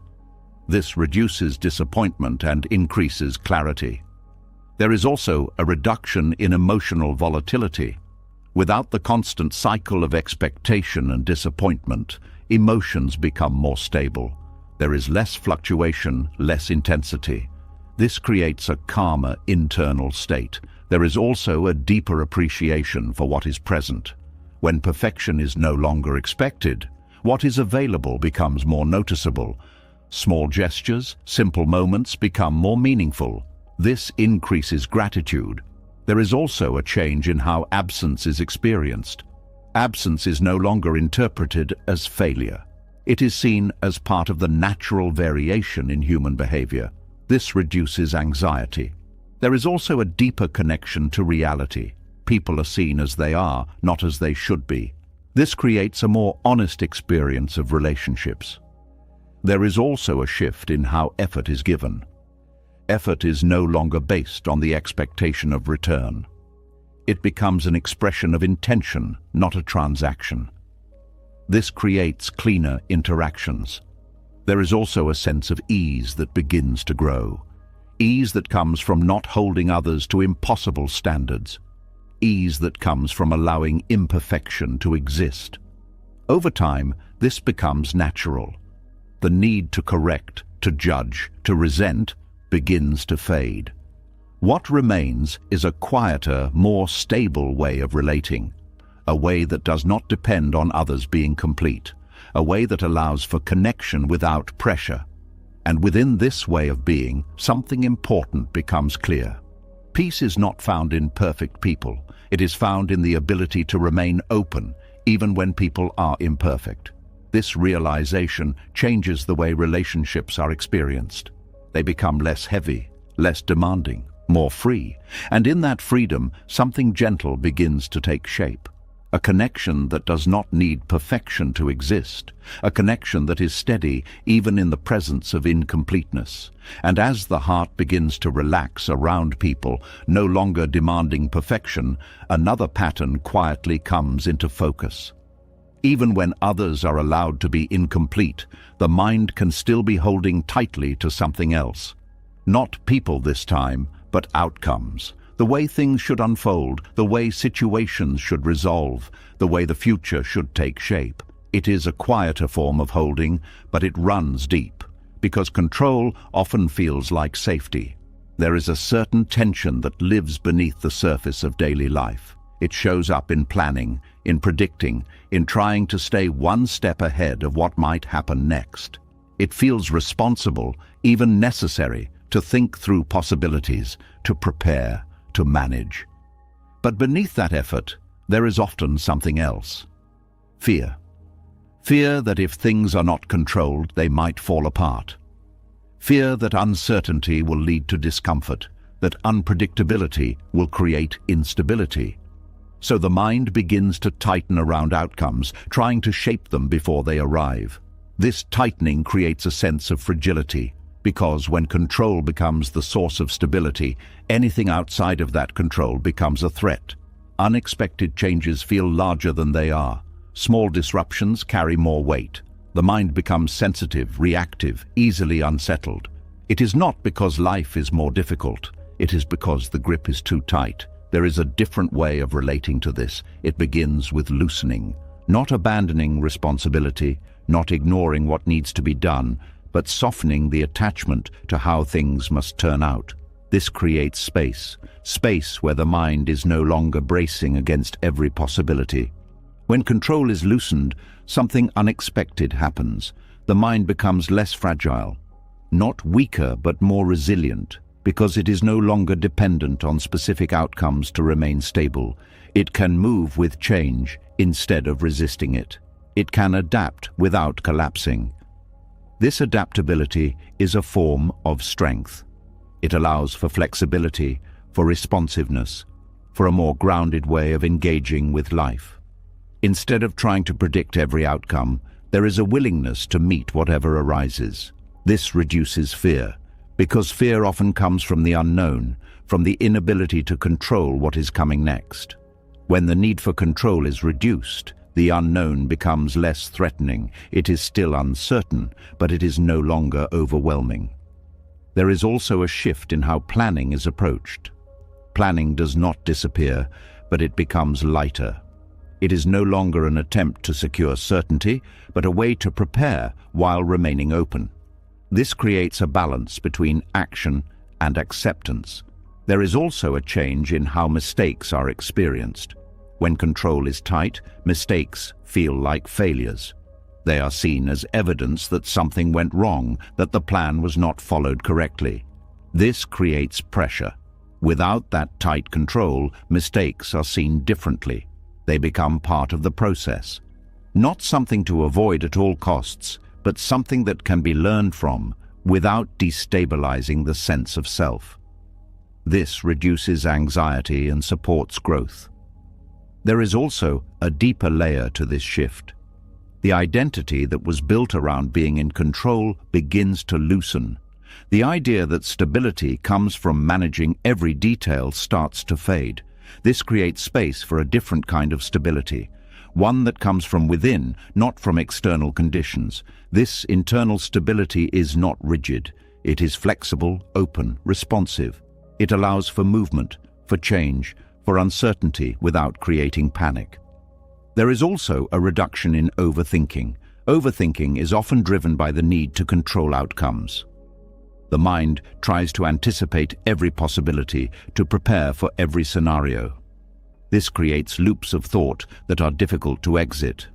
This reduces disappointment and increases clarity. There is also a reduction in emotional volatility. Without the constant cycle of expectation and disappointment, emotions become more stable. There is less fluctuation, less intensity. This creates a calmer internal state. There is also a deeper appreciation for what is present. When perfection is no longer expected, what is available becomes more noticeable. Small gestures, simple moments become more meaningful. This increases gratitude. There is also a change in how absence is experienced. Absence is no longer interpreted as failure. It is seen as part of the natural variation in human behavior. This reduces anxiety. There is also a deeper connection to reality. People are seen as they are, not as they should be. This creates a more honest experience of relationships. There is also a shift in how effort is given. Effort is no longer based on the expectation of return. It becomes an expression of intention, not a transaction. This creates cleaner interactions. There is also a sense of ease that begins to grow. Ease that comes from not holding others to impossible standards. Ease that comes from allowing imperfection to exist. Over time, this becomes natural. The need to correct, to judge, to resent begins to fade. What remains is a quieter, more stable way of relating, a way that does not depend on others being complete, a way that allows for connection without pressure. And within this way of being, something important becomes clear. Peace is not found in perfect people. It is found in the ability to remain open, even when people are imperfect. This realization changes the way relationships are experienced. They become less heavy, less demanding, more free. And in that freedom, something gentle begins to take shape. A connection that does not need perfection to exist. A connection that is steady even in the presence of incompleteness. And as the heart begins to relax around people, no longer demanding perfection, another pattern quietly comes into focus. Even when others are allowed to be incomplete, the mind can still be holding tightly to something else. Not people this time, but outcomes. The way things should unfold, the way situations should resolve, the way the future should take shape. It is a quieter form of holding, but it runs deep, because control often feels like safety. There is a certain tension that lives beneath the surface of daily life. It shows up in planning, in predicting, in trying to stay one step ahead of what might happen next. It feels responsible, even necessary, to think through possibilities, to prepare, to manage. But beneath that effort, there is often something else. Fear. Fear that if things are not controlled, they might fall apart. Fear that uncertainty will lead to discomfort, that unpredictability will create instability. So the mind begins to tighten around outcomes, trying to shape them before they arrive. This tightening creates a sense of fragility, because when control becomes the source of stability, anything outside of that control becomes a threat. Unexpected changes feel larger than they are. Small disruptions carry more weight. The mind becomes sensitive, reactive, easily unsettled. It is not because life is more difficult. It is because the grip is too tight. There is a different way of relating to this. It begins with loosening, not abandoning responsibility, not ignoring what needs to be done, but softening the attachment to how things must turn out. This creates space where the mind is no longer bracing against every possibility. When control is loosened, something unexpected happens. The mind becomes less fragile, not weaker but more resilient, because it is no longer dependent on specific outcomes to remain stable. It can move with change instead of resisting it. It can adapt without collapsing. This adaptability is a form of strength. It allows for flexibility, for responsiveness, for a more grounded way of engaging with life. Instead of trying to predict every outcome, there is a willingness to meet whatever arises. This reduces fear, because fear often comes from the unknown, from the inability to control what is coming next. When the need for control is reduced, the unknown becomes less threatening. It is still uncertain, but it is no longer overwhelming. There is also a shift in how planning is approached. Planning does not disappear, but it becomes lighter. It is no longer an attempt to secure certainty, but a way to prepare while remaining open. This creates a balance between action and acceptance. There is also a change in how mistakes are experienced. When control is tight, mistakes feel like failures. They are seen as evidence that something went wrong, that the plan was not followed correctly. This creates pressure. Without that tight control, mistakes are seen differently. They become part of the process. Not something to avoid at all costs, but something that can be learned from without destabilizing the sense of self. This reduces anxiety and supports growth. There is also a deeper layer to this shift. The identity that was built around being in control begins to loosen. The idea that stability comes from managing every detail starts to fade. This creates space for a different kind of stability, one that comes from within, not from external conditions. This internal stability is not rigid. It is flexible, open, responsive. It allows for movement, for change, for uncertainty without creating panic. There is also a reduction in overthinking. Overthinking is often driven by the need to control outcomes. The mind tries to anticipate every possibility, to prepare for every scenario. This creates loops of thought that are difficult to exit.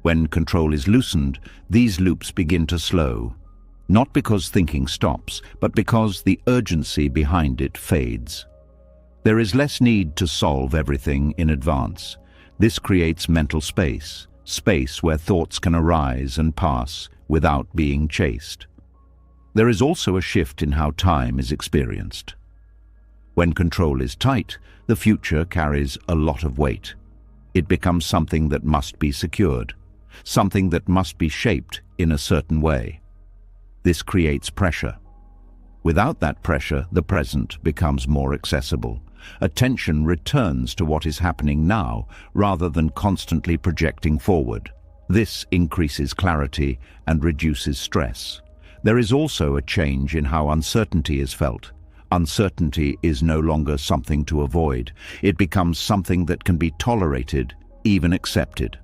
When control is loosened, these loops begin to slow, not because thinking stops, but because the urgency behind it fades. There is less need to solve everything in advance. This creates mental space, space where thoughts can arise and pass without being chased. There is also a shift in how time is experienced. When control is tight, the future carries a lot of weight. It becomes something that must be secured, something that must be shaped in a certain way. This creates pressure. Without that pressure, the present becomes more accessible. Attention returns to what is happening now rather than constantly projecting forward. This increases clarity and reduces stress. There is also a change in how uncertainty is felt. Uncertainty is no longer something to avoid. It becomes something that can be tolerated, even accepted.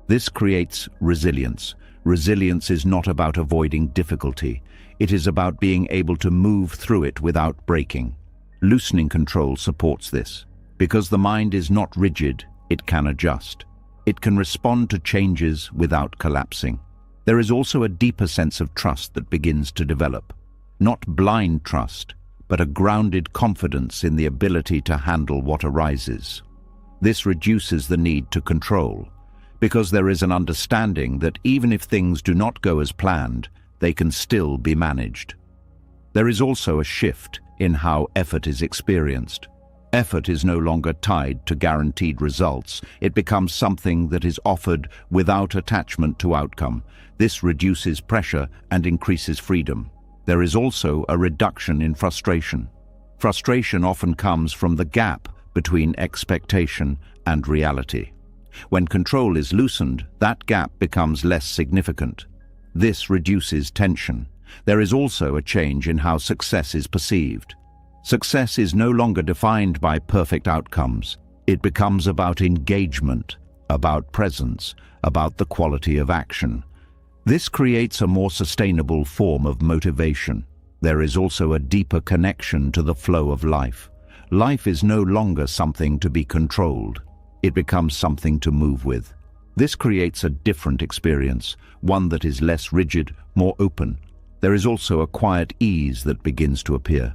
This creates resilience. Resilience is not about avoiding difficulty. It is about being able to move through it without breaking. Loosening control supports this. Because the mind is not rigid, it can adjust. It can respond to changes without collapsing. There is also a deeper sense of trust that begins to develop. Not blind trust, but a grounded confidence in the ability to handle what arises. This reduces the need to control, because there is an understanding that even if things do not go as planned, they can still be managed. There is also a shift in how effort is experienced. Effort is no longer tied to guaranteed results. It becomes something that is offered without attachment to outcome. This reduces pressure and increases freedom. There is also a reduction in frustration. Frustration often comes from the gap between expectation and reality. When control is loosened, that gap becomes less significant. This reduces tension. There is also a change in how success is perceived. Success is no longer defined by perfect outcomes. It becomes about engagement, about presence, about the quality of action. This creates a more sustainable form of motivation. There is also a deeper connection to the flow of life. Life is no longer something to be controlled. It becomes something to move with. This creates a different experience, one that is less rigid, more open. There is also a quiet ease that begins to appear.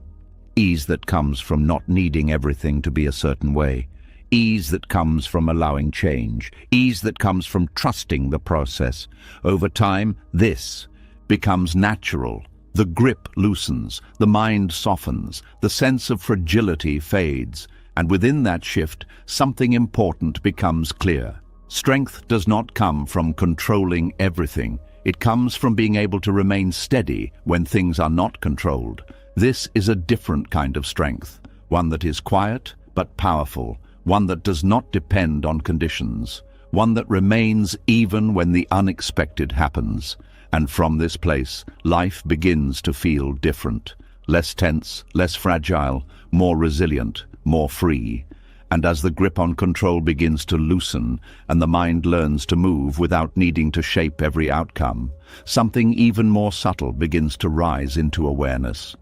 Ease that comes from not needing everything to be a certain way. Ease that comes from allowing change. Ease that comes from trusting the process. Over time, this becomes natural. The grip loosens, the mind softens, the sense of fragility fades, and within that shift, something important becomes clear. Strength does not come from controlling everything. It comes from being able to remain steady when things are not controlled. This is a different kind of strength, one that is quiet but powerful, one that does not depend on conditions, one that remains even when the unexpected happens. And from this place, life begins to feel different, less tense, less fragile, more resilient, more free. And as the grip on control begins to loosen and the mind learns to move without needing to shape every outcome, something even more subtle begins to rise into awareness.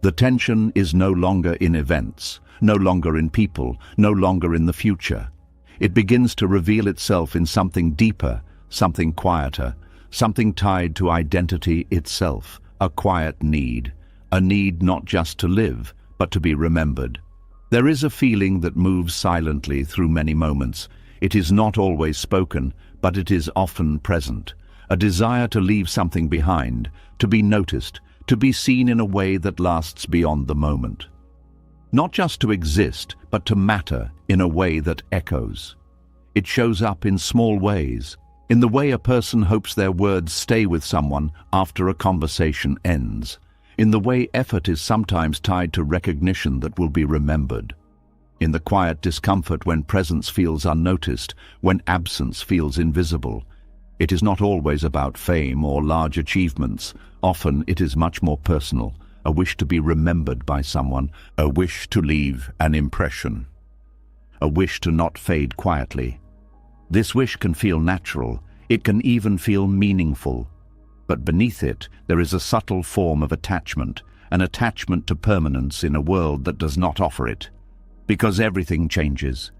The tension is no longer in events, no longer in people, no longer in the future. It begins to reveal itself in something deeper, something quieter, something tied to identity itself, a quiet need, a need not just to live, but to be remembered. There is a feeling that moves silently through many moments. It is not always spoken, but it is often present. A desire to leave something behind, to be noticed, to be seen in a way that lasts beyond the moment. Not just to exist, but to matter in a way that echoes. It shows up in small ways, in the way a person hopes their words stay with someone after a conversation ends, in the way effort is sometimes tied to recognition that will be remembered. in the quiet discomfort when presence feels unnoticed, when absence feels invisible. It is not always about fame or large achievements. Often it is much more personal, a wish to be remembered by someone, a wish to leave an impression, a wish to not fade quietly. This wish can feel natural, it can even feel meaningful, but beneath it there is a subtle form of attachment, an attachment to permanence in a world that does not offer it. Because everything changes.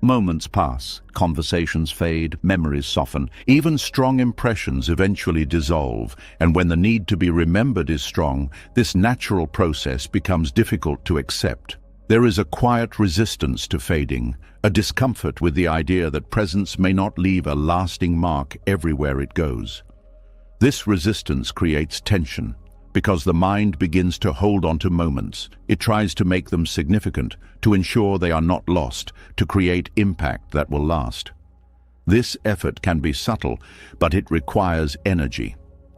Moments pass, conversations fade, memories soften, even strong impressions eventually dissolve, and when the need to be remembered is strong, this natural process becomes difficult to accept. There is a quiet resistance to fading, a discomfort with the idea that presence may not leave a lasting mark everywhere it goes. This resistance creates tension, because the mind begins to hold on to moments. It tries to make them significant, to ensure they are not lost, to create impact that will last. This effort can be subtle, but it requires energy.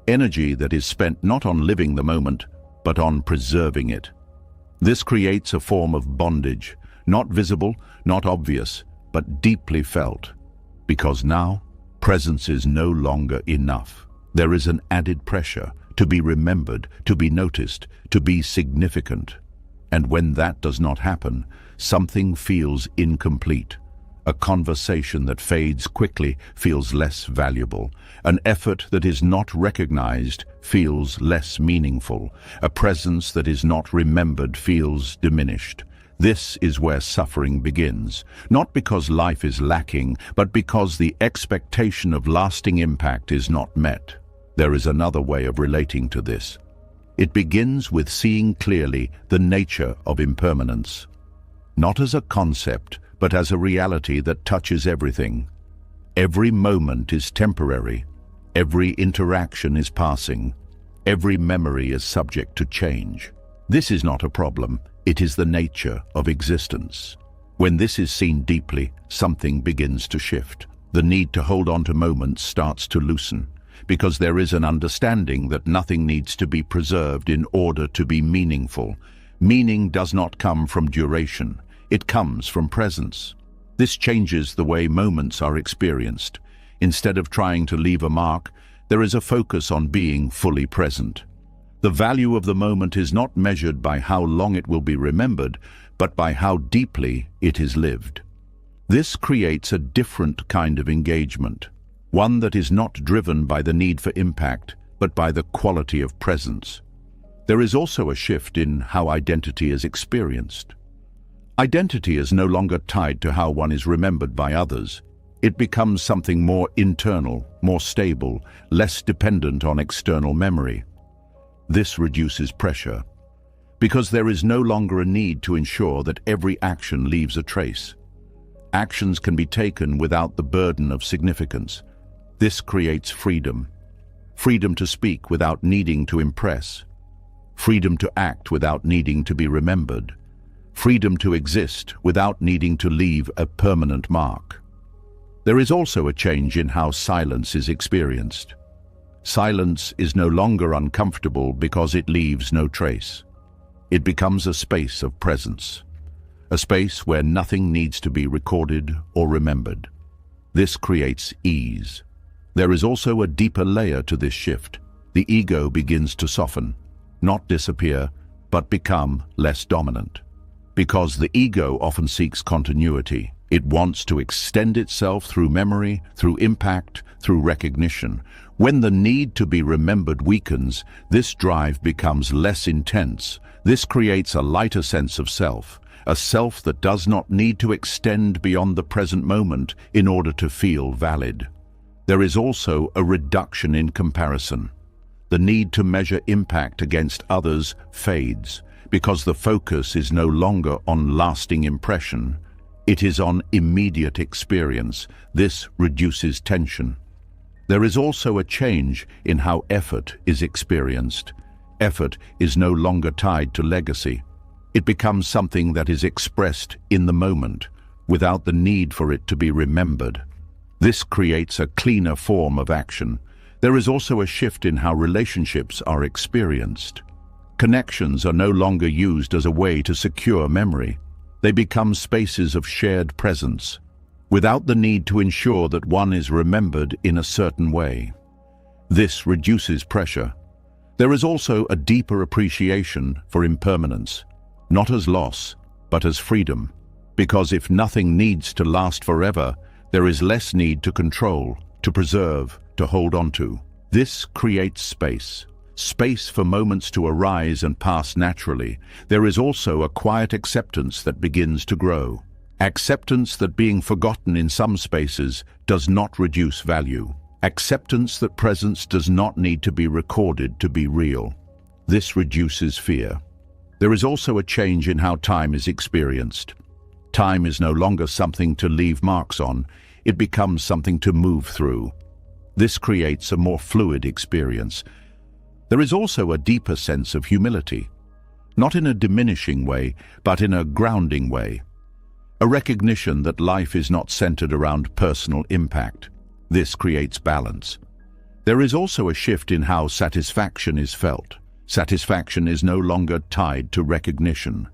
Energy that is spent not on living the moment, but on preserving it. This creates a form of bondage, not visible, not obvious, but deeply felt. Because now, presence is no longer enough. There is an added pressure to be remembered, to be noticed, to be significant. And when that does not happen, something feels incomplete. A conversation that fades quickly feels less valuable. An effort that is not recognized feels less meaningful. A presence that is not remembered feels diminished. This is where suffering begins, not because life is lacking, but because the expectation of lasting impact is not met. There is another way of relating to this. It begins with seeing clearly the nature of impermanence, not as a concept, but as a reality that touches everything. Every moment is temporary, every interaction is passing, every memory is subject to change. This is not a problem, it is the nature of existence. When this is seen deeply, something begins to shift. The need to hold on to moments starts to loosen, because there is an understanding that nothing needs to be preserved in order to be meaningful. Meaning does not come from duration, it comes from presence. This changes the way moments are experienced. Instead of trying to leave a mark, there is a focus on being fully present. The value of the moment is not measured by how long it will be remembered, but by how deeply it is lived. This creates a different kind of engagement. One that is not driven by the need for impact, but by the quality of presence. There is also a shift in how identity is experienced. Identity is no longer tied to how one is remembered by others. It becomes something more internal, more stable, less dependent on external memory. This reduces pressure, because there is no longer a need to ensure that every action leaves a trace. Actions can be taken without the burden of significance. This creates freedom. Freedom to speak without needing to impress. Freedom to act without needing to be remembered. Freedom to exist without needing to leave a permanent mark. There is also a change in how silence is experienced. Silence is no longer uncomfortable because it leaves no trace. It becomes a space of presence, a space where nothing needs to be recorded or remembered. This creates ease. There is also a deeper layer to this shift. The ego begins to soften, not disappear, but become less dominant. Because the ego often seeks continuity. It wants to extend itself through memory, through impact, through recognition. When the need to be remembered weakens, this drive becomes less intense. This creates a lighter sense of self, a self that does not need to extend beyond the present moment in order to feel valid. There is also a reduction in comparison. The need to measure impact against others fades, because the focus is no longer on lasting impression. It is on immediate experience. This reduces tension. There is also a change in how effort is experienced. Effort is no longer tied to legacy. It becomes something that is expressed in the moment, without the need for it to be remembered. This creates a cleaner form of action. There is also a shift in how relationships are experienced. Connections are no longer used as a way to secure memory. They become spaces of shared presence, without the need to ensure that one is remembered in a certain way. This reduces pressure. There is also a deeper appreciation for impermanence, not as loss, but as freedom. Because if nothing needs to last forever, there is less need to control, to preserve, to hold on to. This creates space. Space for moments to arise and pass naturally. There is also a quiet acceptance that begins to grow. Acceptance that being forgotten in some spaces does not reduce value. Acceptance that presence does not need to be recorded to be real. This reduces fear. There is also a change in how time is experienced. Time is no longer something to leave marks on. It becomes something to move through. This creates a more fluid experience. There is also a deeper sense of humility, not in a diminishing way, but in a grounding way. A recognition that life is not centered around personal impact. This creates balance. There is also a shift in how satisfaction is felt. Satisfaction is no longer tied to recognition.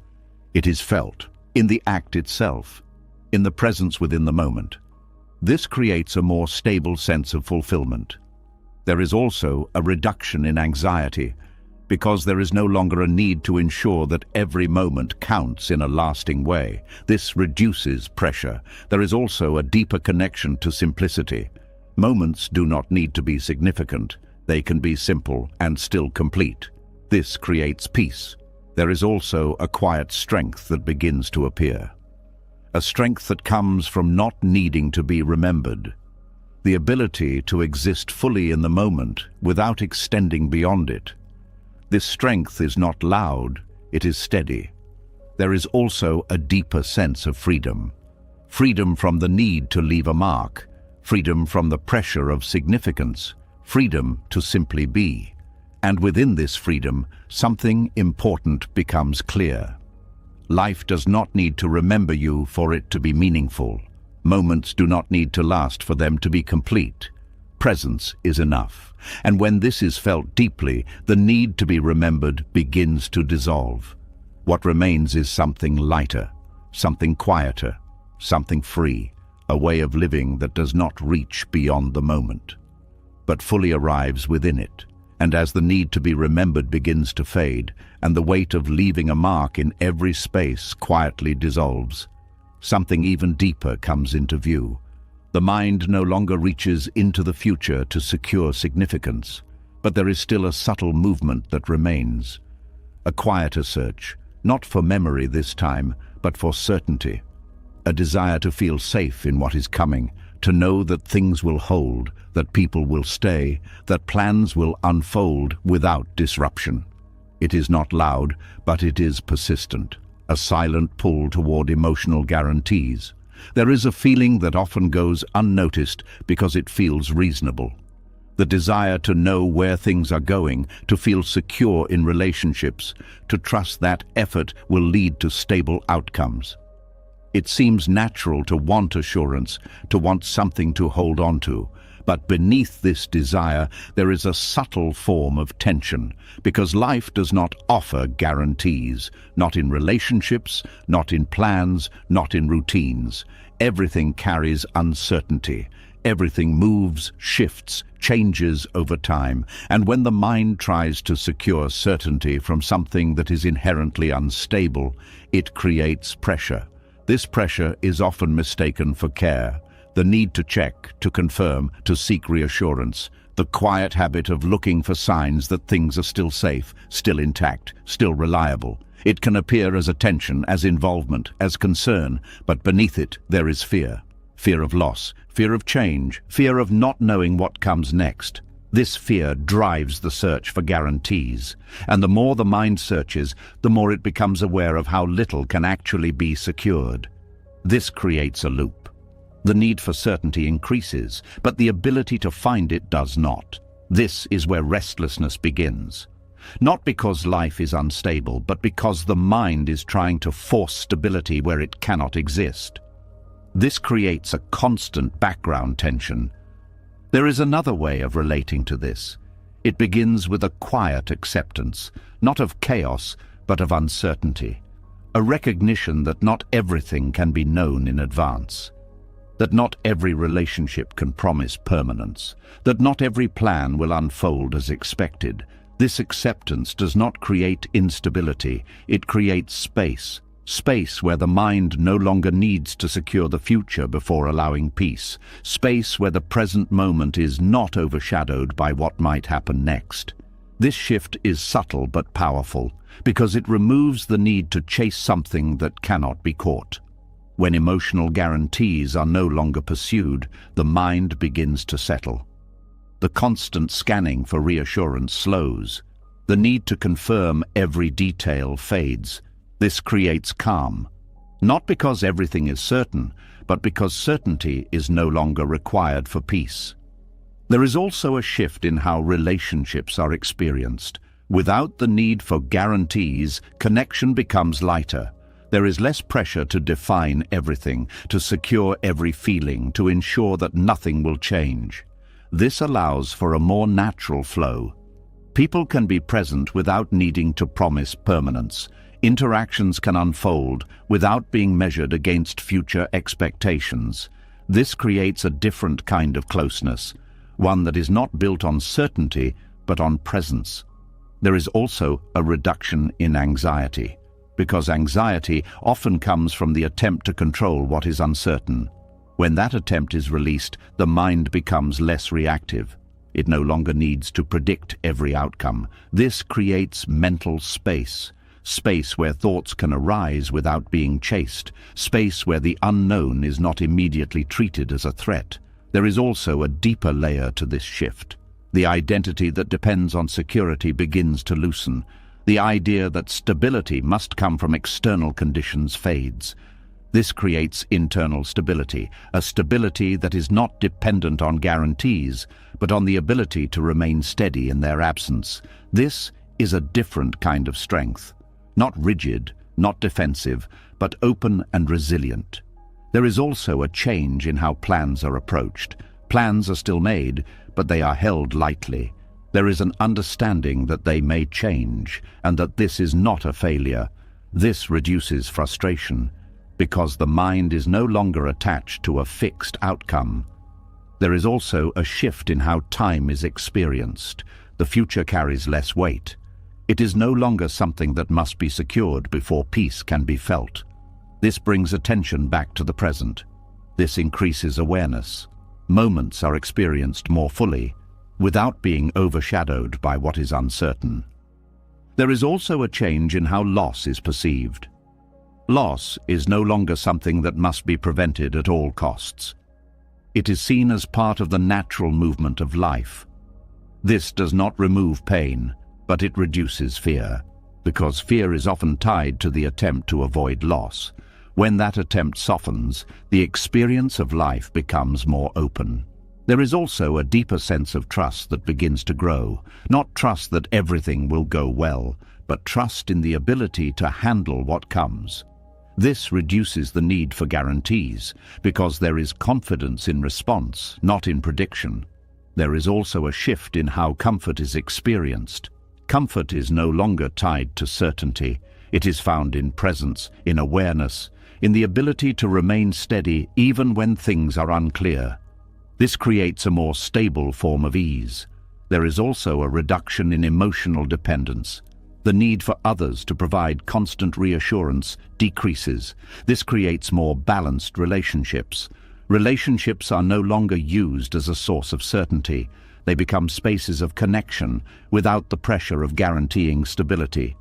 It is felt in the act itself, in the presence within the moment. This creates a more stable sense of fulfillment. There is also a reduction in anxiety, because there is no longer a need to ensure that every moment counts in a lasting way. This reduces pressure. There is also a deeper connection to simplicity. Moments do not need to be significant. They can be simple and still complete. This creates peace. There is also a quiet strength that begins to appear. A strength that comes from not needing to be remembered. The ability to exist fully in the moment without extending beyond it. This strength is not loud, it is steady. There is also a deeper sense of freedom. Freedom from the need to leave a mark. Freedom from the pressure of significance. Freedom to simply be. And within this freedom, something important becomes clear. Life does not need to remember you for it to be meaningful. Moments do not need to last for them to be complete. Presence is enough. And when this is felt deeply, the need to be remembered begins to dissolve. What remains is something lighter, something quieter, something free, a way of living that does not reach beyond the moment, but fully arrives within it. And as the need to be remembered begins to fade, and the weight of leaving a mark in every space quietly dissolves, something even deeper comes into view. The mind no longer reaches into the future to secure significance, but there is still a subtle movement that remains. A quieter search, not for memory this time, but for certainty. A desire to feel safe in what is coming, to know that things will hold, that people will stay, that plans will unfold without disruption. It is not loud, but it is persistent, a silent pull toward emotional guarantees. There is a feeling that often goes unnoticed because it feels reasonable. The desire to know where things are going, to feel secure in relationships, to trust that effort will lead to stable outcomes. It seems natural to want assurance, to want something to hold on to. But beneath this desire, there is a subtle form of tension, because life does not offer guarantees, not in relationships, not in plans, not in routines. Everything carries uncertainty. Everything moves, shifts, changes over time. And when the mind tries to secure certainty from something that is inherently unstable, it creates pressure. This pressure is often mistaken for care. The need to check, to confirm, to seek reassurance. The quiet habit of looking for signs that things are still safe, still intact, still reliable. It can appear as attention, as involvement, as concern, but beneath it there is fear. Fear of loss, fear of change, fear of not knowing what comes next. This fear drives the search for guarantees, and the more the mind searches, the more it becomes aware of how little can actually be secured. This creates a loop. The need for certainty increases, but the ability to find it does not. This is where restlessness begins. Not because life is unstable, but because the mind is trying to force stability where it cannot exist. This creates a constant background tension. There is another way of relating to this. It begins with a quiet acceptance, not of chaos, but of uncertainty. a recognition that not everything can be known in advance, that not every relationship can promise permanence, that not every plan will unfold as expected. This acceptance does not create instability, it creates space. Space where the mind no longer needs to secure the future before allowing peace. Space where the present moment is not overshadowed by what might happen next. This shift is subtle but powerful, because it removes the need to chase something that cannot be caught. When emotional guarantees are no longer pursued, the mind begins to settle. The constant scanning for reassurance slows. The need to confirm every detail fades. This creates calm, not because everything is certain, but because certainty is no longer required for peace. There is also a shift in how relationships are experienced. Without the need for guarantees, connection becomes lighter. There is less pressure to define everything, to secure every feeling, to ensure that nothing will change. This allows for a more natural flow. People can be present without needing to promise permanence. Interactions can unfold without being measured against future expectations. This creates a different kind of closeness, one that is not built on certainty but on presence. There is also a reduction in anxiety, because anxiety often comes from the attempt to control what is uncertain. When that attempt is released, the mind becomes less reactive. It no longer needs to predict every outcome. This creates mental space. Space where thoughts can arise without being chased. Space where the unknown is not immediately treated as a threat. There is also a deeper layer to this shift. The identity that depends on security begins to loosen. The idea that stability must come from external conditions fades. This creates internal stability, a stability that is not dependent on guarantees, but on the ability to remain steady in their absence. This is a different kind of strength. Not rigid, not defensive, but open and resilient. There is also a change in how plans are approached. Plans are still made, but they are held lightly. There is an understanding that they may change, and that this is not a failure. This reduces frustration, because the mind is no longer attached to a fixed outcome. There is also a shift in how time is experienced. The future carries less weight. It is no longer something that must be secured before peace can be felt. This brings attention back to the present. This increases awareness. Moments are experienced more fully, without being overshadowed by what is uncertain. There is also a change in how loss is perceived. Loss is no longer something that must be prevented at all costs. It is seen as part of the natural movement of life. This does not remove pain, but it reduces fear, because fear is often tied to the attempt to avoid loss. When that attempt softens, the experience of life becomes more open. There is also a deeper sense of trust that begins to grow, not trust that everything will go well, but trust in the ability to handle what comes. This reduces the need for guarantees, because there is confidence in response, not in prediction. There is also a shift in how comfort is experienced. Comfort is no longer tied to certainty. It is found in presence, in awareness, in the ability to remain steady even when things are unclear. This creates a more stable form of ease. There is also a reduction in emotional dependence. The need for others to provide constant reassurance decreases. This creates more balanced relationships. Relationships are no longer used as a source of certainty. They become spaces of connection without the pressure of guaranteeing stability.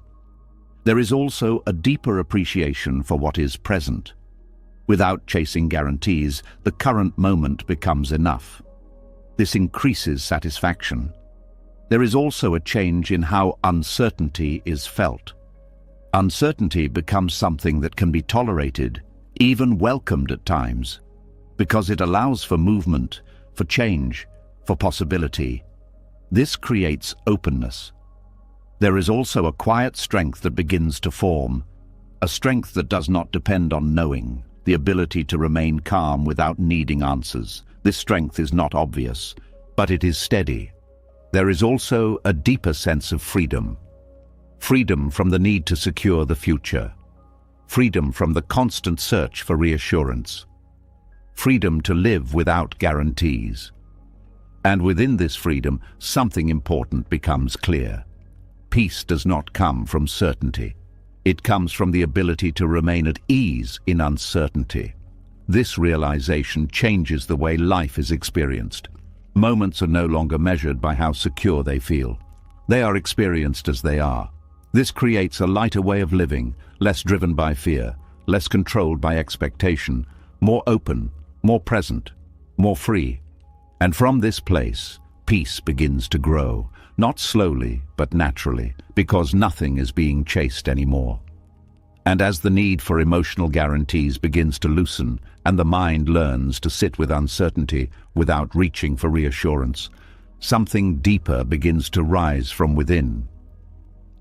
There is also a deeper appreciation for what is present. Without chasing guarantees, the current moment becomes enough. This increases satisfaction. There is also a change in how uncertainty is felt. Uncertainty becomes something that can be tolerated, even welcomed at times, because it allows for movement, for change, for possibility. This creates openness. There is also a quiet strength that begins to form, a strength that does not depend on knowing, the ability to remain calm without needing answers. This strength is not obvious, but it is steady. There is also a deeper sense of freedom. Freedom from the need to secure the future. freedom from the constant search for reassurance, freedom to live without guarantees. And within this freedom, something important becomes clear. Peace does not come from certainty. It comes from the ability to remain at ease in uncertainty. This realization changes the way life is experienced. Moments are no longer measured by how secure they feel. They are experienced as they are. This creates a lighter way of living, less driven by fear, less controlled by expectation, more open, more present, more free. And from this place, peace begins to grow, not slowly, but naturally, because nothing is being chased anymore. And as the need for emotional guarantees begins to loosen, and the mind learns to sit with uncertainty without reaching for reassurance, something deeper begins to rise from within.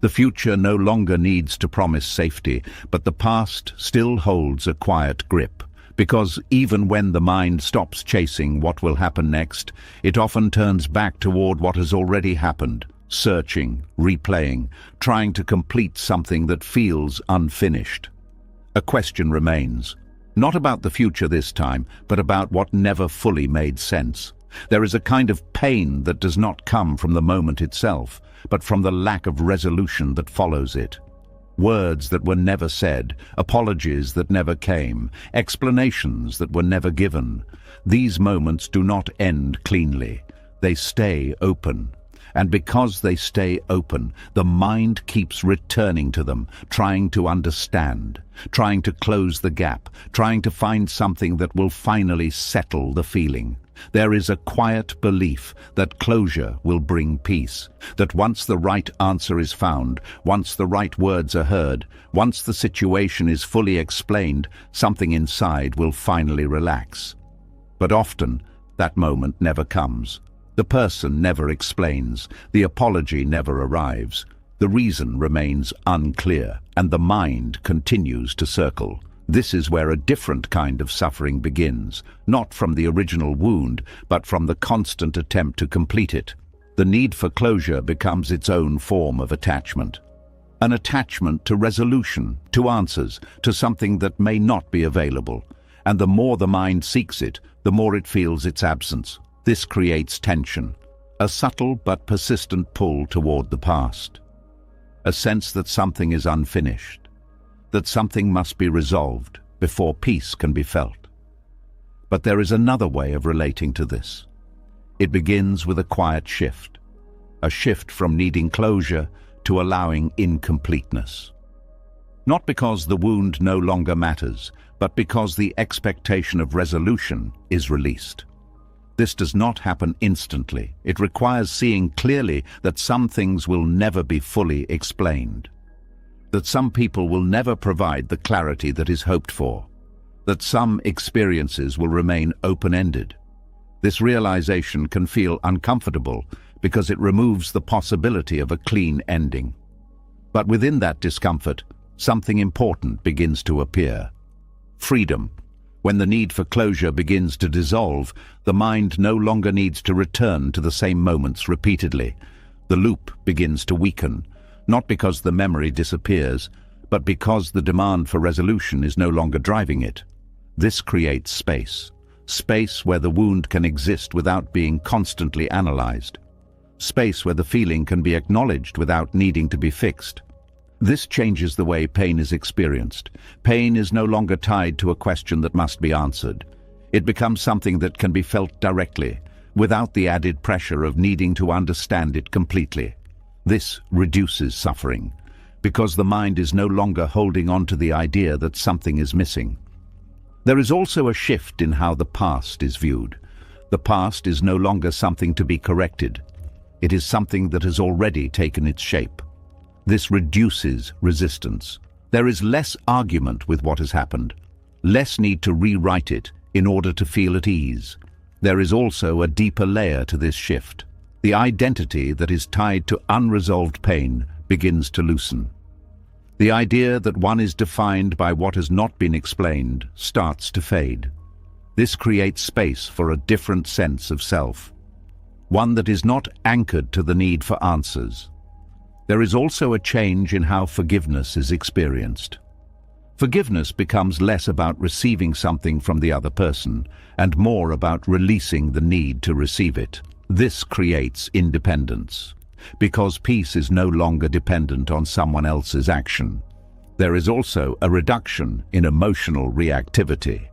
The future no longer needs to promise safety, but the past still holds a quiet grip. Because even when the mind stops chasing what will happen next, it often turns back toward what has already happened, searching, replaying, trying to complete something that feels unfinished. A question remains, not about the future this time, but about what never fully made sense. There is a kind of pain that does not come from the moment itself, but from the lack of resolution that follows it. Words that were never said, apologies that never came, explanations that were never given. These moments do not end cleanly. They stay open. And because they stay open, the mind keeps returning to them, trying to understand, trying to close the gap, trying to find something that will finally settle the feeling. There is a quiet belief that closure will bring peace, that once the right answer is found, once the right words are heard, once the situation is fully explained, something inside will finally relax. But often, that moment never comes. The person never explains, the apology never arrives, the reason remains unclear, and the mind continues to circle. This is where a different kind of suffering begins, not from the original wound, but from the constant attempt to complete it. The need for closure becomes its own form of attachment. An attachment to resolution, to answers, to something that may not be available. And the more the mind seeks it, the more it feels its absence. This creates tension, a subtle but persistent pull toward the past. A sense that something is unfinished, that something must be resolved before peace can be felt. But there is another way of relating to this. It begins with a quiet shift, a shift from needing closure to allowing incompleteness. Not because the wound no longer matters, but because the expectation of resolution is released. This does not happen instantly. It requires seeing clearly that some things will never be fully explained, that some people will never provide the clarity that is hoped for, that some experiences will remain open-ended. This realization can feel uncomfortable because it removes the possibility of a clean ending. But within that discomfort, something important begins to appear. Freedom. When the need for closure begins to dissolve, the mind no longer needs to return to the same moments repeatedly. The loop begins to weaken, not because the memory disappears, but because the demand for resolution is no longer driving it. This creates space. Space where the wound can exist without being constantly analyzed. Space where the feeling can be acknowledged without needing to be fixed. This changes the way pain is experienced. Pain is no longer tied to a question that must be answered. It becomes something that can be felt directly, without the added pressure of needing to understand it completely. This reduces suffering, because the mind is no longer holding on to the idea that something is missing. There is also a shift in how the past is viewed. The past is no longer something to be corrected. It is something that has already taken its shape. This reduces resistance. There is less argument with what has happened, less need to rewrite it in order to feel at ease. There is also a deeper layer to this shift. The identity that is tied to unresolved pain begins to loosen. The idea that one is defined by what has not been explained starts to fade. This creates space for a different sense of self, one that is not anchored to the need for answers. There is also a change in how forgiveness is experienced. Forgiveness becomes less about receiving something from the other person and more about releasing the need to receive it. This creates independence, because peace is no longer dependent on someone else's action. There is also a reduction in emotional reactivity.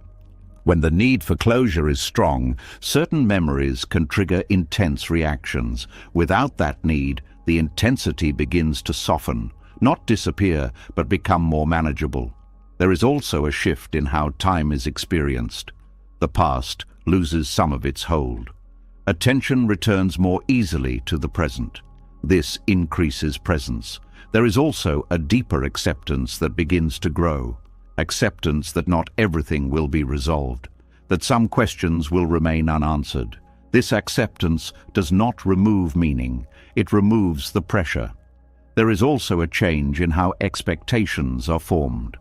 When the need for closure is strong, certain memories can trigger intense reactions. Without that need, the intensity begins to soften, not disappear, but become more manageable. There is also a shift in how time is experienced. The past loses some of its hold. Attention returns more easily to the present. This increases presence. There is also a deeper acceptance that begins to grow. Acceptance that not everything will be resolved, that some questions will remain unanswered. This acceptance does not remove meaning, it removes the pressure. There is also a change in how expectations are formed.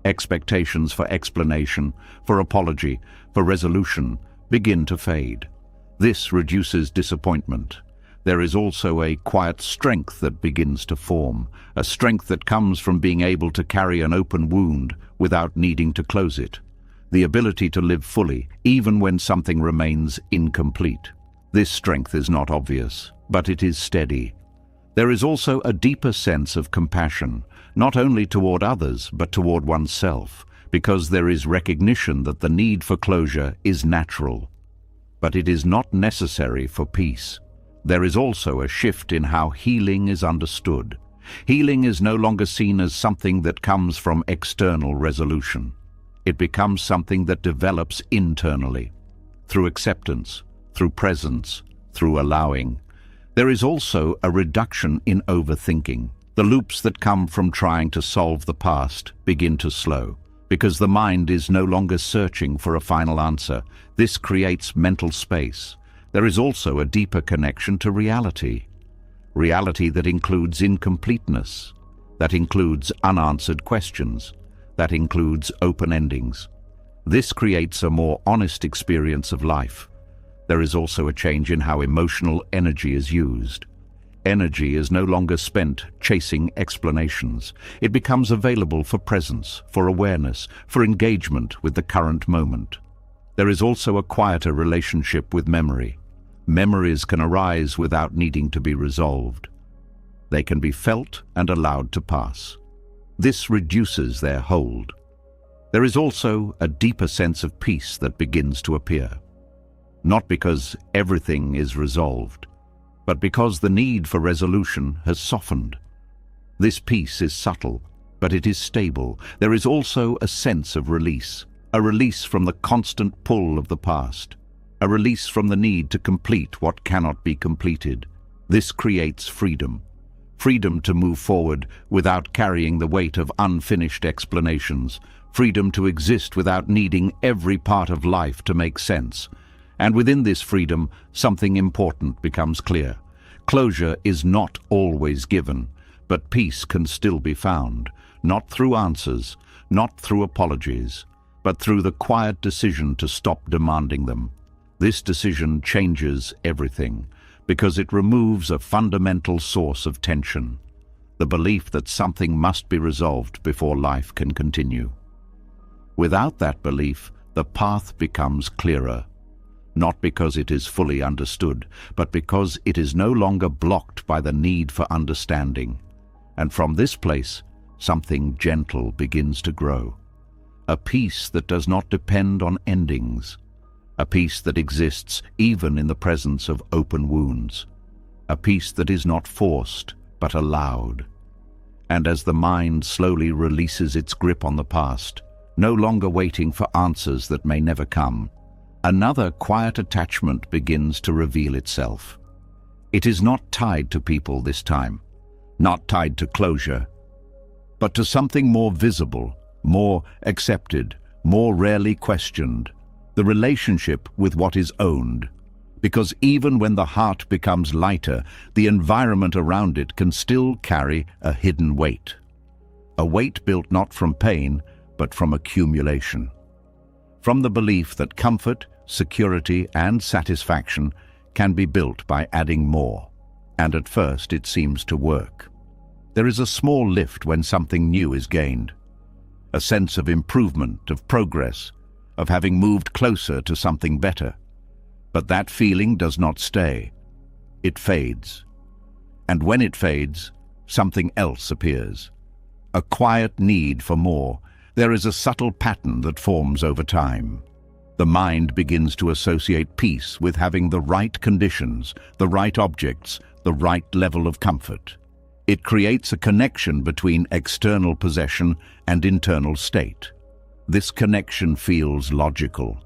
Expectations for explanation, for apology, for resolution begin to fade. This reduces disappointment. There is also a quiet strength that begins to form, a strength that comes from being able to carry an open wound without needing to close it. The ability to live fully, even when something remains incomplete. This strength is not obvious, but it is steady. There is also a deeper sense of compassion, not only toward others, but toward oneself, because there is recognition that the need for closure is natural. But it is not necessary for peace. There is also a shift in how healing is understood. Healing is no longer seen as something that comes from external resolution. It becomes something that develops internally, through acceptance, through presence, through allowing. There is also a reduction in overthinking. The loops that come from trying to solve the past begin to slow, because the mind is no longer searching for a final answer. This creates mental space. There is also a deeper connection to reality. Reality that includes incompleteness, that includes unanswered questions, that includes open endings. This creates a more honest experience of life. There is also a change in how emotional energy is used. Energy is no longer spent chasing explanations. It becomes available for presence, for awareness, for engagement with the current moment. There is also a quieter relationship with memory. Memories can arise without needing to be resolved. They can be felt and allowed to pass. This reduces their hold. There is also a deeper sense of peace that begins to appear. Not because everything is resolved, but because the need for resolution has softened. This peace is subtle, but it is stable. There is also a sense of release, a release from the constant pull of the past, a release from the need to complete what cannot be completed. This creates freedom. Freedom to move forward without carrying the weight of unfinished explanations. Freedom to exist without needing every part of life to make sense. And within this freedom, something important becomes clear. Closure is not always given, but peace can still be found, not through answers, not through apologies, but through the quiet decision to stop demanding them. This decision changes everything, because it removes a fundamental source of tension, the belief that something must be resolved before life can continue. Without that belief, the path becomes clearer. Not because it is fully understood, but because it is no longer blocked by the need for understanding. And from this place, something gentle begins to grow. A peace that does not depend on endings. A peace that exists even in the presence of open wounds. A peace that is not forced, but allowed. And as the mind slowly releases its grip on the past, no longer waiting for answers that may never come, another quiet attachment begins to reveal itself. It is not tied to people this time, not tied to closure, but to something more visible, more accepted, more rarely questioned, the relationship with what is owned. Because even when the heart becomes lighter, the environment around it can still carry a hidden weight. A weight built not from pain, but from accumulation. From the belief that comfort, security, and satisfaction can be built by adding more. And at first it seems to work. There is a small lift when something new is gained. a sense of improvement, of progress, of having moved closer to something better. But that feeling does not stay. It fades. And when it fades, something else appears. A quiet need for more. There is a subtle pattern that forms over time. The mind begins to associate peace with having the right conditions, the right objects, the right level of comfort. It creates a connection between external possession and internal state. This connection feels logical.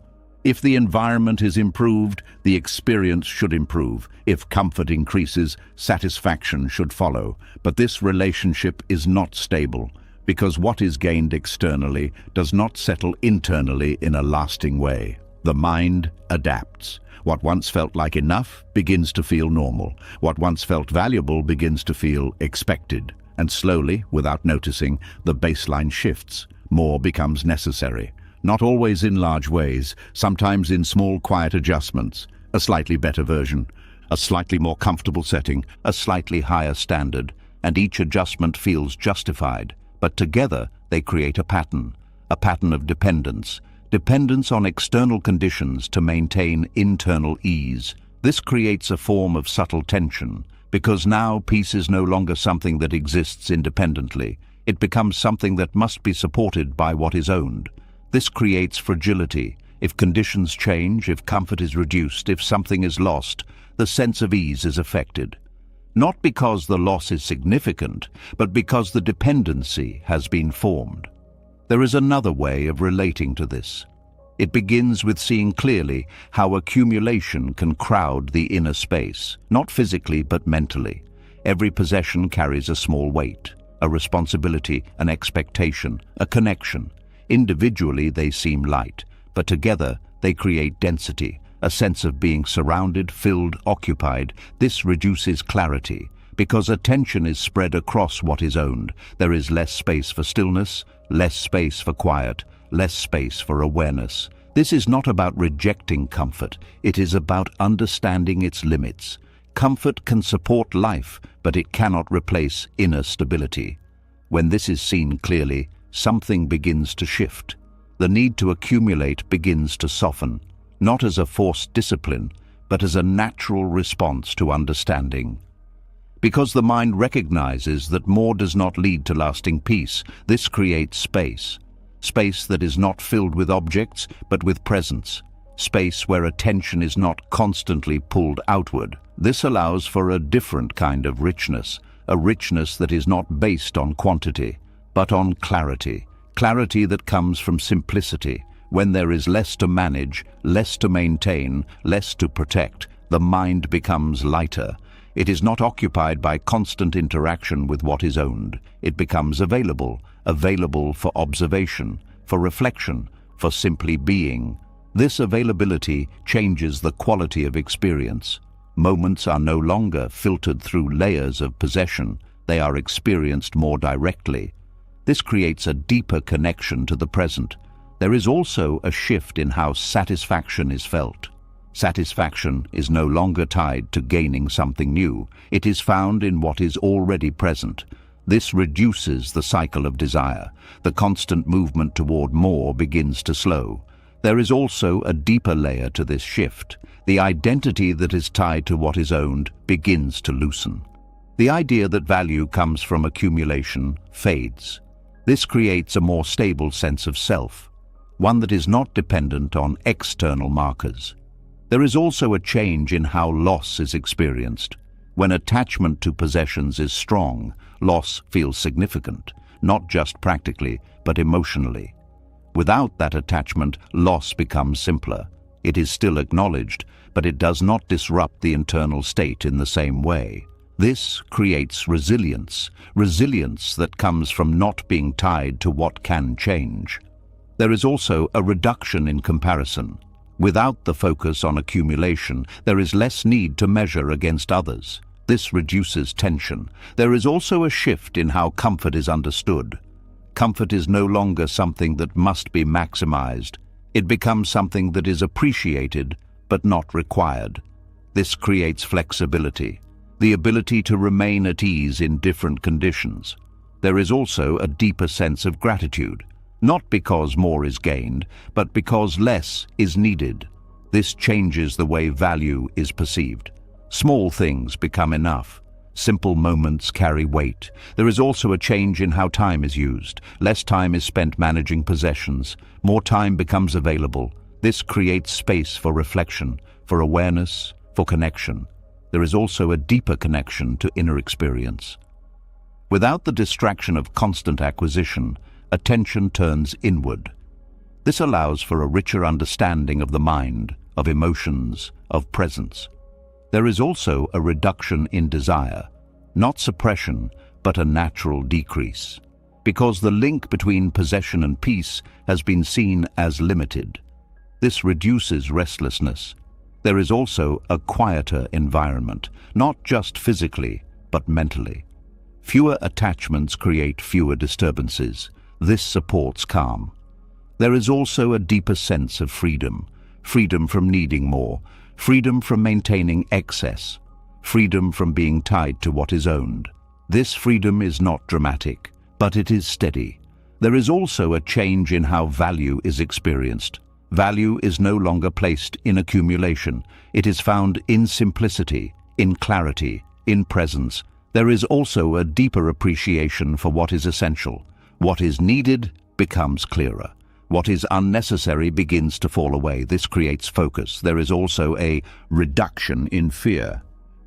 If the environment is improved, the experience should improve. If comfort increases, satisfaction should follow. But this relationship is not stable, because what is gained externally does not settle internally in a lasting way. The mind adapts. What once felt like enough begins to feel normal. What once felt valuable begins to feel expected. And slowly, without noticing, the baseline shifts. More becomes necessary. Not always in large ways, sometimes in small, quiet adjustments. A slightly better version, a slightly more comfortable setting, a slightly higher standard, and each adjustment feels justified. But together, they create a pattern of dependence. Dependence on external conditions to maintain internal ease. This creates a form of subtle tension, because now peace is no longer something that exists independently. It becomes something that must be supported by what is owned. This creates fragility. If conditions change, if comfort is reduced, if something is lost, the sense of ease is affected. Not because the loss is significant, but because the dependency has been formed. There is another way of relating to this. It begins with seeing clearly how accumulation can crowd the inner space, not physically but mentally. Every possession carries a small weight, a responsibility, an expectation, a connection. Individually they seem light, but together they create density, a sense of being surrounded, filled, occupied. This reduces clarity, because attention is spread across what is owned. There is less space for stillness, less space for quiet, less space for awareness. This is not about rejecting comfort, it is about understanding its limits. Comfort can support life, but it cannot replace inner stability. When this is seen clearly, something begins to shift. The need to accumulate begins to soften, not as a forced discipline, but as a natural response to understanding. Because the mind recognizes that more does not lead to lasting peace, this creates space. Space that is not filled with objects, but with presence. Space where attention is not constantly pulled outward. This allows for a different kind of richness, a richness that is not based on quantity, but on clarity. Clarity that comes from simplicity. When there is less to manage, less to maintain, less to protect, the mind becomes lighter. It is not occupied by constant interaction with what is owned. It becomes available for observation, for reflection, for simply being. This availability changes the quality of experience. Moments are no longer filtered through layers of possession. They are experienced more directly. This creates a deeper connection to the present. There is also a shift in how satisfaction is felt. Satisfaction is no longer tied to gaining something new. It is found in what is already present. This reduces the cycle of desire. The constant movement toward more begins to slow. There is also a deeper layer to this shift. The identity that is tied to what is owned begins to loosen. The idea that value comes from accumulation fades. This creates a more stable sense of self, one that is not dependent on external markers. There is also a change in how loss is experienced. When attachment to possessions is strong, loss feels significant, not just practically, but emotionally. Without that attachment, loss becomes simpler. It is still acknowledged, but it does not disrupt the internal state in the same way. This creates resilience that comes from not being tied to what can change. There is also a reduction in comparison. Without the focus on accumulation, there is less need to measure against others. This reduces tension. There is also a shift in how comfort is understood. Comfort is no longer something that must be maximized. It becomes something that is appreciated, but not required. This creates flexibility, the ability to remain at ease in different conditions. There is also a deeper sense of gratitude. Not because more is gained, but because less is needed. This changes the way value is perceived. Small things become enough. Simple moments carry weight. There is also a change in how time is used. Less time is spent managing possessions. More time becomes available. This creates space for reflection, for awareness, for connection. There is also a deeper connection to inner experience. Without the distraction of constant acquisition, attention turns inward. This allows for a richer understanding of the mind, of emotions, of presence. There is also a reduction in desire, not suppression, but a natural decrease, because the link between possession and peace has been seen as limited. This reduces restlessness. There is also a quieter environment, not just physically, but mentally. Fewer attachments create fewer disturbances. This supports calm. There is also a deeper sense of freedom. Freedom from needing more. Freedom from maintaining excess. Freedom from being tied to what is owned. This freedom is not dramatic, but it is steady. There is also a change in how value is experienced. Value is no longer placed in accumulation. It is found in simplicity, in clarity, in presence. There is also a deeper appreciation for what is essential. What is needed becomes clearer. What is unnecessary begins to fall away. This creates focus. There is also a reduction in fear.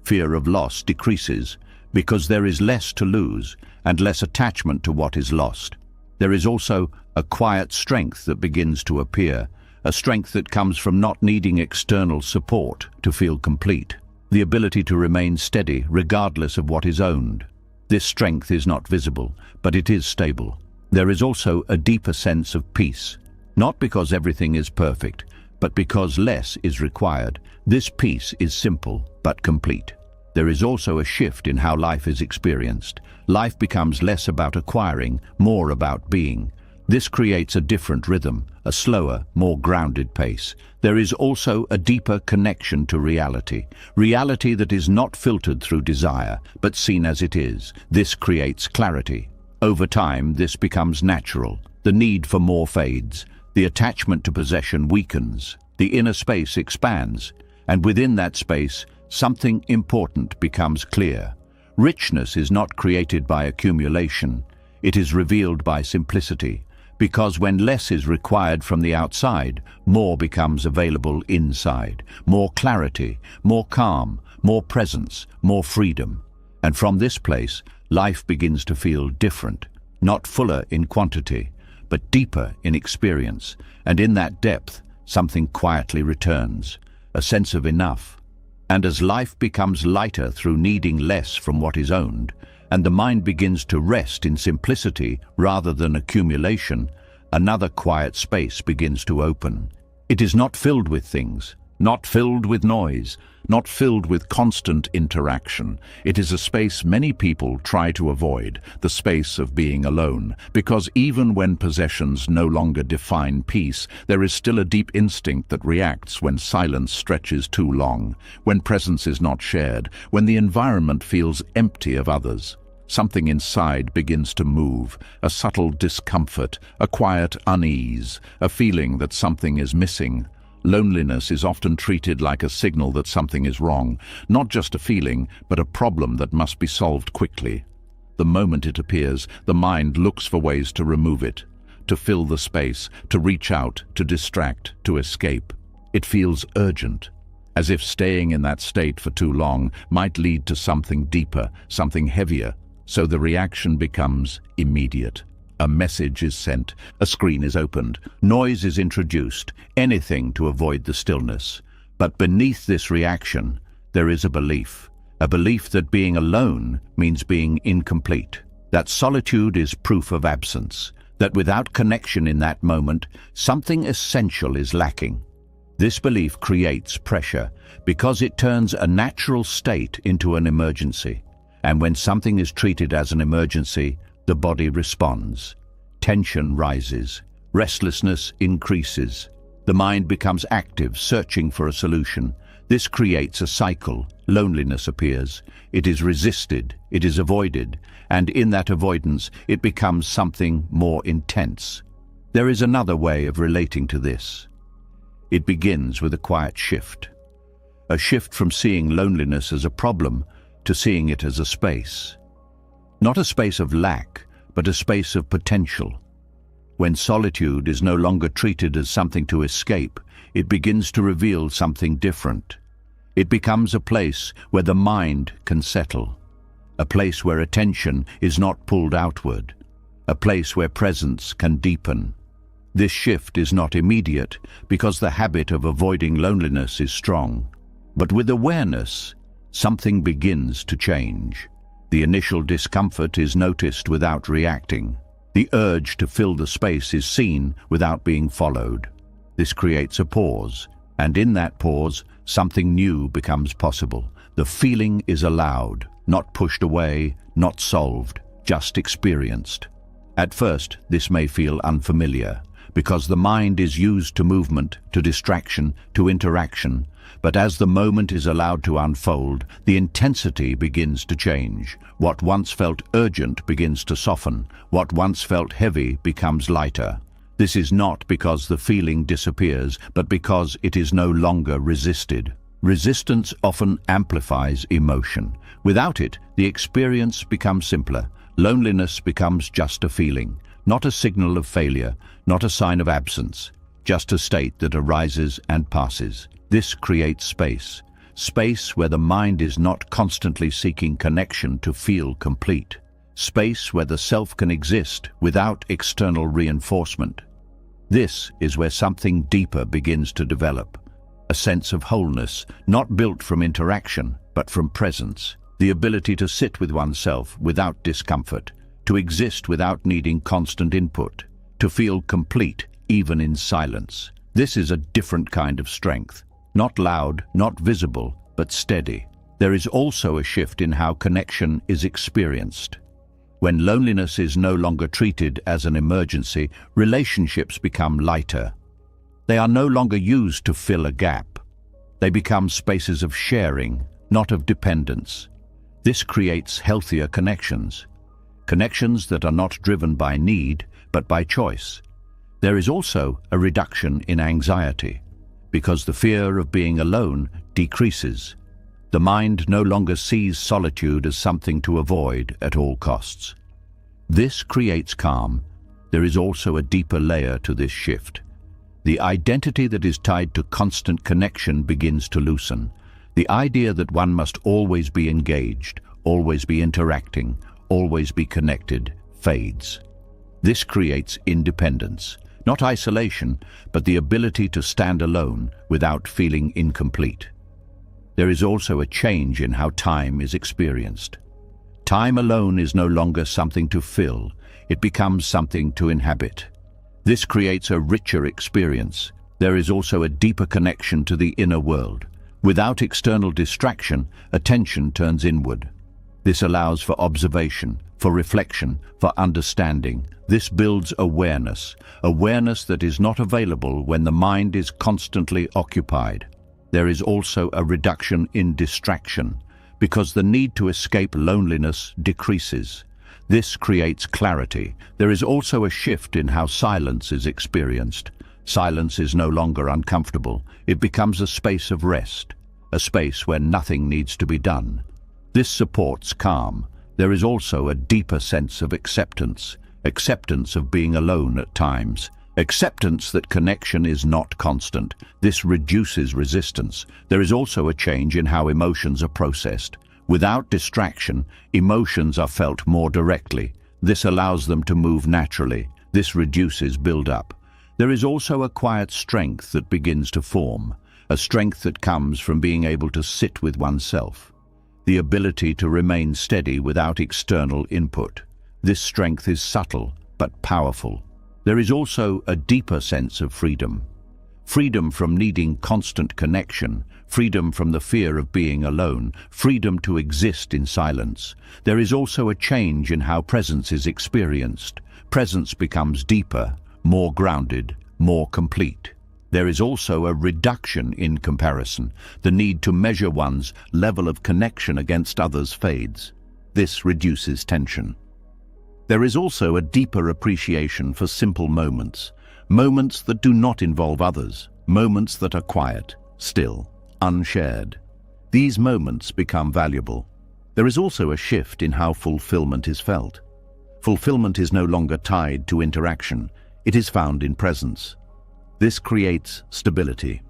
Fear of loss decreases because there is less to lose and less attachment to what is lost. There is also a quiet strength that begins to appear, a strength that comes from not needing external support to feel complete. The ability to remain steady regardless of what is owned. This strength is not visible, but it is stable. There is also a deeper sense of peace, not because everything is perfect, but because less is required. This peace is simple but complete. There is also a shift in how life is experienced. Life becomes less about acquiring, more about being. This creates a different rhythm, a slower, more grounded pace. There is also a deeper connection to reality. Reality that is not filtered through desire, but seen as it is. This creates clarity. Over time, this becomes natural. The need for more fades. The attachment to possession weakens. The inner space expands. And within that space, something important becomes clear. Richness is not created by accumulation. It is revealed by simplicity. Because when less is required from the outside, more becomes available inside. More clarity, more calm, more presence, more freedom. And from this place, life begins to feel different, not fuller in quantity, but deeper in experience. And in that depth, something quietly returns, a sense of enough. And as life becomes lighter through needing less from what is owned, and the mind begins to rest in simplicity rather than accumulation, another quiet space begins to open. It is not filled with things, not filled with noise, not filled with constant interaction. It is a space many people try to avoid, the space of being alone, because even when possessions no longer define peace, there is still a deep instinct that reacts when silence stretches too long, when presence is not shared, when the environment feels empty of others. Something inside begins to move, a subtle discomfort, a quiet unease, a feeling that something is missing. Loneliness is often treated like a signal that something is wrong, not just a feeling, but a problem that must be solved quickly. The moment it appears, the mind looks for ways to remove it, to fill the space, to reach out, to distract, to escape. It feels urgent, as if staying in that state for too long might lead to something deeper, something heavier, so the reaction becomes immediate. A message is sent, a screen is opened, noise is introduced, anything to avoid the stillness. But beneath this reaction, there is a belief that being alone means being incomplete, that solitude is proof of absence, that without connection in that moment, something essential is lacking. This belief creates pressure because it turns a natural state into an emergency. And when something is treated as an emergency, the body responds. Tension rises. Restlessness increases. The mind becomes active, searching for a solution. This creates a cycle. Loneliness appears. It is resisted. It is avoided. And in that avoidance, it becomes something more intense. There is another way of relating to this. It begins with a quiet shift. A shift from seeing loneliness as a problem to seeing it as a space. Not a space of lack, but a space of potential. When solitude is no longer treated as something to escape, it begins to reveal something different. It becomes a place where the mind can settle. A place where attention is not pulled outward. A place where presence can deepen. This shift is not immediate because the habit of avoiding loneliness is strong. But with awareness, something begins to change. The initial discomfort is noticed without reacting. The urge to fill the space is seen without being followed. This creates a pause, and in that pause, something new becomes possible. The feeling is allowed, not pushed away, not solved, just experienced. At first, this may feel unfamiliar, because the mind is used to movement, to distraction, to interaction. But as the moment is allowed to unfold, the intensity begins to change. What once felt urgent begins to soften. What once felt heavy becomes lighter. This is not because the feeling disappears, but because it is no longer resisted. Resistance often amplifies emotion. Without it, the experience becomes simpler. Loneliness becomes just a feeling, not a signal of failure, not a sign of absence, just a state that arises and passes. This creates space, space where the mind is not constantly seeking connection to feel complete, space where the self can exist without external reinforcement. This is where something deeper begins to develop, a sense of wholeness, not built from interaction, but from presence, the ability to sit with oneself without discomfort, to exist without needing constant input, to feel complete even in silence. This is a different kind of strength. Not loud, not visible, but steady. There is also a shift in how connection is experienced. When loneliness is no longer treated as an emergency, relationships become lighter. They are no longer used to fill a gap. They become spaces of sharing, not of dependence. This creates healthier connections. Connections that are not driven by need, but by choice. There is also a reduction in anxiety, because the fear of being alone decreases. The mind no longer sees solitude as something to avoid at all costs. This creates calm. There is also a deeper layer to this shift. The identity that is tied to constant connection begins to loosen. The idea that one must always be engaged, always be interacting, always be connected, fades. This creates independence. Not isolation, but the ability to stand alone without feeling incomplete. There is also a change in how time is experienced. Time alone is no longer something to fill, it becomes something to inhabit. This creates a richer experience. There is also a deeper connection to the inner world. Without external distraction, attention turns inward. This allows for observation, for reflection, for understanding. This builds awareness, awareness that is not available when the mind is constantly occupied. There is also a reduction in distraction, because the need to escape loneliness decreases. This creates clarity. There is also a shift in how silence is experienced. Silence is no longer uncomfortable. It becomes a space of rest, a space where nothing needs to be done. This supports calm. There is also a deeper sense of acceptance, acceptance of being alone at times, acceptance that connection is not constant. This reduces resistance. There is also a change in how emotions are processed. Without distraction, emotions are felt more directly. This allows them to move naturally. This reduces build-up. There is also a quiet strength that begins to form, a strength that comes from being able to sit with oneself. The ability to remain steady without external input. This strength is subtle but powerful. There is also a deeper sense of freedom. Freedom from needing constant connection, freedom from the fear of being alone, freedom to exist in silence. There is also a change in how presence is experienced. Presence becomes deeper, more grounded, more complete. There is also a reduction in comparison. The need to measure one's level of connection against others fades. This reduces tension. There is also a deeper appreciation for simple moments, moments that do not involve others, moments that are quiet, still, unshared. These moments become valuable. There is also a shift in how fulfillment is felt. Fulfillment is no longer tied to interaction. It is found in presence. This creates stability.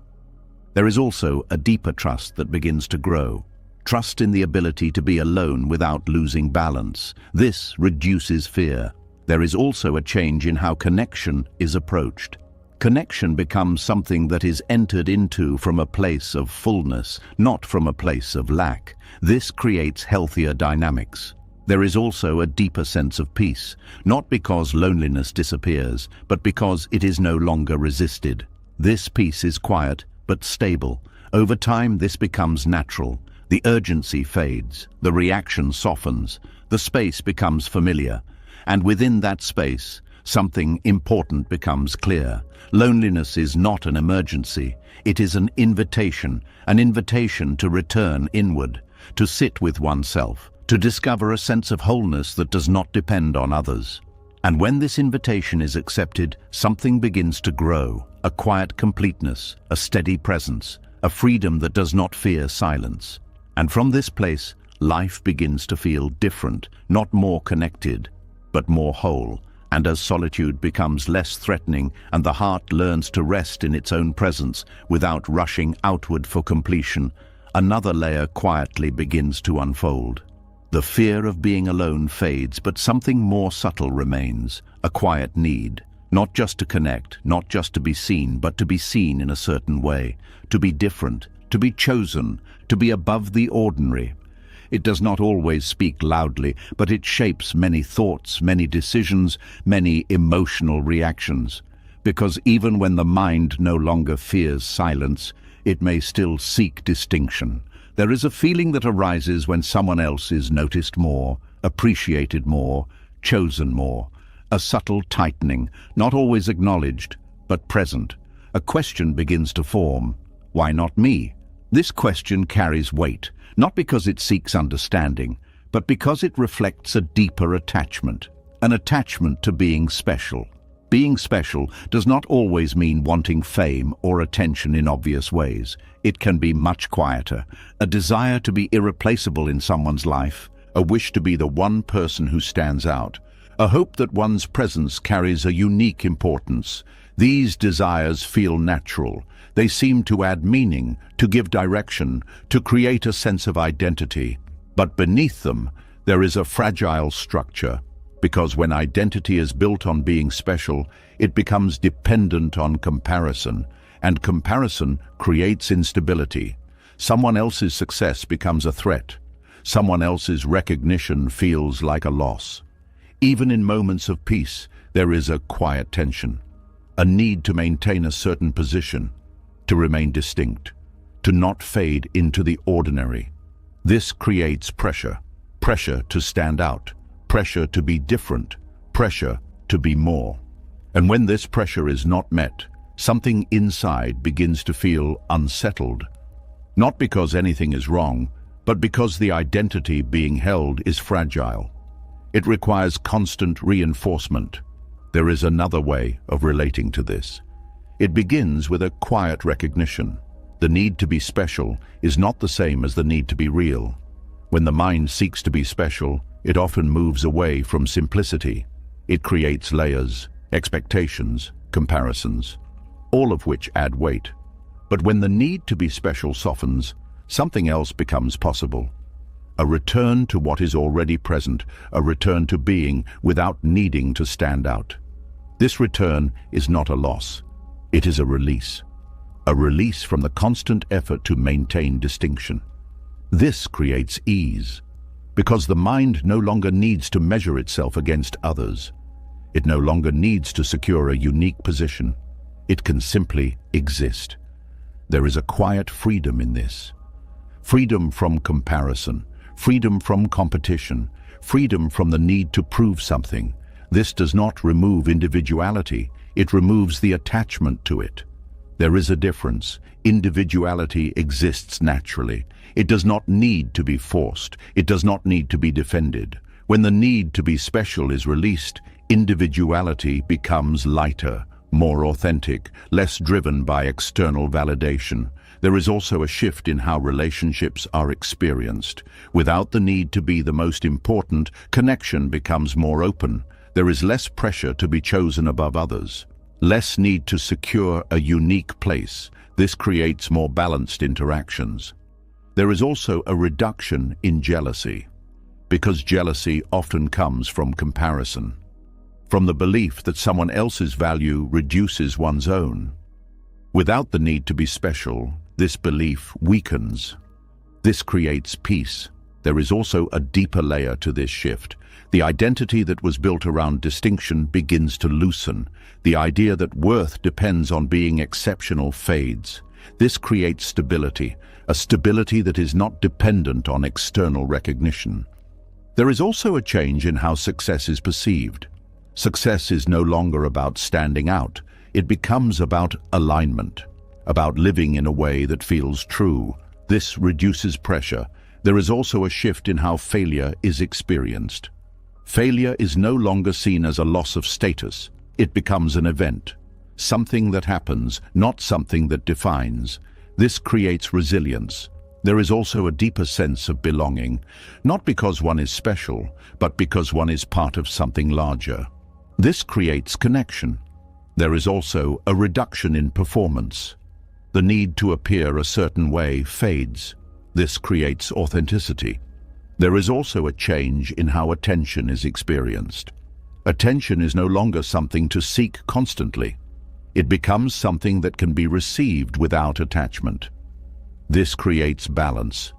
There is also a deeper trust that begins to grow. Trust in the ability to be alone without losing balance. This reduces fear. There is also a change in how connection is approached. Connection becomes something that is entered into from a place of fullness, not from a place of lack. This creates healthier dynamics. There is also a deeper sense of peace, not because loneliness disappears, but because it is no longer resisted. This peace is quiet, but stable. Over time, this becomes natural. The urgency fades, the reaction softens, the space becomes familiar, and within that space, something important becomes clear. Loneliness is not an emergency. It is an invitation to return inward, to sit with oneself, to discover a sense of wholeness that does not depend on others. And when this invitation is accepted, something begins to grow, a quiet completeness, a steady presence, a freedom that does not fear silence. And from this place, life begins to feel different, not more connected, but more whole. And as solitude becomes less threatening and the heart learns to rest in its own presence without rushing outward for completion, another layer quietly begins to unfold. The fear of being alone fades, but something more subtle remains, a quiet need, not just to connect, not just to be seen, but to be seen in a certain way, to be different, to be chosen, to be above the ordinary. It does not always speak loudly, but it shapes many thoughts, many decisions, many emotional reactions. Because even when the mind no longer fears silence, it may still seek distinction. There is a feeling that arises when someone else is noticed more, appreciated more, chosen more. A subtle tightening, not always acknowledged, but present. A question begins to form. Why not me? This question carries weight, not because it seeks understanding, but because it reflects a deeper attachment, an attachment to being special. Being special does not always mean wanting fame or attention in obvious ways. It can be much quieter, a desire to be irreplaceable in someone's life, a wish to be the one person who stands out, a hope that one's presence carries a unique importance. These desires feel natural. They seem to add meaning, to give direction, to create a sense of identity. But beneath them, there is a fragile structure, because when identity is built on being special, it becomes dependent on comparison, and comparison creates instability. Someone else's success becomes a threat. Someone else's recognition feels like a loss. Even in moments of peace, there is a quiet tension, a need to maintain a certain position, to remain distinct, to not fade into the ordinary. This creates pressure, pressure to stand out, pressure to be different, pressure to be more. And when this pressure is not met, something inside begins to feel unsettled. Not because anything is wrong, but because the identity being held is fragile. It requires constant reinforcement. There is another way of relating to this. It begins with a quiet recognition. The need to be special is not the same as the need to be real. When the mind seeks to be special, it often moves away from simplicity. It creates layers, expectations, comparisons, all of which add weight. But when the need to be special softens, something else becomes possible. A return to what is already present, a return to being without needing to stand out. This return is not a loss. It is a release from the constant effort to maintain distinction. This creates ease, because the mind no longer needs to measure itself against others. It no longer needs to secure a unique position. It can simply exist. There is a quiet freedom in this. Freedom from comparison, freedom from competition, freedom from the need to prove something. This does not remove individuality. It removes the attachment to it. There is a difference. Individuality exists naturally. It does not need to be forced. It does not need to be defended. When the need to be special is released, individuality becomes lighter, more authentic, less driven by external validation. There is also a shift in how relationships are experienced. Without the need to be the most important, connection becomes more open. There is less pressure to be chosen above others. Less need to secure a unique place. This creates more balanced interactions. There is also a reduction in jealousy, because jealousy often comes from comparison, from the belief that someone else's value reduces one's own. Without the need to be special, this belief weakens. This creates peace. There is also a deeper layer to this shift. The identity that was built around distinction begins to loosen. The idea that worth depends on being exceptional fades. This creates stability, a stability that is not dependent on external recognition. There is also a change in how success is perceived. Success is no longer about standing out. It becomes about alignment, about living in a way that feels true. This reduces pressure. There is also a shift in how failure is experienced. Failure is no longer seen as a loss of status. It becomes an event, something that happens, not something that defines. This creates resilience. There is also a deeper sense of belonging, not because one is special, but because one is part of something larger. This creates connection. There is also a reduction in performance. The need to appear a certain way fades. This creates authenticity. There is also a change in how attention is experienced. Attention is no longer something to seek constantly. It becomes something that can be received without attachment. This creates balance.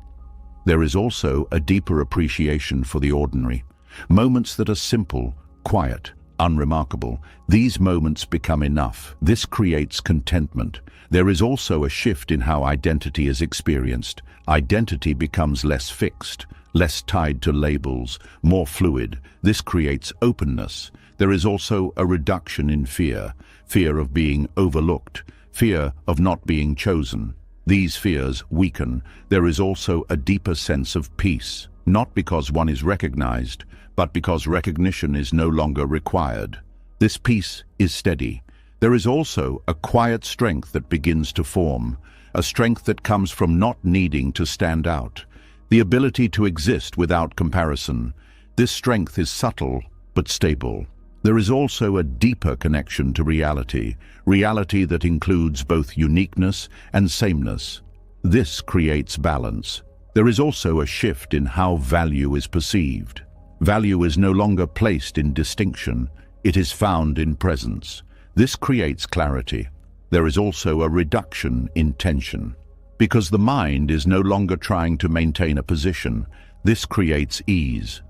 There is also a deeper appreciation for the ordinary. Moments that are simple, quiet, unremarkable. These moments become enough. This creates contentment. There is also a shift in how identity is experienced. Identity becomes less fixed, less tied to labels, more fluid. This creates openness. There is also a reduction in fear. Fear of being overlooked, fear of not being chosen. These fears weaken. There is also a deeper sense of peace, not because one is recognized, but because recognition is no longer required. This peace is steady. There is also a quiet strength that begins to form, a strength that comes from not needing to stand out, the ability to exist without comparison. This strength is subtle but stable. There is also a deeper connection to reality, reality that includes both uniqueness and sameness. This creates balance. There is also a shift in how value is perceived. Value is no longer placed in distinction. It is found in presence. This creates clarity. There is also a reduction in tension. Because the mind is no longer trying to maintain a position, this creates ease.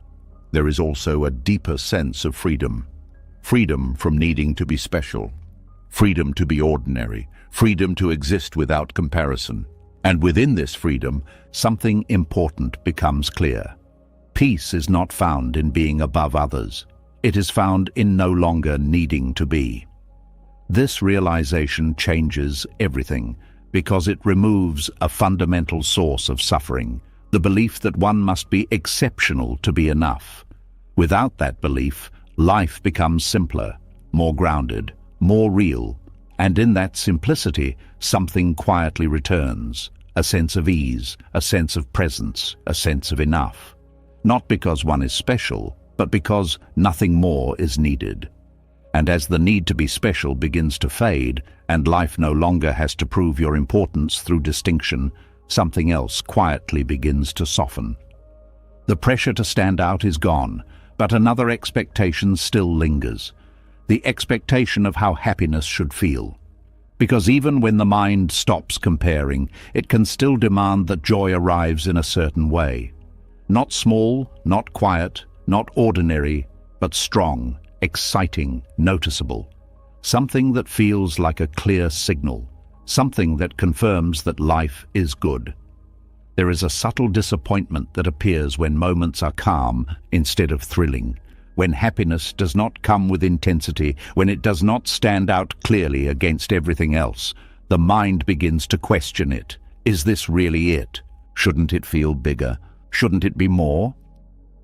There is also a deeper sense of freedom. Freedom from needing to be special. Freedom to be ordinary. Freedom to exist without comparison. And within this freedom, something important becomes clear. Peace is not found in being above others. It is found in no longer needing to be. This realization changes everything because it removes a fundamental source of suffering, the belief that one must be exceptional to be enough. Without that belief, life becomes simpler, more grounded, more real, and in that simplicity, something quietly returns, a sense of ease, a sense of presence, a sense of enough. Not because one is special, but because nothing more is needed. And as the need to be special begins to fade, and life no longer has to prove your importance through distinction, something else quietly begins to soften. The pressure to stand out is gone, but another expectation still lingers. The expectation of how happiness should feel. Because even when the mind stops comparing, it can still demand that joy arrives in a certain way. Not small, not quiet, not ordinary, but strong, exciting, noticeable. Something that feels like a clear signal. Something that confirms that life is good. There is a subtle disappointment that appears when moments are calm instead of thrilling, when happiness does not come with intensity, when it does not stand out clearly against everything else. The mind begins to question it. Is this really it? Shouldn't it feel bigger? Shouldn't it be more?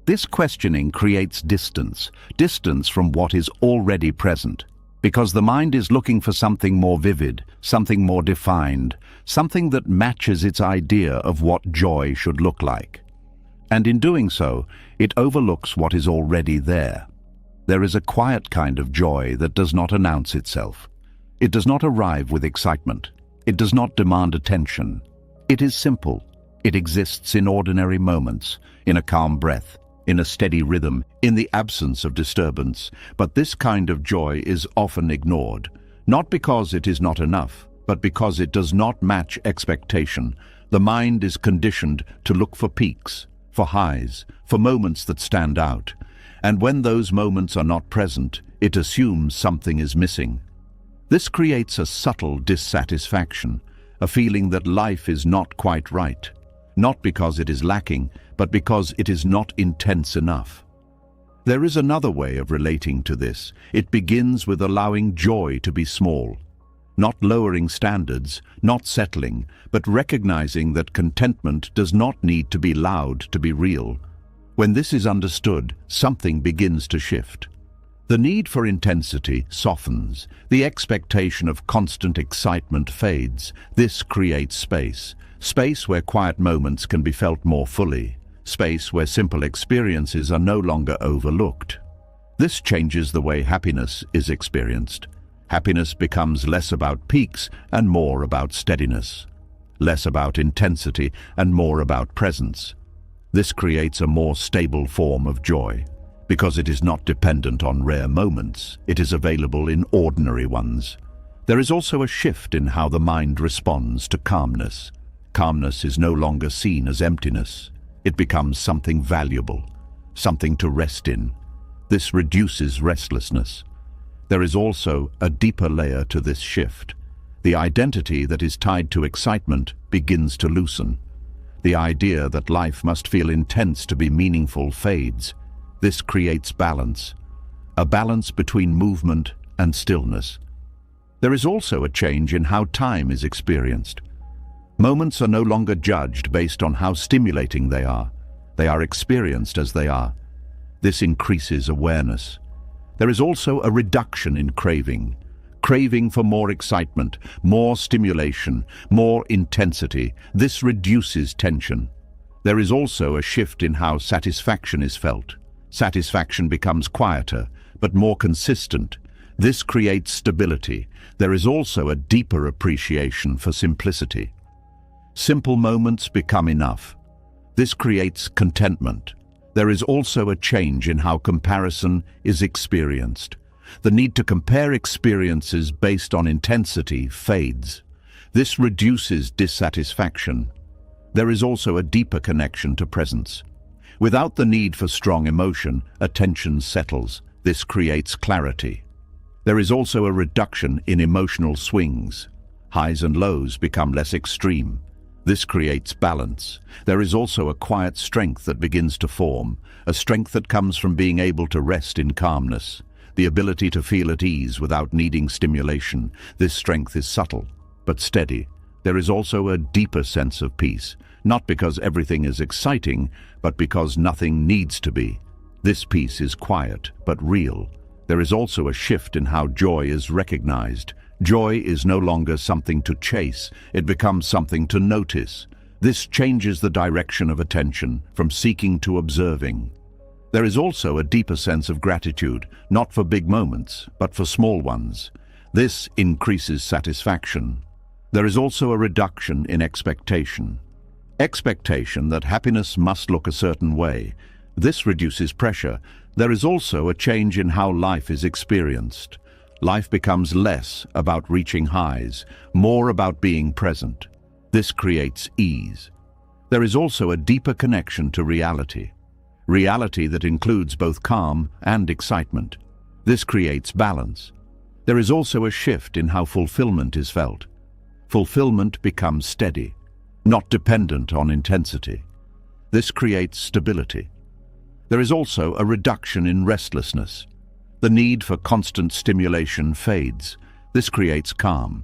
This questioning creates distance from what is already present. Because the mind is looking for something more vivid, something more defined, something that matches its idea of what joy should look like. And in doing so, it overlooks what is already there. There is a quiet kind of joy that does not announce itself. It does not arrive with excitement. It does not demand attention. It is simple. It exists in ordinary moments, in a calm breath, in a steady rhythm, in the absence of disturbance. But this kind of joy is often ignored, not because it is not enough, but because it does not match expectation. The mind is conditioned to look for peaks, for highs, for moments that stand out. And when those moments are not present, it assumes something is missing. This creates a subtle dissatisfaction, a feeling that life is not quite right, not because it is lacking, but because it is not intense enough. There is another way of relating to this. It begins with allowing joy to be small, not lowering standards, not settling, but recognizing that contentment does not need to be loud to be real. When this is understood, something begins to shift. The need for intensity softens. The expectation of constant excitement fades. This creates space. Space where quiet moments can be felt more fully. Space where simple experiences are no longer overlooked. This changes the way happiness is experienced. Happiness becomes less about peaks and more about steadiness, less about intensity and more about presence. This creates a more stable form of joy, because it is not dependent on rare moments. It is available in ordinary ones. There is also a shift in how the mind responds to calmness. Calmness is no longer seen as emptiness. It becomes something valuable, something to rest in. This reduces restlessness. There is also a deeper layer to this shift. The identity that is tied to excitement begins to loosen. The idea that life must feel intense to be meaningful fades. This creates balance, a balance between movement and stillness. There is also a change in how time is experienced. Moments are no longer judged based on how stimulating they are. They are experienced as they are. This increases awareness. There is also a reduction in craving. Craving for more excitement, more stimulation, more intensity. This reduces tension. There is also a shift in how satisfaction is felt. Satisfaction becomes quieter, but more consistent. This creates stability. There is also a deeper appreciation for simplicity. Simple moments become enough. This creates contentment. There is also a change in how comparison is experienced. The need to compare experiences based on intensity fades. This reduces dissatisfaction. There is also a deeper connection to presence. Without the need for strong emotion, attention settles. This creates clarity. There is also a reduction in emotional swings. Highs and lows become less extreme. This creates balance. There is also a quiet strength that begins to form, a strength that comes from being able to rest in calmness, the ability to feel at ease without needing stimulation. This strength is subtle, but steady. There is also a deeper sense of peace, not because everything is exciting, but because nothing needs to be. This peace is quiet, but real. There is also a shift in how joy is recognized. Joy is no longer something to chase, it becomes something to notice. This changes the direction of attention, from seeking to observing. There is also a deeper sense of gratitude, not for big moments, but for small ones. This increases satisfaction. There is also a reduction in expectation. Expectation that happiness must look a certain way. This reduces pressure. There is also a change in how life is experienced. Life becomes less about reaching highs, more about being present. This creates ease. There is also a deeper connection to reality. Reality that includes both calm and excitement. This creates balance. There is also a shift in how fulfillment is felt. Fulfillment becomes steady, not dependent on intensity. This creates stability. There is also a reduction in restlessness. The need for constant stimulation fades. This creates calm.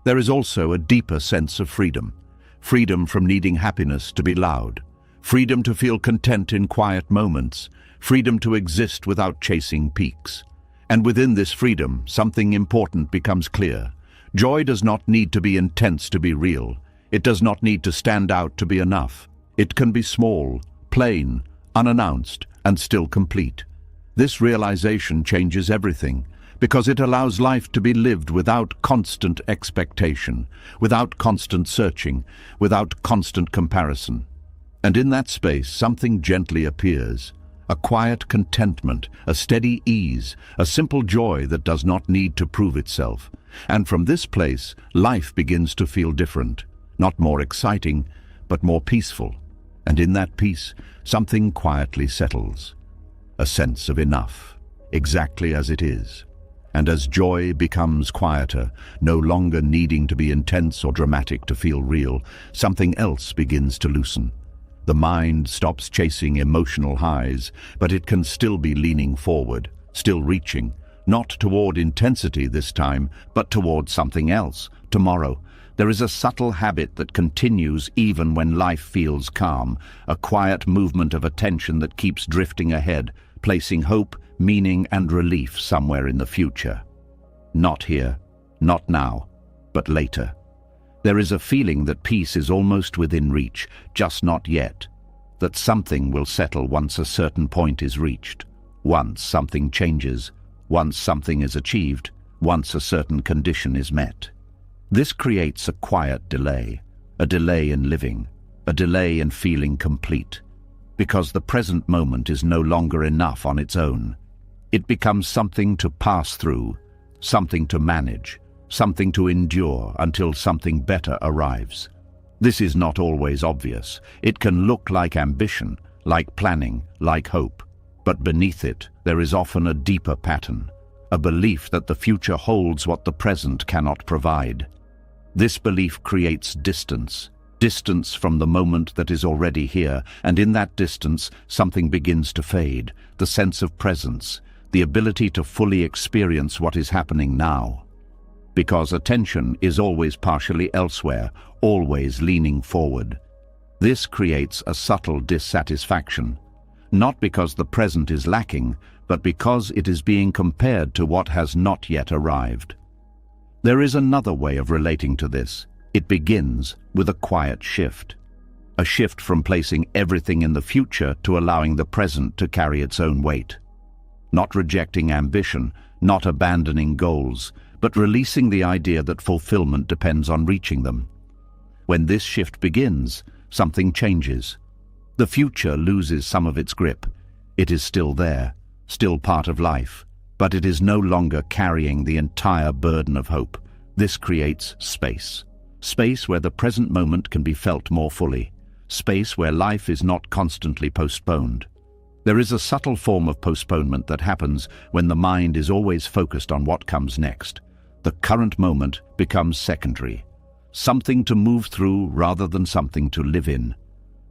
There is also a deeper sense of freedom. Freedom from needing happiness to be loud. Freedom to feel content in quiet moments. Freedom to exist without chasing peaks. And within this freedom, something important becomes clear. Joy does not need to be intense to be real. It does not need to stand out to be enough. It can be small, plain, unannounced, and still complete. This realization changes everything, because it allows life to be lived without constant expectation, without constant searching, without constant comparison. And in that space, something gently appears. A quiet contentment, a steady ease, a simple joy that does not need to prove itself. And from this place, life begins to feel different, not more exciting, but more peaceful. And in that peace, something quietly settles. A sense of enough, exactly as it is. And as joy becomes quieter, no longer needing to be intense or dramatic to feel real, something else begins to loosen. The mind stops chasing emotional highs, but it can still be leaning forward, still reaching, not toward intensity this time, but toward something else, tomorrow. There is a subtle habit that continues even when life feels calm, a quiet movement of attention that keeps drifting ahead, placing hope, meaning, and relief somewhere in the future. Not here, not now, but later. There is a feeling that peace is almost within reach, just not yet. That something will settle once a certain point is reached. Once something changes, once something is achieved, once a certain condition is met. This creates a quiet delay, a delay in living, a delay in feeling complete. Because the present moment is no longer enough on its own. It becomes something to pass through, something to manage, something to endure until something better arrives. This is not always obvious. It can look like ambition, like planning, like hope. But beneath it, there is often a deeper pattern, a belief that the future holds what the present cannot provide. This belief creates distance from the moment that is already here, and in that distance, something begins to fade, the sense of presence, the ability to fully experience what is happening now. Because attention is always partially elsewhere, always leaning forward. This creates a subtle dissatisfaction, not because the present is lacking, but because it is being compared to what has not yet arrived. There is another way of relating to this. It begins with a quiet shift. A shift from placing everything in the future to allowing the present to carry its own weight. Not rejecting ambition, not abandoning goals, but releasing the idea that fulfillment depends on reaching them. When this shift begins, something changes. The future loses some of its grip. It is still there, still part of life, but it is no longer carrying the entire burden of hope. This creates space. Space where the present moment can be felt more fully. Space where life is not constantly postponed. There is a subtle form of postponement that happens when the mind is always focused on what comes next. The current moment becomes secondary, something to move through rather than something to live in.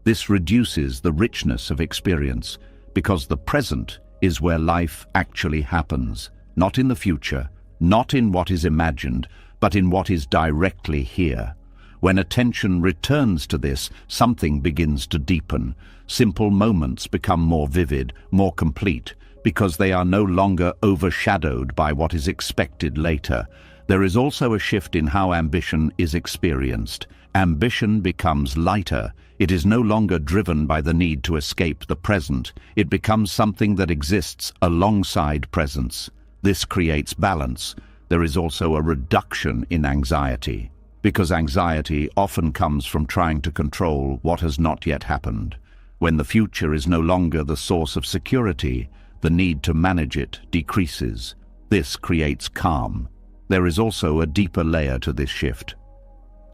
This reduces the richness of experience, because the present is where life actually happens, not in the future, not in what is imagined, but in what is directly here. When attention returns to this, something begins to deepen. Simple moments become more vivid, more complete, because they are no longer overshadowed by what is expected later. There is also a shift in how ambition is experienced. Ambition becomes lighter. It is no longer driven by the need to escape the present. It becomes something that exists alongside presence. This creates balance. There is also a reduction in anxiety, because anxiety often comes from trying to control what has not yet happened. When the future is no longer the source of security, the need to manage it decreases. This creates calm. There is also a deeper layer to this shift.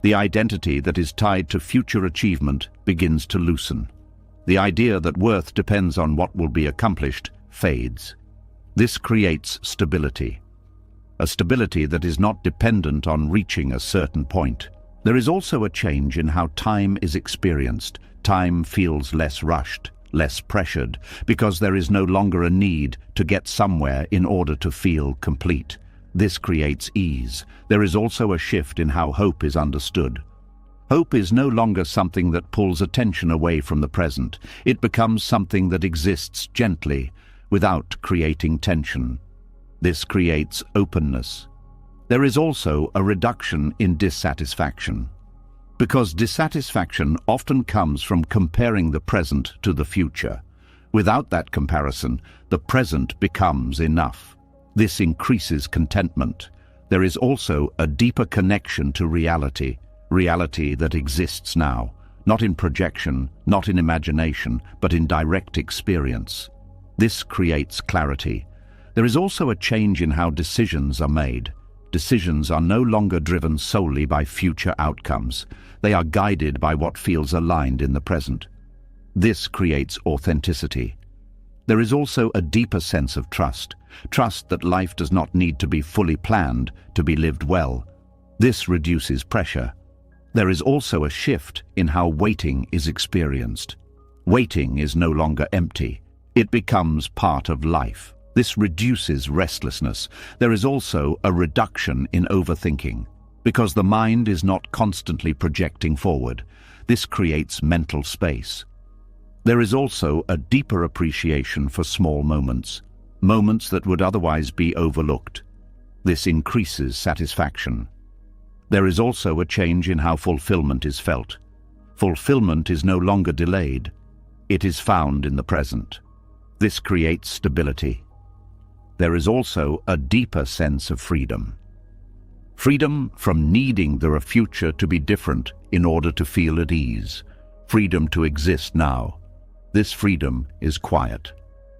The identity that is tied to future achievement begins to loosen. The idea that worth depends on what will be accomplished fades. This creates stability. A stability that is not dependent on reaching a certain point. There is also a change in how time is experienced. Time feels less rushed, less pressured, because there is no longer a need to get somewhere in order to feel complete. This creates ease. There is also a shift in how hope is understood. Hope is no longer something that pulls attention away from the present. It becomes something that exists gently, without creating tension. This creates openness. There is also a reduction in dissatisfaction, because dissatisfaction often comes from comparing the present to the future. Without that comparison, the present becomes enough. This increases contentment. There is also a deeper connection to reality that exists now, not in projection, not in imagination, but in direct experience. This creates clarity. There is also a change in how decisions are made. Decisions are no longer driven solely by future outcomes. They are guided by what feels aligned in the present. This creates authenticity. There is also a deeper sense of trust that life does not need to be fully planned to be lived well. This reduces pressure. There is also a shift in how waiting is experienced. Waiting is no longer empty. It becomes part of life. This reduces restlessness. There is also a reduction in overthinking, because the mind is not constantly projecting forward. This creates mental space. There is also a deeper appreciation for small moments that would otherwise be overlooked. This increases satisfaction. There is also a change in how fulfillment is felt. Fulfillment is no longer delayed. It is found in the present. This creates stability. There is also a deeper sense of freedom. Freedom from needing the future to be different in order to feel at ease. Freedom to exist now. This freedom is quiet,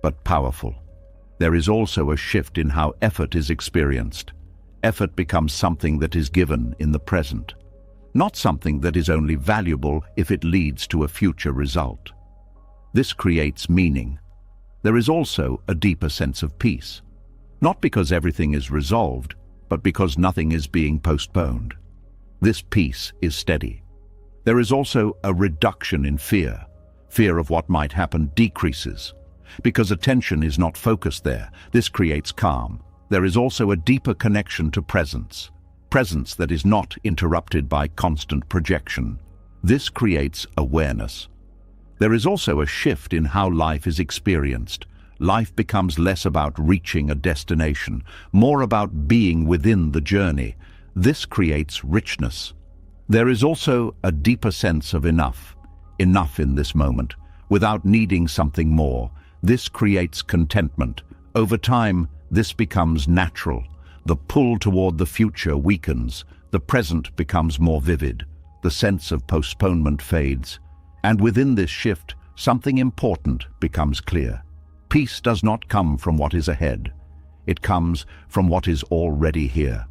but powerful. There is also a shift in how effort is experienced. Effort becomes something that is given in the present, not something that is only valuable if it leads to a future result. This creates meaning. There is also a deeper sense of peace, not because everything is resolved, but because nothing is being postponed. This peace is steady. There is also a reduction in fear. Fear of what might happen decreases, because attention is not focused there. This creates calm. There is also a deeper connection to presence that is not interrupted by constant projection. This creates awareness. There is also a shift in how life is experienced. Life becomes less about reaching a destination, more about being within the journey. This creates richness. There is also a deeper sense of enough in this moment, without needing something more. This creates contentment. Over time, this becomes natural. The pull toward the future weakens. The present becomes more vivid. The sense of postponement fades. And within this shift, something important becomes clear. Peace does not come from what is ahead. It comes from what is already here.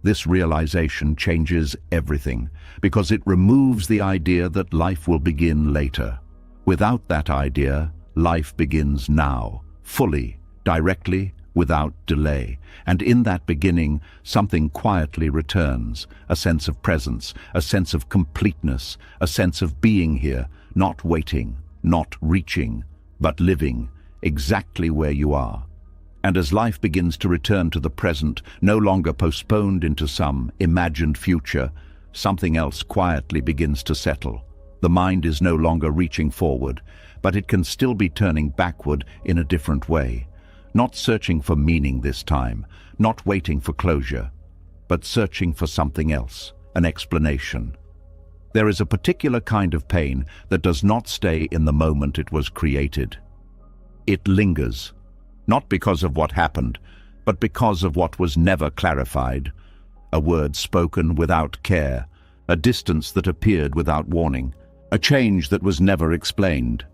This realization changes everything, because it removes the idea that life will begin later. Without that idea, life begins now, fully, directly, without delay. And in that beginning, something quietly returns, a sense of presence, a sense of completeness, a sense of being here, not waiting, not reaching, but living, exactly where you are. And as life begins to return to the present, no longer postponed into some imagined future, something else quietly begins to settle. The mind is no longer reaching forward, but it can still be turning backward in a different way. Not searching for meaning this time, not waiting for closure, but searching for something else, an explanation. There is a particular kind of pain that does not stay in the moment it was created. It lingers, not because of what happened, but because of what was never clarified. A word spoken without care, a distance that appeared without warning, a change that was never explained.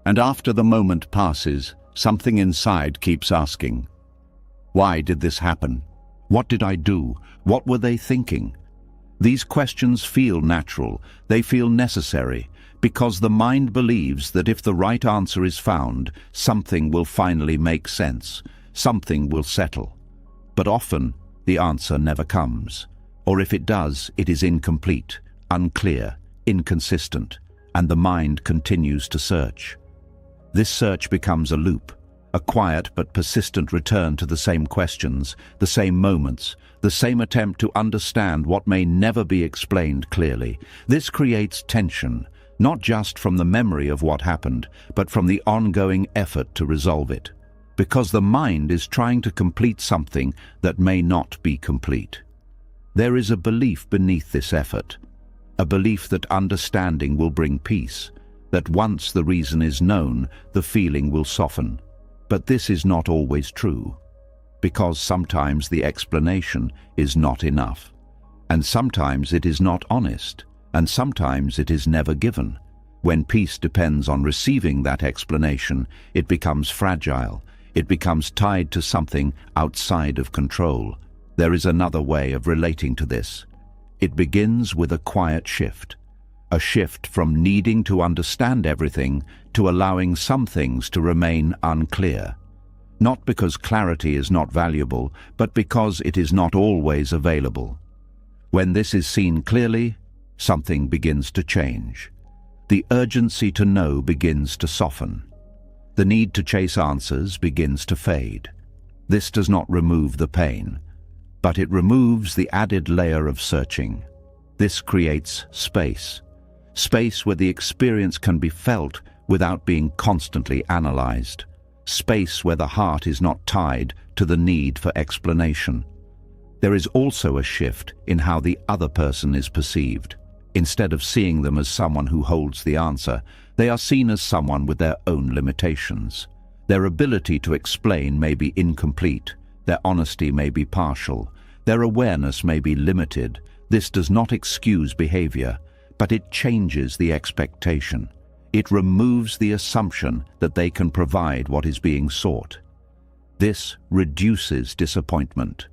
And after the moment passes, something inside keeps asking, why did this happen? What did I do? What were they thinking? These questions feel natural, they feel necessary, because the mind believes that if the right answer is found, something will finally make sense, something will settle. But often, the answer never comes. Or if it does, it is incomplete, unclear, inconsistent, and the mind continues to search. This search becomes a loop, a quiet but persistent return to the same questions, the same moments, the same attempt to understand what may never be explained clearly. This creates tension, not just from the memory of what happened, but from the ongoing effort to resolve it. because the mind is trying to complete something that may not be complete. There is a belief beneath this effort, a belief that understanding will bring peace, that once the reason is known, the feeling will soften. But this is not always true, because sometimes the explanation is not enough, and sometimes it is not honest, and sometimes it is never given. When peace depends on receiving that explanation, it becomes fragile. It becomes tied to something outside of control. There is another way of relating to this. It begins with a quiet shift. A shift from needing to understand everything to allowing some things to remain unclear. Not because clarity is not valuable, but because it is not always available. When this is seen clearly, something begins to change. The urgency to know begins to soften. The need to chase answers begins to fade. This does not remove the pain, but it removes the added layer of searching. This creates space. Space where the experience can be felt without being constantly analyzed. Space where the heart is not tied to the need for explanation. There is also a shift in how the other person is perceived. Instead of seeing them as someone who holds the answer, they are seen as someone with their own limitations. Their ability to explain may be incomplete. Their honesty may be partial. Their awareness may be limited. This does not excuse behavior, but it changes the expectation. It removes the assumption that they can provide what is being sought. This reduces disappointment.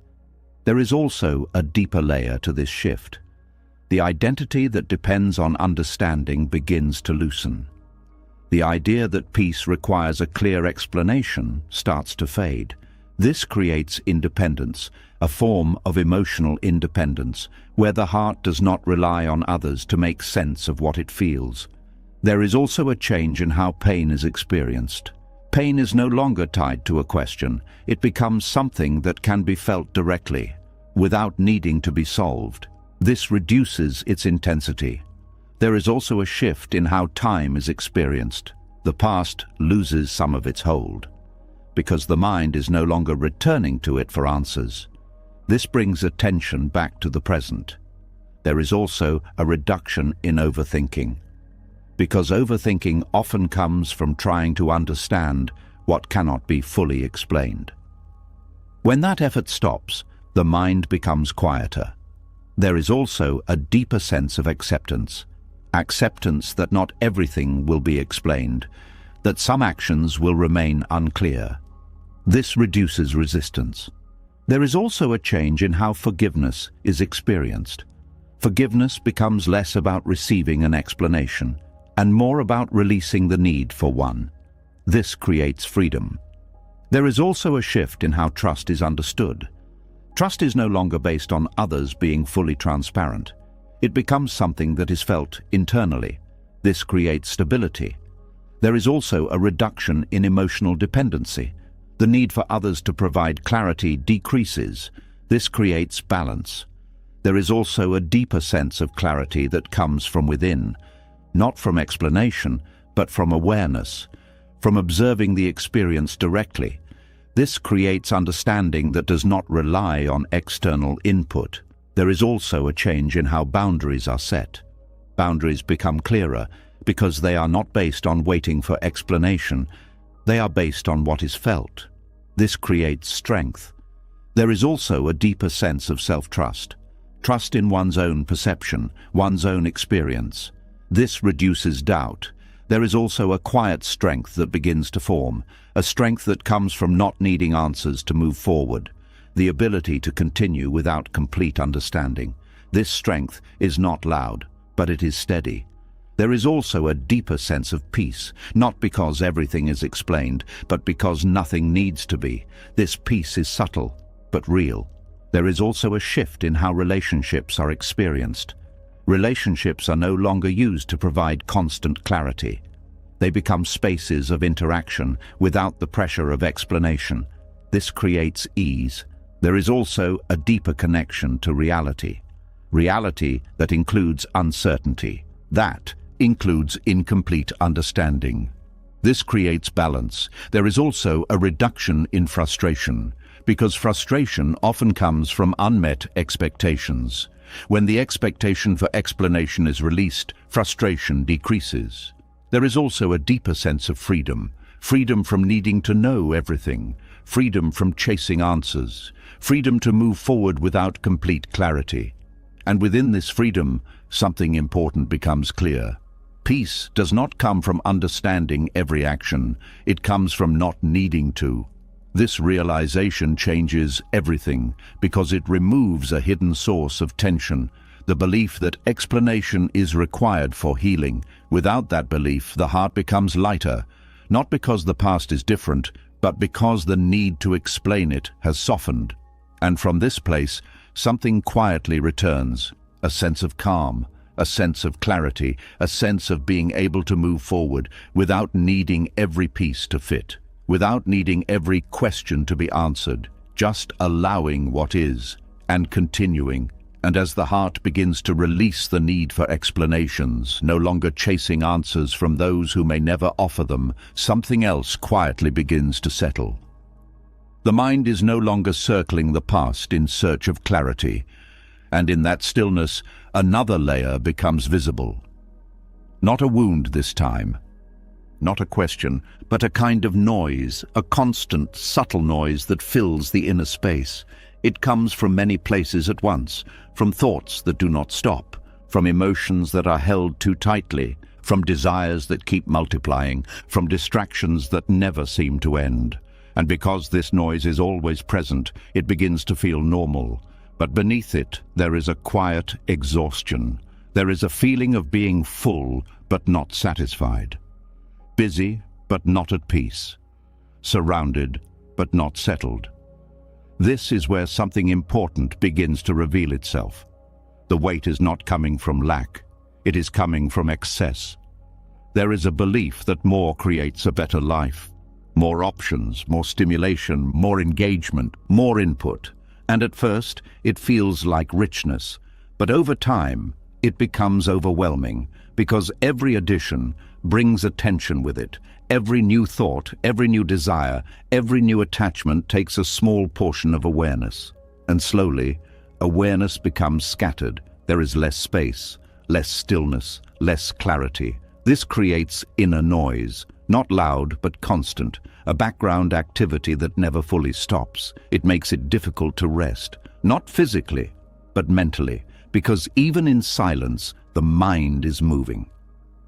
There is also a deeper layer to this shift. The identity that depends on understanding begins to loosen. The idea that peace requires a clear explanation starts to fade. This creates independence, a form of emotional independence, where the heart does not rely on others to make sense of what it feels. There is also a change in how pain is experienced. Pain is no longer tied to a question. It becomes something that can be felt directly, without needing to be solved. This reduces its intensity. There is also a shift in how time is experienced. The past loses some of its hold, because the mind is no longer returning to it for answers. This brings attention back to the present. There is also a reduction in overthinking, because overthinking often comes from trying to understand what cannot be fully explained. When that effort stops, the mind becomes quieter. There is also a deeper sense of acceptance. Acceptance that not everything will be explained, that some actions will remain unclear. This reduces resistance. There is also a change in how forgiveness is experienced. Forgiveness becomes less about receiving an explanation and more about releasing the need for one. This creates freedom. There is also a shift in how trust is understood. Trust is no longer based on others being fully transparent. It becomes something that is felt internally. This creates stability. There is also a reduction in emotional dependency. The need for others to provide clarity decreases. This creates balance. There is also a deeper sense of clarity that comes from within, not from explanation, but from awareness, from observing the experience directly. This creates understanding that does not rely on external input. There is also a change in how boundaries are set. Boundaries become clearer because they are not based on waiting for explanation. They are based on what is felt. This creates strength. There is also a deeper sense of self-trust. Trust in one's own perception, one's own experience. This reduces doubt. There is also a quiet strength that begins to form, a strength that comes from not needing answers to move forward, the ability to continue without complete understanding. This strength is not loud, but it is steady. There is also a deeper sense of peace, not because everything is explained, but because nothing needs to be. This peace is subtle, but real. There is also a shift in how relationships are experienced. Relationships are no longer used to provide constant clarity. They become spaces of interaction without the pressure of explanation. This creates ease. There is also a deeper connection to reality. Reality that includes uncertainty. That includes incomplete understanding. This creates balance. There is also a reduction in frustration, because frustration often comes from unmet expectations. When the expectation for explanation is released, frustration decreases. There is also a deeper sense of freedom. Freedom from needing to know everything. Freedom from chasing answers. Freedom to move forward without complete clarity. And within this freedom, something important becomes clear. Peace does not come from understanding every action. It comes from not needing to. This realization changes everything because it removes a hidden source of tension, the belief that explanation is required for healing. Without that belief, the heart becomes lighter, not because the past is different, but because the need to explain it has softened. And from this place, something quietly returns, a sense of calm, a sense of clarity, a sense of being able to move forward without needing every piece to fit, without needing every question to be answered, just allowing what is and continuing. And as the heart begins to release the need for explanations, no longer chasing answers from those who may never offer them, something else quietly begins to settle. The mind is no longer circling the past in search of clarity, and in that stillness, another layer becomes visible. Not a wound this time, not a question, but a kind of noise, a constant, subtle noise that fills the inner space. It comes from many places at once, from thoughts that do not stop, from emotions that are held too tightly, from desires that keep multiplying, from distractions that never seem to end. And because this noise is always present, it begins to feel normal. But beneath it, there is a quiet exhaustion. There is a feeling of being full, but not satisfied. Busy, but not at peace. Surrounded, but not settled. This is where something important begins to reveal itself. The weight is not coming from lack. It is coming from excess. There is a belief that more creates a better life. More options, more stimulation, more engagement, more input. And at first, it feels like richness. But over time, it becomes overwhelming, because every addition brings attention with it. Every new thought, every new desire, every new attachment takes a small portion of awareness. And slowly, awareness becomes scattered. There is less space, less stillness, less clarity. This creates inner noise, not loud but constant, a background activity that never fully stops. It makes it difficult to rest, not physically, but mentally, because even in silence, the mind is moving.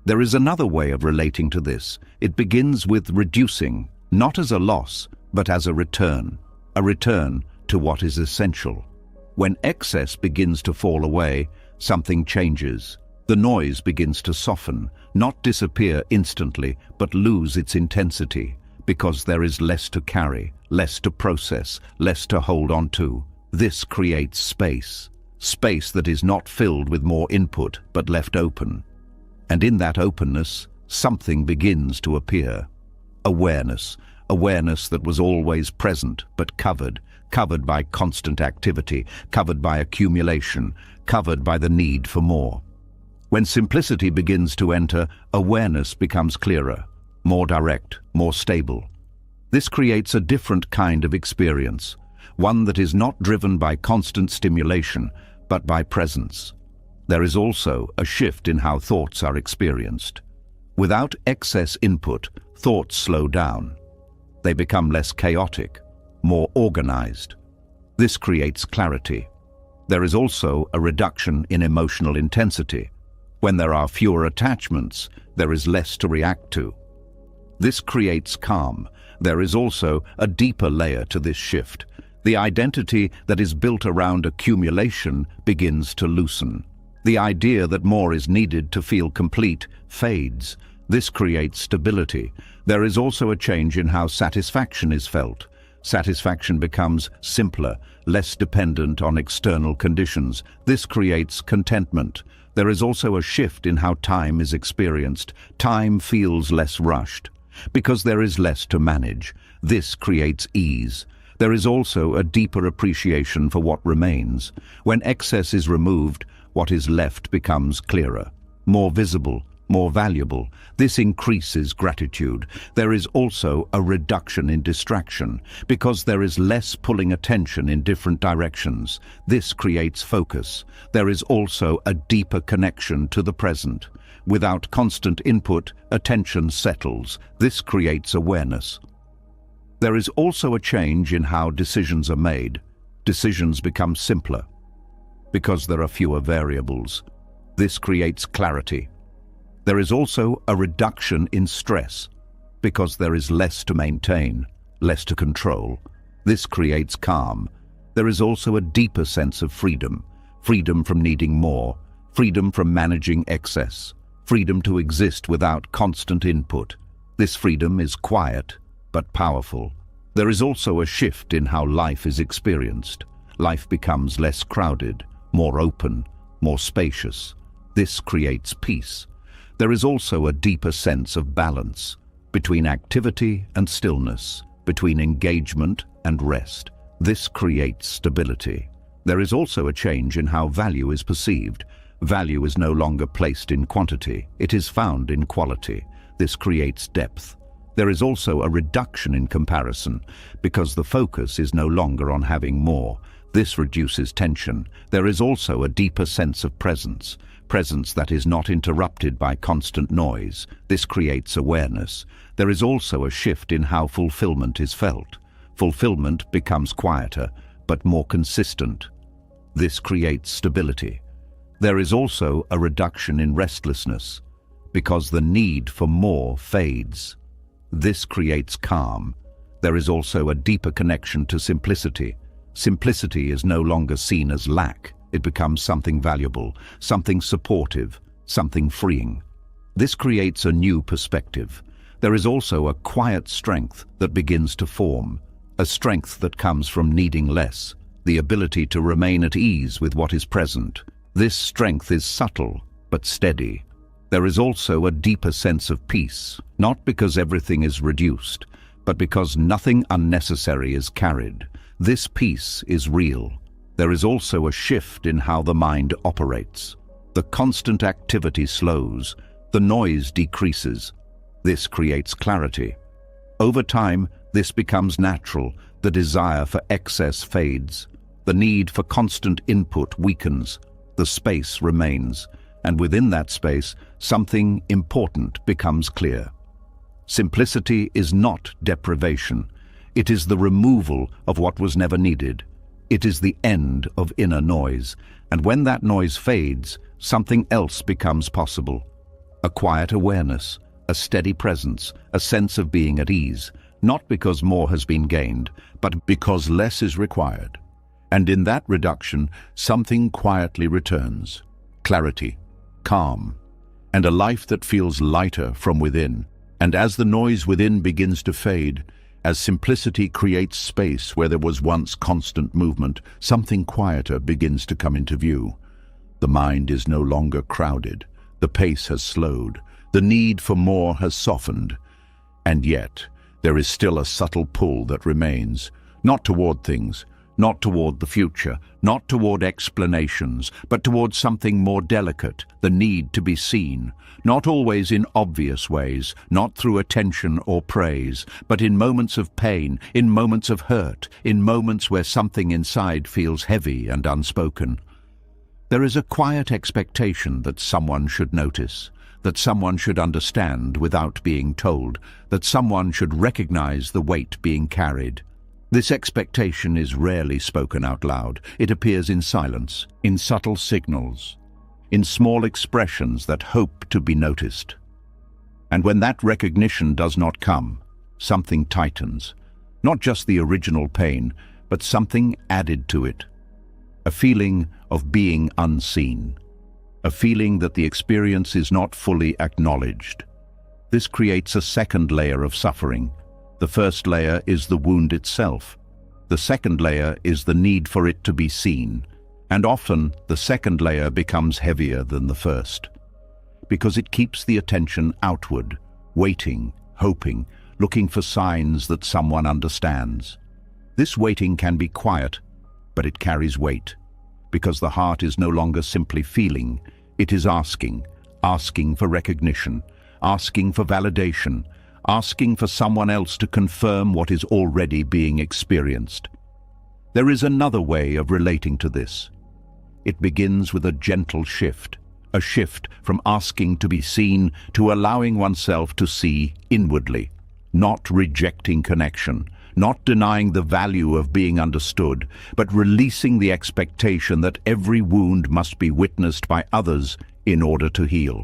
There is another way of relating to this. It begins with reducing, not as a loss, but as a return to what is essential. When excess begins to fall away, something changes. The noise begins to soften, not disappear instantly, but lose its intensity, because there is less to carry, less to process, less to hold on to. This creates space that is not filled with more input, but left open. And in that openness, something begins to appear. Awareness that was always present, but covered by constant activity, covered by accumulation, covered by the need for more. When simplicity begins to enter, awareness becomes clearer, more direct, more stable. This creates a different kind of experience, one that is not driven by constant stimulation, but by presence. There is also a shift in how thoughts are experienced. Without excess input, thoughts slow down. They become less chaotic, more organized. This creates clarity. There is also a reduction in emotional intensity. When there are fewer attachments, there is less to react to. This creates calm. There is also a deeper layer to this shift. The identity that is built around accumulation begins to loosen. The idea that more is needed to feel complete fades. This creates stability. There is also a change in how satisfaction is felt. Satisfaction becomes simpler, less dependent on external conditions. This creates contentment. There is also a shift in how time is experienced. Time feels less rushed, because there is less to manage. This creates ease. There is also a deeper appreciation for what remains. When excess is removed, what is left becomes clearer, more visible, more valuable. This increases gratitude. There is also a reduction in distraction, because there is less pulling attention in different directions. This creates focus. There is also a deeper connection to the present. Without constant input, attention settles. This creates awareness. There is also a change in how decisions are made. Decisions become simpler, because there are fewer variables. This creates clarity. There is also a reduction in stress, because there is less to maintain, less to control. This creates calm. There is also a deeper sense of freedom. Freedom from needing more. Freedom from managing excess. Freedom to exist without constant input. This freedom is quiet, but powerful. There is also a shift in how life is experienced. Life becomes less crowded, more open, more spacious. This creates peace. There is also a deeper sense of balance between activity and stillness, between engagement and rest. This creates stability. There is also a change in how value is perceived. Value is no longer placed in quantity. It is found in quality. This creates depth. There is also a reduction in comparison, because the focus is no longer on having more. This reduces tension. There is also a deeper sense of presence that is not interrupted by constant noise. This creates awareness. There is also a shift in how fulfillment is felt. Fulfillment becomes quieter, but more consistent. This creates stability. There is also a reduction in restlessness, because the need for more fades. This creates calm. There is also a deeper connection to simplicity. Simplicity is no longer seen as lack. It becomes something valuable, something supportive, something freeing. This creates a new perspective. There is also a quiet strength that begins to form, a strength that comes from needing less, the ability to remain at ease with what is present. This strength is subtle, but steady. There is also a deeper sense of peace, not because everything is reduced, but because nothing unnecessary is carried. This peace is real. There is also a shift in how the mind operates. The constant activity slows, the noise decreases. This creates clarity. Over time, this becomes natural. The desire for excess fades. The need for constant input weakens. The space remains, and within that space, something important becomes clear. Simplicity is not deprivation. It is the removal of what was never needed. It is the end of inner noise, and when that noise fades, something else becomes possible. A quiet awareness, a steady presence, a sense of being at ease, not because more has been gained, but because less is required. And in that reduction, something quietly returns. Clarity, calm, and a life that feels lighter from within. And as the noise within begins to fade, as simplicity creates space where there was once constant movement, something quieter begins to come into view. The mind is no longer crowded. The pace has slowed. The need for more has softened. And yet, there is still a subtle pull that remains, not toward things, not toward the future, not toward explanations, but toward something more delicate, the need to be seen, not always in obvious ways, not through attention or praise, but in moments of pain, in moments of hurt, in moments where something inside feels heavy and unspoken. There is a quiet expectation that someone should notice, that someone should understand without being told, that someone should recognize the weight being carried. This expectation is rarely spoken out loud. It appears in silence, in subtle signals, in small expressions that hope to be noticed. And when that recognition does not come, something tightens. Not just the original pain, but something added to it. A feeling of being unseen. A feeling that the experience is not fully acknowledged. This creates a second layer of suffering. The first layer is the wound itself. The second layer is the need for it to be seen. And often, the second layer becomes heavier than the first, because it keeps the attention outward, waiting, hoping, looking for signs that someone understands. This waiting can be quiet, but it carries weight, because the heart is no longer simply feeling, it is asking, asking for recognition, asking for validation, asking for someone else to confirm what is already being experienced. There is another way of relating to this. It begins with a gentle shift, a shift from asking to be seen to allowing oneself to see inwardly, not rejecting connection, not denying the value of being understood, but releasing the expectation that every wound must be witnessed by others in order to heal.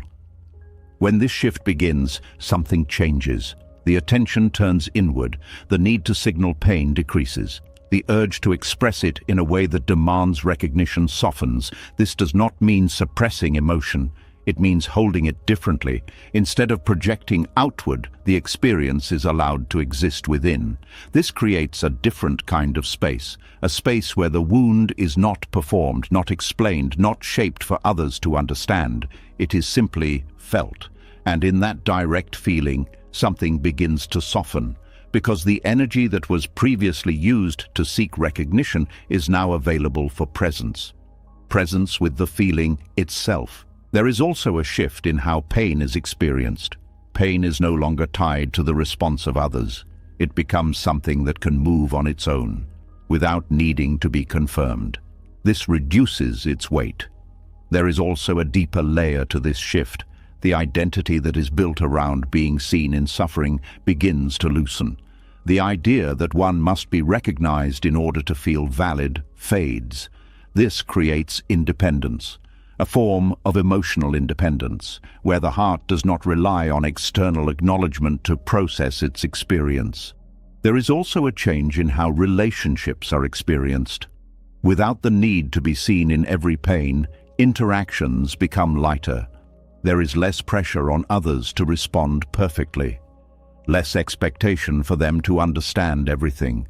When this shift begins, something changes. The attention turns inward, the need to signal pain decreases. The urge to express it in a way that demands recognition softens. This does not mean suppressing emotion. It means holding it differently. Instead of projecting outward, the experience is allowed to exist within. This creates a different kind of space, a space where the wound is not performed, not explained, not shaped for others to understand. It is simply felt. And in that direct feeling, something begins to soften, because the energy that was previously used to seek recognition is now available for presence. Presence with the feeling itself. There is also a shift in how pain is experienced. Pain is no longer tied to the response of others. It becomes something that can move on its own, without needing to be confirmed. This reduces its weight. There is also a deeper layer to this shift. The identity that is built around being seen in suffering begins to loosen. The idea that one must be recognized in order to feel valid fades. This creates independence, a form of emotional independence, where the heart does not rely on external acknowledgement to process its experience. There is also a change in how relationships are experienced. Without the need to be seen in every pain, interactions become lighter. There is less pressure on others to respond perfectly, less expectation for them to understand everything.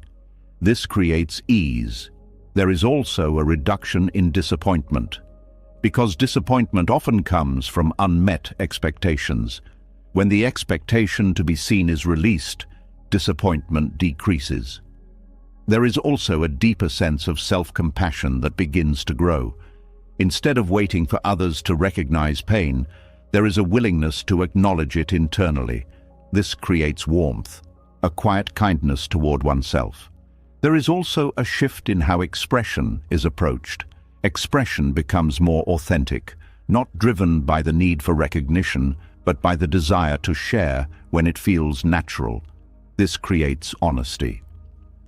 This creates ease. There is also a reduction in disappointment, because disappointment often comes from unmet expectations. When the expectation to be seen is released, disappointment decreases. There is also a deeper sense of self-compassion that begins to grow. Instead of waiting for others to recognize pain, there is a willingness to acknowledge it internally. This creates warmth, a quiet kindness toward oneself. There is also a shift in how expression is approached. Expression becomes more authentic, not driven by the need for recognition, but by the desire to share when it feels natural. This creates honesty.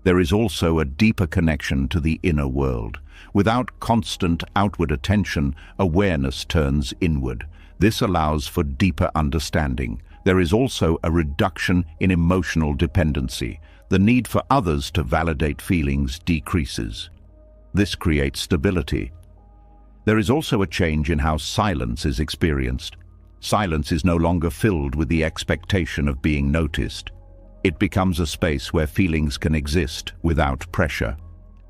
There is also a deeper connection to the inner world. Without constant outward attention, awareness turns inward. This allows for deeper understanding. There is also a reduction in emotional dependency. The need for others to validate feelings decreases. This creates stability. There is also a change in how silence is experienced. Silence is no longer filled with the expectation of being noticed. It becomes a space where feelings can exist without pressure.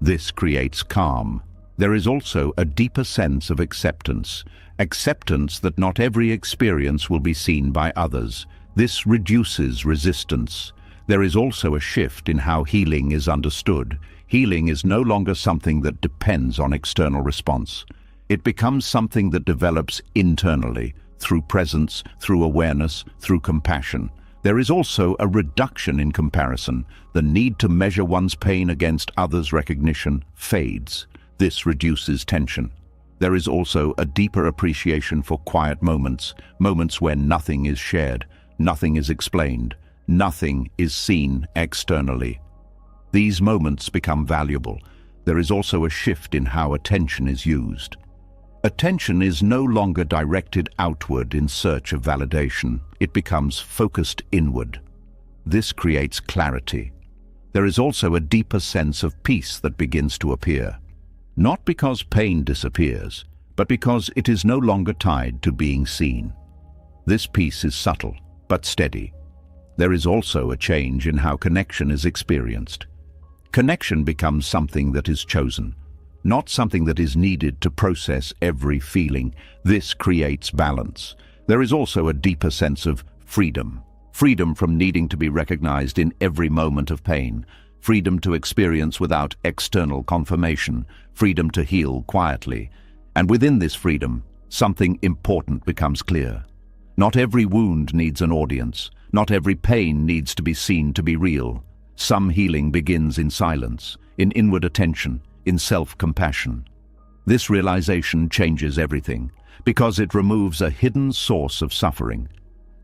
This creates calm. There is also a deeper sense of acceptance. Acceptance that not every experience will be seen by others. This reduces resistance. There is also a shift in how healing is understood. Healing is no longer something that depends on external response. It becomes something that develops internally, through presence, through awareness, through compassion. There is also a reduction in comparison. The need to measure one's pain against others' recognition fades. This reduces tension. There is also a deeper appreciation for quiet moments, moments where nothing is shared, nothing is explained, nothing is seen externally. These moments become valuable. There is also a shift in how attention is used. Attention is no longer directed outward in search of validation. It becomes focused inward. This creates clarity. There is also a deeper sense of peace that begins to appear. Not because pain disappears, but because it is no longer tied to being seen. This peace is subtle, but steady. There is also a change in how connection is experienced. Connection becomes something that is chosen, not something that is needed to process every feeling. This creates balance. There is also a deeper sense of freedom. Freedom from needing to be recognized in every moment of pain. Freedom to experience without external confirmation. Freedom to heal quietly. And within this freedom, something important becomes clear. Not every wound needs an audience. Not every pain needs to be seen to be real. Some healing begins in silence, in inward attention, in self-compassion. This realization changes everything, because it removes a hidden source of suffering.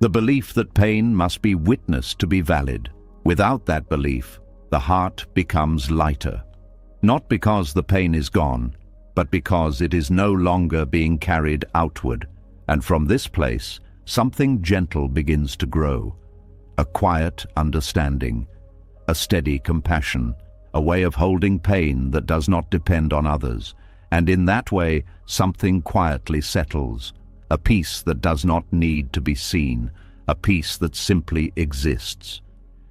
The belief that pain must be witnessed to be valid. Without that belief, the heart becomes lighter. Not because the pain is gone, but because it is no longer being carried outward. And from this place, something gentle begins to grow. A quiet understanding, a steady compassion, a way of holding pain that does not depend on others. And in that way, something quietly settles, a peace that does not need to be seen, a peace that simply exists.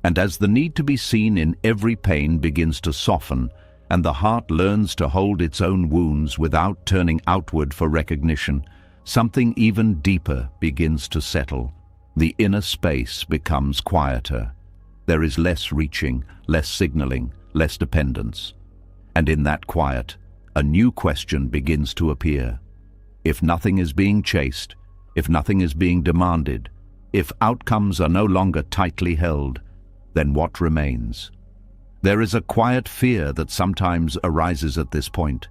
And as the need to be seen in every pain begins to soften, and the heart learns to hold its own wounds without turning outward for recognition, something even deeper begins to settle. The inner space becomes quieter. There is less reaching, less signaling, less dependence. And in that quiet, a new question begins to appear. If nothing is being chased, if nothing is being demanded, if outcomes are no longer tightly held, then what remains? There is a quiet fear that sometimes arises at this point,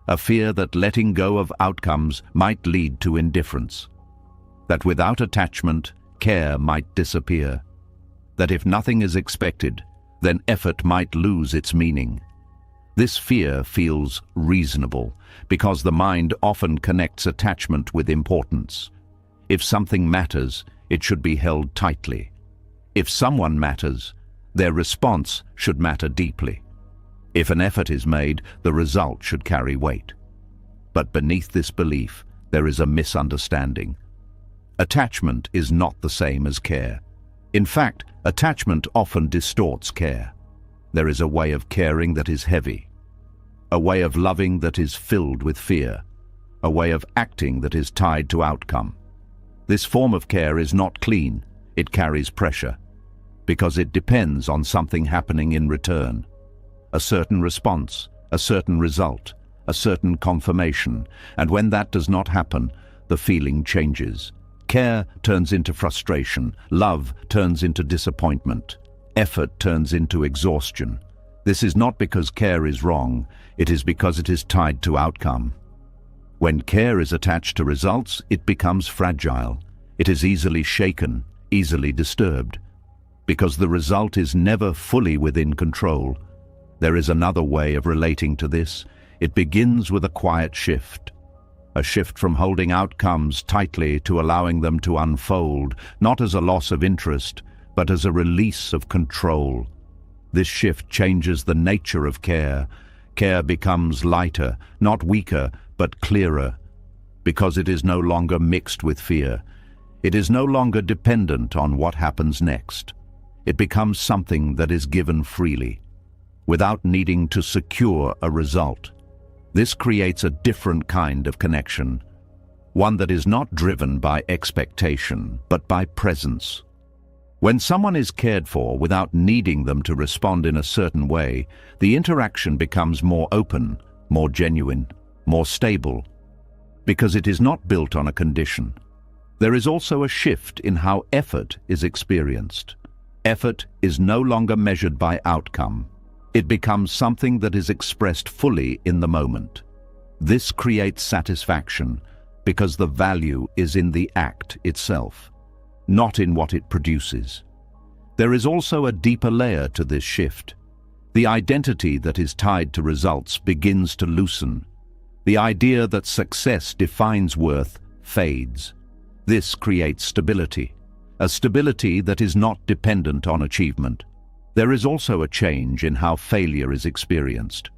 a fear that letting go of outcomes might lead to indifference, that without attachment, care might disappear, that if nothing is expected, then effort might lose its meaning. This fear feels reasonable because the mind often connects attachment with importance. If something matters, it should be held tightly. If someone matters, their response should matter deeply. If an effort is made, the result should carry weight. But beneath this belief, there is a misunderstanding. Attachment is not the same as care. In fact, attachment often distorts care. There is a way of caring that is heavy, a way of loving that is filled with fear, a way of acting that is tied to outcome. This form of care is not clean, it carries pressure, because it depends on something happening in return. A certain response, a certain result, a certain confirmation, and when that does not happen, the feeling changes. Care turns into frustration, love turns into disappointment, effort turns into exhaustion. This is not because care is wrong, it is because it is tied to outcome. When care is attached to results, it becomes fragile. It is easily shaken, easily disturbed. Because the result is never fully within control. There is another way of relating to this. It begins with a quiet shift. A shift from holding outcomes tightly to allowing them to unfold, not as a loss of interest, but as a release of control. This shift changes the nature of care. Care becomes lighter, not weaker, but clearer, because it is no longer mixed with fear. It is no longer dependent on what happens next. It becomes something that is given freely, without needing to secure a result. This creates a different kind of connection, one that is not driven by expectation, but by presence. When someone is cared for without needing them to respond in a certain way, the interaction becomes more open, more genuine, more stable, because it is not built on a condition. There is also a shift in how effort is experienced. Effort is no longer measured by outcome. It becomes something that is expressed fully in the moment. This creates satisfaction because the value is in the act itself, not in what it produces. There is also a deeper layer to this shift. The identity that is tied to results begins to loosen. The idea that success defines worth fades. This creates stability, a stability that is not dependent on achievement. There is also a change in how failure is experienced.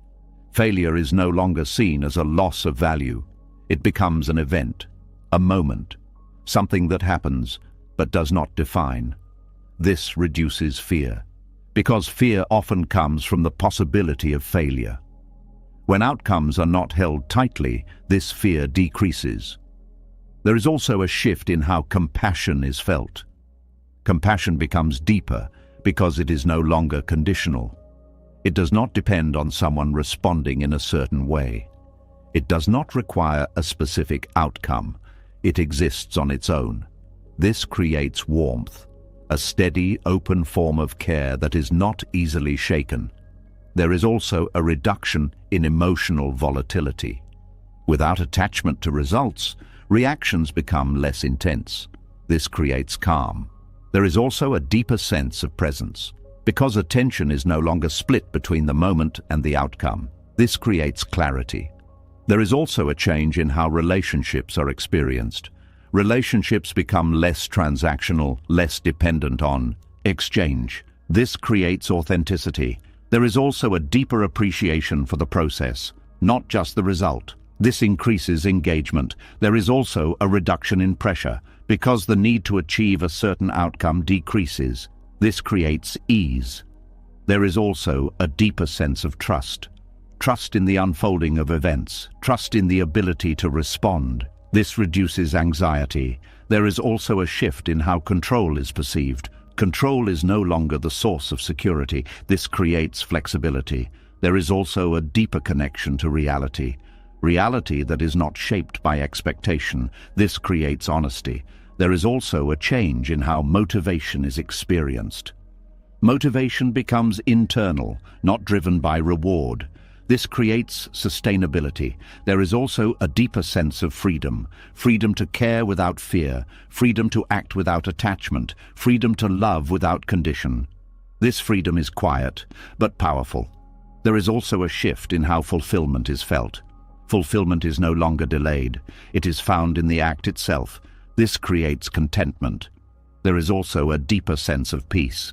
Failure is no longer seen as a loss of value. It becomes an event, a moment, something that happens but does not define. This reduces fear, because fear often comes from the possibility of failure. When outcomes are not held tightly, this fear decreases. There is also a shift in how compassion is felt. Compassion becomes deeper because it is no longer conditional. It does not depend on someone responding in a certain way. It does not require a specific outcome. It exists on its own. This creates warmth, a steady, open form of care that is not easily shaken. There is also a reduction in emotional volatility. Without attachment to results, reactions become less intense. This creates calm. There is also a deeper sense of presence. Because attention is no longer split between the moment and the outcome, this creates clarity. There is also a change in how relationships are experienced. Relationships become less transactional, less dependent on exchange. This creates authenticity. There is also a deeper appreciation for the process, not just the result. This increases engagement. There is also a reduction in pressure, because the need to achieve a certain outcome decreases. This creates ease. There is also a deeper sense of trust. Trust in the unfolding of events, trust in the ability to respond. This reduces anxiety. There is also a shift in how control is perceived. Control is no longer the source of security. This creates flexibility. There is also a deeper connection to reality. Reality that is not shaped by expectation. This creates honesty. There is also a change in how motivation is experienced. Motivation becomes internal, not driven by reward. This creates sustainability. There is also a deeper sense of freedom. Freedom to care without fear. Freedom to act without attachment. Freedom to love without condition. This freedom is quiet, but powerful. There is also a shift in how fulfillment is felt. Fulfillment is no longer delayed. It is found in the act itself. This creates contentment. There is also a deeper sense of peace.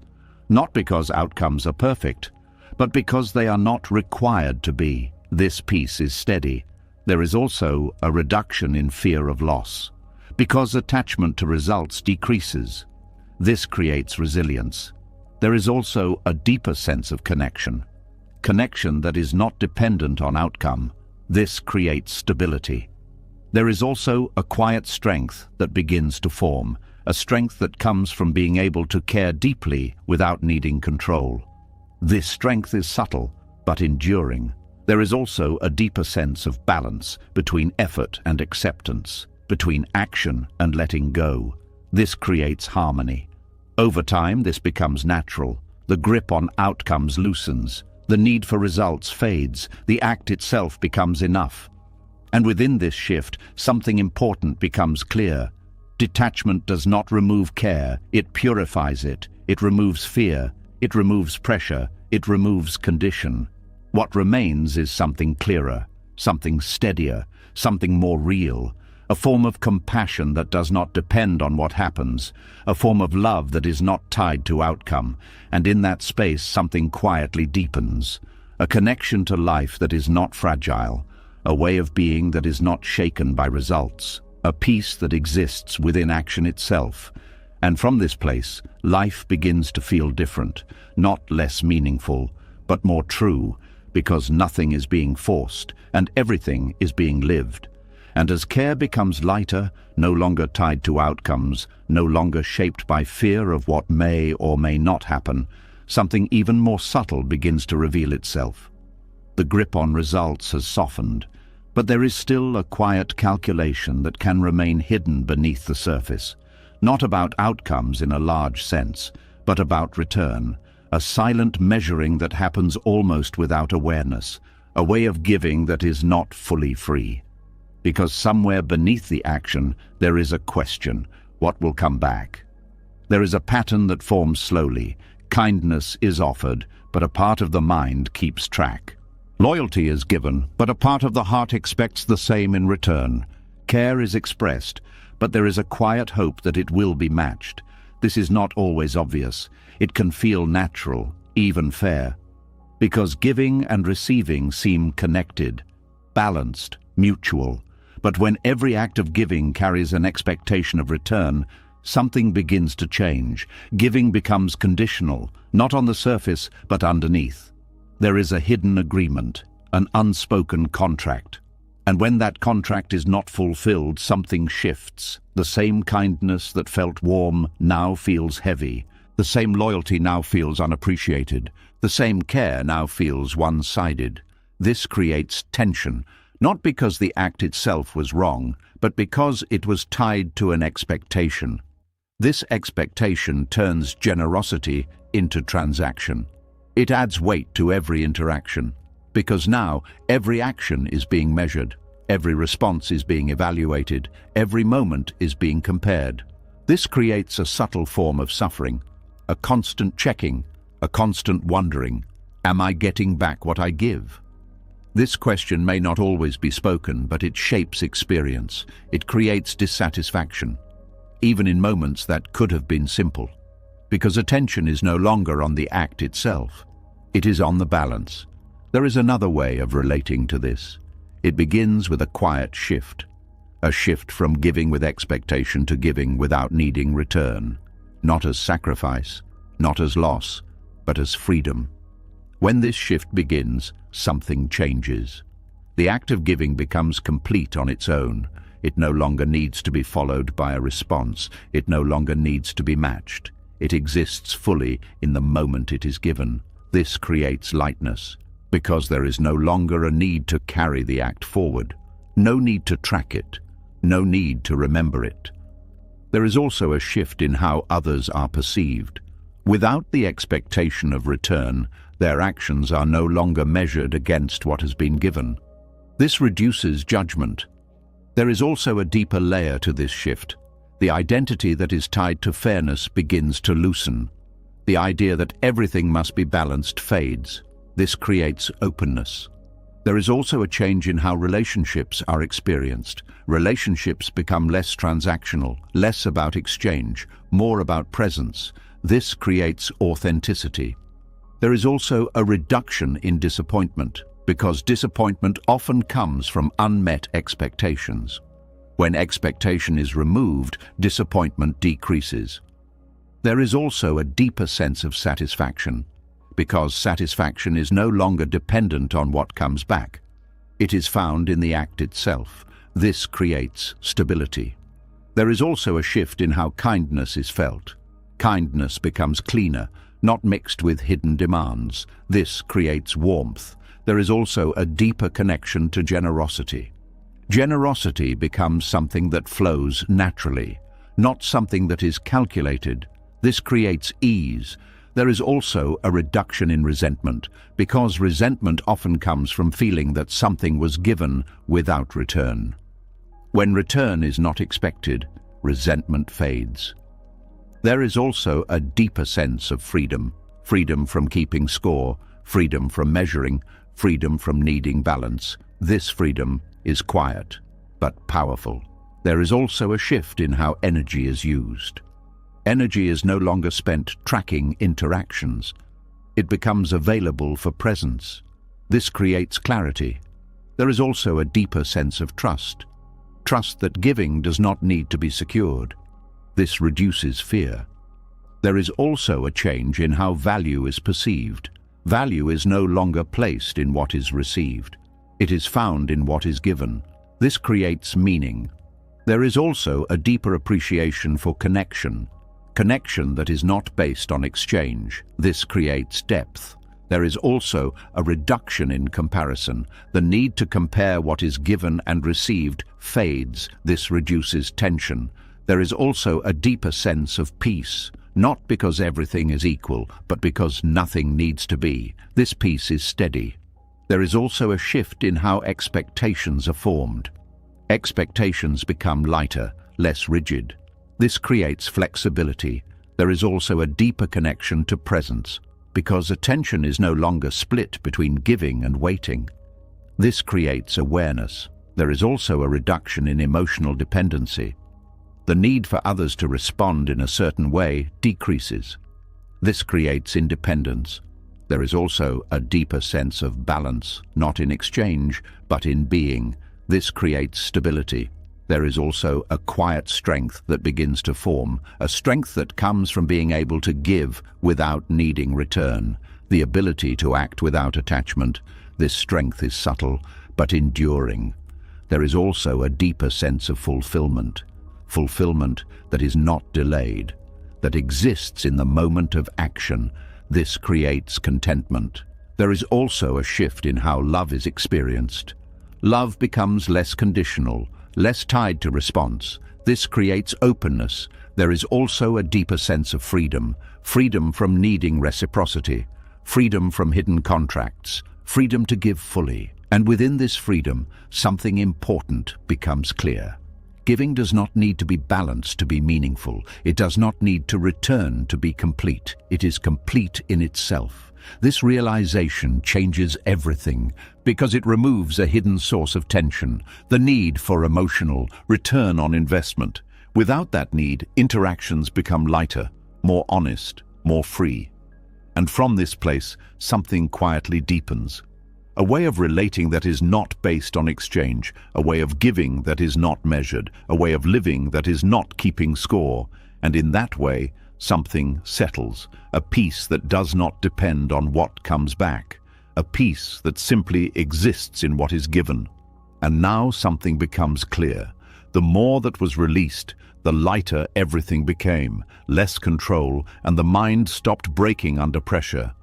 Not because outcomes are perfect, but because they are not required to be. This peace is steady. There is also a reduction in fear of loss, because attachment to results decreases. This creates resilience. There is also a deeper sense of connection. Connection that is not dependent on outcome. This creates stability. There is also a quiet strength that begins to form, a strength that comes from being able to care deeply without needing control. This strength is subtle, but enduring. There is also a deeper sense of balance between effort and acceptance, between action and letting go. This creates harmony. Over time, this becomes natural. The grip on outcomes loosens. The need for results fades. The act itself becomes enough. And within this shift, something important becomes clear. Detachment does not remove care, it purifies it. It removes fear, it removes pressure, it removes condition. What remains is something clearer, something steadier, something more real, a form of compassion that does not depend on what happens, a form of love that is not tied to outcome, and in that space something quietly deepens, a connection to life that is not fragile, a way of being that is not shaken by results, a peace that exists within action itself. And from this place, life begins to feel different, not less meaningful, but more true, because nothing is being forced and everything is being lived. And as care becomes lighter, no longer tied to outcomes, no longer shaped by fear of what may or may not happen, something even more subtle begins to reveal itself. The grip on results has softened, but there is still a quiet calculation that can remain hidden beneath the surface. Not about outcomes in a large sense, but about return, a silent measuring that happens almost without awareness, a way of giving that is not fully free. Because somewhere beneath the action, there is a question: what will come back? There is a pattern that forms slowly. Kindness is offered, but a part of the mind keeps track. Loyalty is given, but a part of the heart expects the same in return. Care is expressed, but there is a quiet hope that it will be matched. This is not always obvious. It can feel natural, even fair. Because giving and receiving seem connected, balanced, mutual. But when every act of giving carries an expectation of return, something begins to change. Giving becomes conditional, not on the surface, but underneath. There is a hidden agreement, an unspoken contract. And when that contract is not fulfilled, something shifts. The same kindness that felt warm now feels heavy. The same loyalty now feels unappreciated. The same care now feels one-sided. This creates tension, not because the act itself was wrong, but because it was tied to an expectation. This expectation turns generosity into transaction. It adds weight to every interaction, because now every action is being measured, every response is being evaluated, every moment is being compared. This creates a subtle form of suffering, a constant checking, a constant wondering, am I getting back what I give? This question may not always be spoken, but it shapes experience. It creates dissatisfaction, even in moments that could have been simple, because attention is no longer on the act itself. It is on the balance. There is another way of relating to this. It begins with a quiet shift, a shift from giving with expectation to giving without needing return, not as sacrifice, not as loss, but as freedom. When this shift begins, something changes. The act of giving becomes complete on its own. It no longer needs to be followed by a response. It no longer needs to be matched. It exists fully in the moment it is given. This creates lightness, because there is no longer a need to carry the act forward, no need to track it, no need to remember it. There is also a shift in how others are perceived. Without the expectation of return, their actions are no longer measured against what has been given. This reduces judgment. There is also a deeper layer to this shift. The identity that is tied to fairness begins to loosen. The idea that everything must be balanced fades. This creates openness. There is also a change in how relationships are experienced. Relationships become less transactional, less about exchange, more about presence. This creates authenticity. There is also a reduction in disappointment, because disappointment often comes from unmet expectations. When expectation is removed, disappointment decreases. There is also a deeper sense of satisfaction, because satisfaction is no longer dependent on what comes back. It is found in the act itself. This creates stability. There is also a shift in how kindness is felt. Kindness becomes cleaner, not mixed with hidden demands. This creates warmth. There is also a deeper connection to generosity. Generosity becomes something that flows naturally, not something that is calculated. This creates ease. There is also a reduction in resentment, because resentment often comes from feeling that something was given without return. When return is not expected, resentment fades. There is also a deeper sense of freedom. Freedom from keeping score, freedom from measuring, freedom from needing balance. This freedom is quiet, but powerful. There is also a shift in how energy is used. Energy is no longer spent tracking interactions. It becomes available for presence. This creates clarity. There is also a deeper sense of trust. Trust that giving does not need to be secured. This reduces fear. There is also a change in how value is perceived. Value is no longer placed in what is received. It is found in what is given. This creates meaning. There is also a deeper appreciation for connection. Connection that is not based on exchange. This creates depth. There is also a reduction in comparison. The need to compare what is given and received fades. This reduces tension. There is also a deeper sense of peace, not because everything is equal, but because nothing needs to be. This peace is steady. There is also a shift in how expectations are formed. Expectations become lighter, less rigid. This creates flexibility. There is also a deeper connection to presence, because attention is no longer split between giving and waiting. This creates awareness. There is also a reduction in emotional dependency. The need for others to respond in a certain way decreases. This creates independence. There is also a deeper sense of balance, not in exchange, but in being. This creates stability. There is also a quiet strength that begins to form, a strength that comes from being able to give without needing return, the ability to act without attachment. This strength is subtle, but enduring. There is also a deeper sense of fulfillment. Fulfillment that is not delayed, that exists in the moment of action. This creates contentment. There is also a shift in how love is experienced. Love becomes less conditional, less tied to response. This creates openness. There is also a deeper sense of freedom. Freedom from needing reciprocity. Freedom from hidden contracts. Freedom to give fully. And within this freedom, something important becomes clear. Giving does not need to be balanced to be meaningful. It does not need to return to be complete. It is complete in itself. This realization changes everything because it removes a hidden source of tension, the need for emotional return on investment. Without that need, interactions become lighter, more honest, more free. And from this place, something quietly deepens. A way of relating that is not based on exchange, a way of giving that is not measured, a way of living that is not keeping score. And in that way, something settles, a peace that does not depend on what comes back, a peace that simply exists in what is given. And now something becomes clear. The more that was released, the lighter everything became, less control, and the mind stopped breaking under pressure.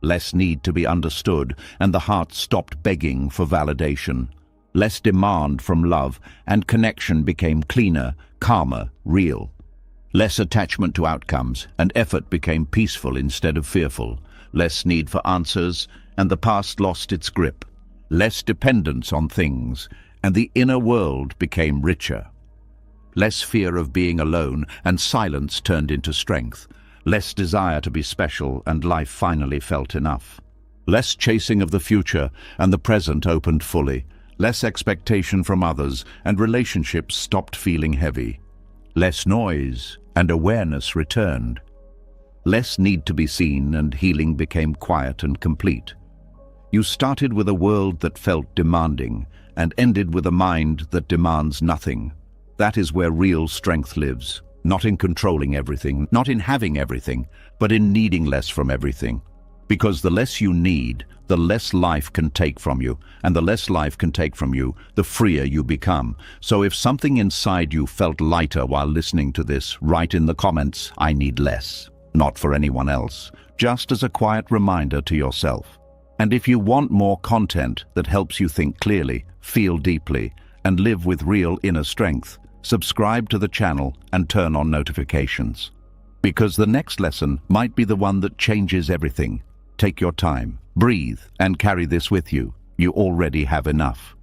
Less need to be understood, and the heart stopped begging for validation. Less demand from love, and connection became cleaner, calmer, real. Less attachment to outcomes, and effort became peaceful instead of fearful. Less need for answers, and the past lost its grip. Less dependence on things, and the inner world became richer. Less fear of being alone, and silence turned into strength. Less desire to be special, and life finally felt enough. Less chasing of the future, and the present opened fully. Less expectation from others, and relationships stopped feeling heavy. Less noise, and awareness returned. Less need to be seen, and healing became quiet and complete. You started with a world that felt demanding, and ended with a mind that demands nothing. That is where real strength lives. Not in controlling everything, not in having everything, but in needing less from everything. Because the less you need, the less life can take from you, and the less life can take from you, the freer you become. So if something inside you felt lighter while listening to this, write in the comments, "I need less." Not for anyone else, just as a quiet reminder to yourself. And if you want more content that helps you think clearly, feel deeply, and live with real inner strength, subscribe to the channel and turn on notifications. Because the next lesson might be the one that changes everything. Take your time, breathe, and carry this with you. You already have enough.